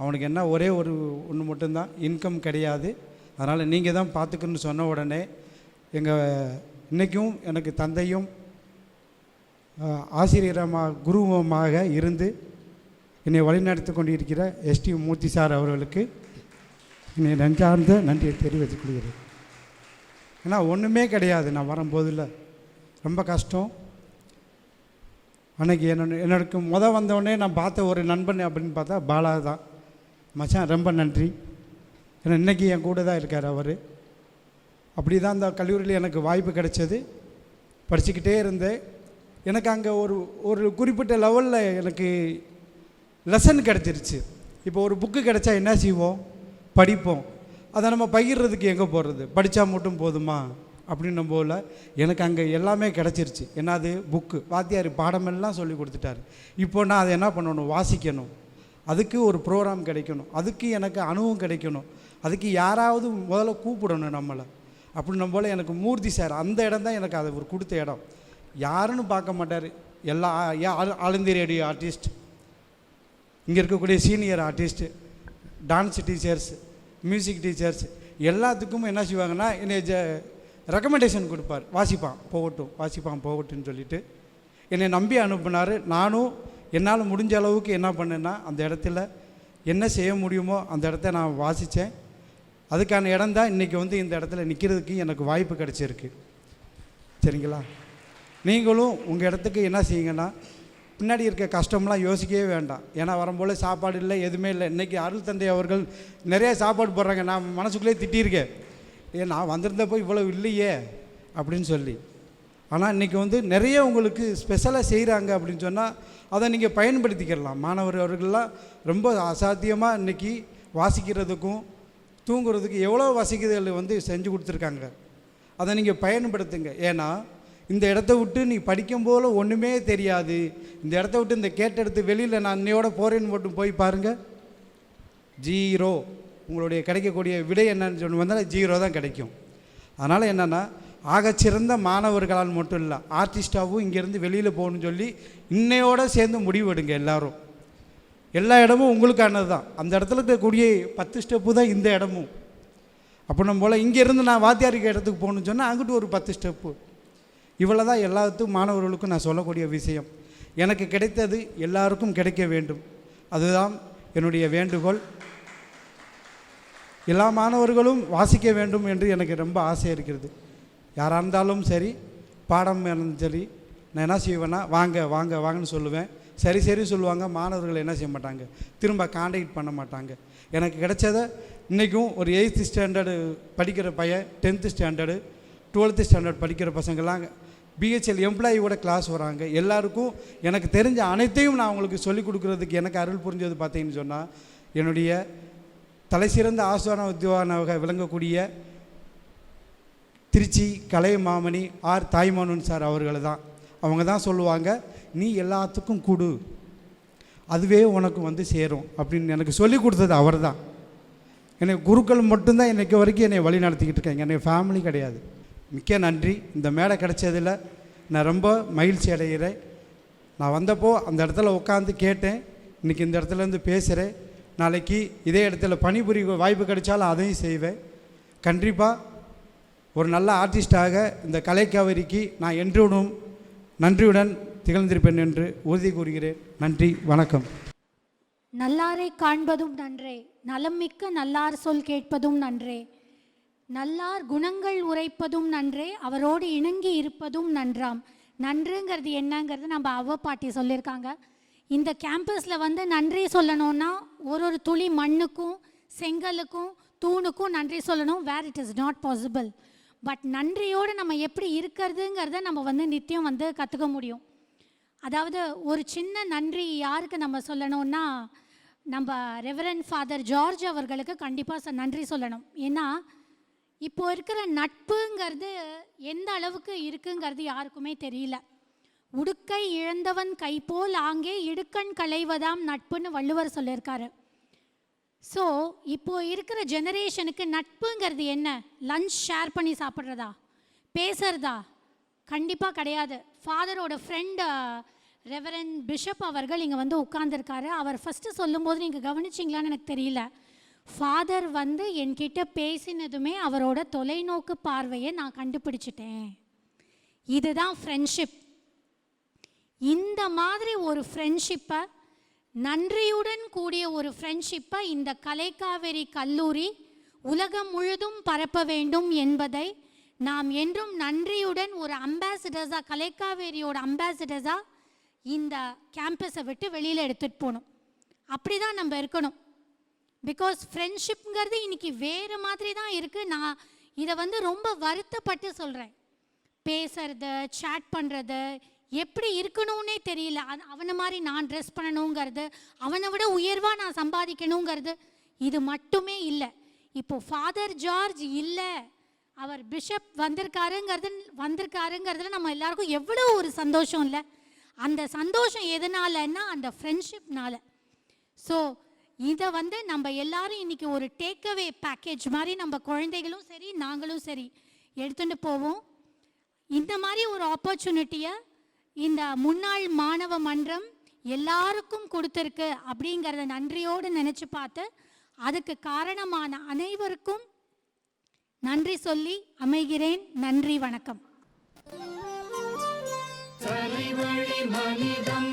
அவனுக்கு என்ன ஒரே ஒன்று மட்டும்தான், இன்கம் கிடையாது, அதனால் நீங்கள் தான் பார்த்துக்கணுன்னு சொன்ன உடனே எங்கள் இன்றைக்கும் எனக்கு தந்தையும் ஆசிரியரமாக குருவமாக இருந்து என்னை வழிநடத்தி கொண்டிருக்கிற எஸ்டி மூர்த்தி சார் அவர்களுக்கு என்னை நெஞ்சார்ந்த நன்றியை தெரிவித்துக் கொள்கிறேன். ஏன்னா ஒன்றுமே கிடையாது, நான் வரும்போதில் ரொம்ப கஷ்டம். அன்றைக்கி எனக்கு வந்தோடனே நான் பார்த்த ஒரு நண்பன் அப்படின்னு பார்த்தா பாலா தான். மச்சான் ரொம்ப நன்றி, ஏன்னா இன்றைக்கி என் கூட தான் இருக்கார் அவர். அப்படி தான் அந்த கல்லூரியில் எனக்கு வாய்ப்பு கிடைச்சது. படிச்சுக்கிட்டே இருந்தேன். எனக்கு அங்கே ஒரு குறிப்பிட்ட லெவலில் எனக்கு லெசன் கிடச்சிருச்சு. இப்போ ஒரு புக்கு கிடச்சா என்ன செய்வோம், படிப்போம். அதை நம்ம பகிர்றதுக்கு எங்கே போகிறது, படித்தா மட்டும் போதுமா அப்படின்னும் போல் எனக்கு அங்கே எல்லாமே கிடச்சிருச்சு. என்னது புக்கு, வாத்தியார் பாடமெல்லாம் சொல்லி கொடுத்துட்டாரு. இப்போ நான் அதை என்ன பண்ணணும், வாசிக்கணும், அதுக்கு ஒரு ப்ரோக்ராம் கிடைக்கணும், அதுக்கு எனக்கு அனுபவம் கிடைக்கணும், அதுக்கு யாராவது முதல்ல கூப்பிடணும் நம்மளை அப்படின்னும் போல் எனக்கு மூர்த்தி சார் அந்த இடம் தான் எனக்கு அதை ஒரு கொடுத்த இடம். யாருன்னு பார்க்க மாட்டார், எல்லா ஆல் இந்தியா ரேடியோ ஆர்டிஸ்ட், இங்கே இருக்கக்கூடிய senior artist, dance teachers, music teachers எல்லாத்துக்கும் என்ன செய்வாங்கன்னா என்னை ரெக்கமெண்டேஷன் கொடுப்பார், வாசிப்பான் போகட்டும்னு சொல்லிவிட்டு என்னை நம்பி அனுப்பினார். நானும் என்னால் முடிஞ்ச அளவுக்கு என்ன பண்ணேன்னா அந்த இடத்துல என்ன செய்ய முடியுமோ அந்த இடத்த நான் வாசித்தேன். அதுக்கான இடம் தான் இன்றைக்கி வந்து இந்த இடத்துல நிற்கிறதுக்கு எனக்கு வாய்ப்பு கிடச்சிருக்கு. சரிங்களா? நீங்களும் உங்கள் இடத்துக்கு என்ன செய்யுங்கன்னா பின்னாடி இருக்க கஷ்டம்லாம் யோசிக்கவே வேண்டாம். ஏன்னா வரும்போல் சாப்பாடு இல்லை, எதுவுமே இல்லை. இன்றைக்கி அருள் தந்தை அவர்கள் நிறைய சாப்பாடு போடுறாங்க. நான் மனசுக்குள்ளே திட்டியிருக்கேன், நான் வந்திருந்தப்போ இவ்வளோ இல்லையே அப்படின்னு சொல்லி. ஆனால் இன்றைக்கி வந்து நிறைய உங்களுக்கு ஸ்பெஷலாக செய்கிறாங்க அப்படின்னு சொன்னால் அதை நீங்கள் பயன்படுத்திக்கலாம். மாணவர்கள்லாம் ரொம்ப அசாத்தியமாக இன்றைக்கி வாசிக்கிறதுக்கும் தூங்குறதுக்கு எவ்வளோ வசதிகள் வந்து செஞ்சு கொடுத்துருக்காங்க. அதை நீங்கள் பயன்படுத்துங்க. ஏன்னா இந்த இடத்த விட்டு நீ படிக்கும் போல் ஒன்றுமே தெரியாது, இந்த இடத்த விட்டு இந்த கேட்டெடுத்து வெளியில் நான் இன்னையோட போகிறேன்னு மட்டும் போய் பாருங்கள், 0. உங்களுடைய கிடைக்கக்கூடிய விடை என்னன்னு சொல்லி வந்தால் 0 தான் கிடைக்கும். அதனால் என்னென்னா ஆகச்சிறந்த மாணவர்களால் மட்டும் இல்லை, ஆர்டிஸ்டாகவும் இங்கேருந்து வெளியில் போகணுன்னு சொல்லி இன்னையோடு சேர்ந்து முடிவெடுங்க. எல்லோரும் எல்லா இடமும் உங்களுக்கானது தான். அந்த இடத்துல இருக்கக்கூடிய 10 ஸ்டெப்பு தான் இந்த இடமும். அப்படின்னும் போல் இங்கேருந்து நான் வாத்தியாரிக்க இடத்துக்கு போகணுன்னு சொன்னால் அங்கிட்டு ஒரு 10 ஸ்டெப்பு. இவ்வளோ தான் எல்லாத்துக்கும் மாணவர்களுக்கும் நான் சொல்லக்கூடிய விஷயம். எனக்கு கிடைத்தது எல்லாருக்கும் கிடைக்க வேண்டும், அதுதான் என்னுடைய வேண்டுகோள். எல்லா மாணவர்களும் வாசிக்க வேண்டும் என்று எனக்கு ரொம்ப ஆசை இருக்கிறது. யாராக இருந்தாலும் சரி, பாடம் இருந்தாலும் சரி, நான் என்ன செய்வேன்னா வாங்க வாங்க வாங்கன்னு சொல்லுவேன். சரி சரி சொல்லுவாங்க. மாணவர்கள் என்ன செய்ய மாட்டாங்க, திரும்ப காண்டாக்ட் பண்ண மாட்டாங்க. எனக்கு கிடைச்சதை இன்றைக்கும் ஒரு 8th ஸ்டாண்டர்டு படிக்கிற பையன், 10th ஸ்டாண்டர்டு, 12th ஸ்டாண்டர்ட் படிக்கிற பசங்கள்லாம் பிஹெச்எல் எம்ப்ளாயியோட கிளாஸ் வராங்க. எல்லாருக்கும் எனக்கு தெரிஞ்ச அனைத்தையும் நான் அவங்களுக்கு சொல்லிக் கொடுக்குறதுக்கு எனக்கு அருள் புரிஞ்சது பார்த்தீங்கன்னு சொன்னால், என்னுடைய தலைசிறந்த ஆசான உத்தியோகனாக விளங்கக்கூடிய திருச்சி கலைமாமணி ஆர் தாய்மானன் சார் அவர்கள் தான். அவங்க தான் சொல்லுவாங்க, நீ எல்லாத்துக்கும் கொடு, அதுவே உனக்கு வந்து சேரும் அப்படின்னு எனக்கு சொல்லி கொடுத்தது அவர் தான். எனக்கு குருக்கள் மட்டும்தான் இன்றைக்கு வரைக்கும் என்னை வழி நடத்திக்கிட்டு இருக்காங்க, எனக்கு ஃபேமிலி கிடையாது. மிக்க நன்றி. இந்த மேடை கிடைச்சதில் நான் ரொம்ப மகிழ்ச்சி அடைகிறேன். நான் வந்தப்போ அந்த இடத்துல உட்காந்து கேட்டேன், இன்றைக்கி இந்த இடத்துலேருந்து பேசுகிறேன். நாளைக்கு இதே இடத்துல பணிபுரிய வாய்ப்பு கிடைச்சாலும் அதையும் செய்வேன். கண்டிப்பாக ஒரு நல்ல ஆர்டிஸ்டாக இந்த கலைக்காவிரிக்கு நான் என்றும் நன்றியுடன் திகழ்ந்திருப்பேன் என்று உறுதி கூறுகிறேன். நன்றி, வணக்கம். நல்லாரை காண்பதும் நன்றே, நலம் மிக்க நல்லார் சொல் கேட்பதும் நன்றே, நல்லார் குணங்கள் உரைப்பதும் நன்றே, அவரோடு இணங்கி இருப்பதும் நன்றாம். நன்றுங்கிறது என்னங்கிறது நம்ம அவ்வ பாட்டி சொல்லியிருக்காங்க. இந்த கேம்பஸில் வந்து நன்றி சொல்லணும்னா ஒரு துளி மண்ணுக்கும் செங்கலுக்கும் தூணுக்கும் நன்றி சொல்லணும். Where it is not possible. But நன்றியோடு நம்ம எப்படி இருக்கிறதுங்கிறத நம்ம வந்து நித்தியம் வந்து கற்றுக்க முடியும். அதாவது ஒரு சின்ன நன்றி யாருக்கு நம்ம சொல்லணும்னா, நம்ம ரெவரண்ட் ஃபாதர் ஜார்ஜ் அவர்களுக்கு கண்டிப்பாக நன்றி சொல்லணும். ஏன்னா இப்போ இருக்கிற நட்புங்கிறது எந்த அளவுக்கு இருக்குங்கிறது யாருக்குமே தெரியல. உடுக்கை இழந்தவன் கைப்போல் ஆங்கே இடுக்கண் களைவதாம் நட்புன்னு வள்ளுவர் சொல்லியிருக்காரு. ஸோ இப்போது இருக்கிற ஜெனரேஷனுக்கு நட்புங்கிறது என்ன? லஞ்ச் ஷேர் பண்ணி சாப்பிட்றதா, பேசுகிறதா? கண்டிப்பாக கிடையாது. ஃபாதரோட ஃப்ரெண்டு ரெவரண்ட் பிஷப் அவர்கள் இங்கே வந்து உட்கார்ந்துருக்காரு. அவர் ஃபஸ்ட்டு சொல்லும்போது நீங்கள் கவனிச்சிங்களான்னு எனக்கு தெரியல. ஃபாதர் வந்து என்கிட்ட பேசினதுமே அவரோட தொலைநோக்கு பார்வையை நான் கண்டுபிடிச்சிட்டேன். இதுதான் ஃப்ரெண்ட்ஷிப். இந்த மாதிரி ஒரு ஃப்ரெண்ட்ஷிப்பை, நன்றியுடன் கூடிய ஒரு ஃப்ரெண்ட்ஷிப்பை இந்த கலைக்காவிரி கல்லூரி உலகம் முழுதும் பரப்ப வேண்டும் என்பதை நாம் என்றும் நன்றியுடன் ஒரு அம்பாசிடர்ஸாக, கலைக்காவேரியோட அம்பாசிடர்ஸாக இந்த கேம்பஸை விட்டு வெளியில் எடுத்துகிட்டு போகணும். அப்படி தான் நம்ம இருக்கணும். பிகாஸ் ஃப்ரெண்ட்ஷிப்ங்கிறது இன்றைக்கி வேறு மாதிரி தான் இருக்குது. நான் இதை வந்து ரொம்ப வருத்தப்பட்டு சொல்கிறேன். பேசுறது, சேட் பண்ணுறது, எப்படி இருக்கணும்னே தெரியல. அவனை மாதிரி நான் ட்ரெஸ் பண்ணணுங்கிறது, அவனை விட உயர்வாக நான் சம்பாதிக்கணுங்கிறது, இது மட்டுமே இல்லை. இப்போது ஃபாதர் ஜார்ஜ் இல்லை, அவர் பிஷப் வந்திருக்காருங்கிறதுல நம்ம எல்லாருக்கும் எவ்வளோ ஒரு சந்தோஷம் இல்லை? அந்த சந்தோஷம் எதனாலன்னா அந்த ஃப்ரெண்ட்ஷிப்னால. ஸோ இதை வந்து நம்ம எல்லாரும் இன்றைக்கி ஒரு டேக்அவே பேக்கேஜ் மாதிரி நம்ம குழந்தைகளும் சரி நாங்களும் சரி எடுத்துகிட்டு போவோம். இந்த மாதிரி ஒரு ஆப்பர்ச்சுனிட்டியை இந்த முன்னாள் மாணவ மன்றம் எல்லாருக்கும் கொடுத்துருக்கு அப்படிங்கிறத நன்றியோடு நினச்சி பார்த்து அதுக்கு காரணமான அனைவருக்கும் நன்றி சொல்லி அமைகிறேன். நன்றி, வணக்கம். தலைவழி மனிதம்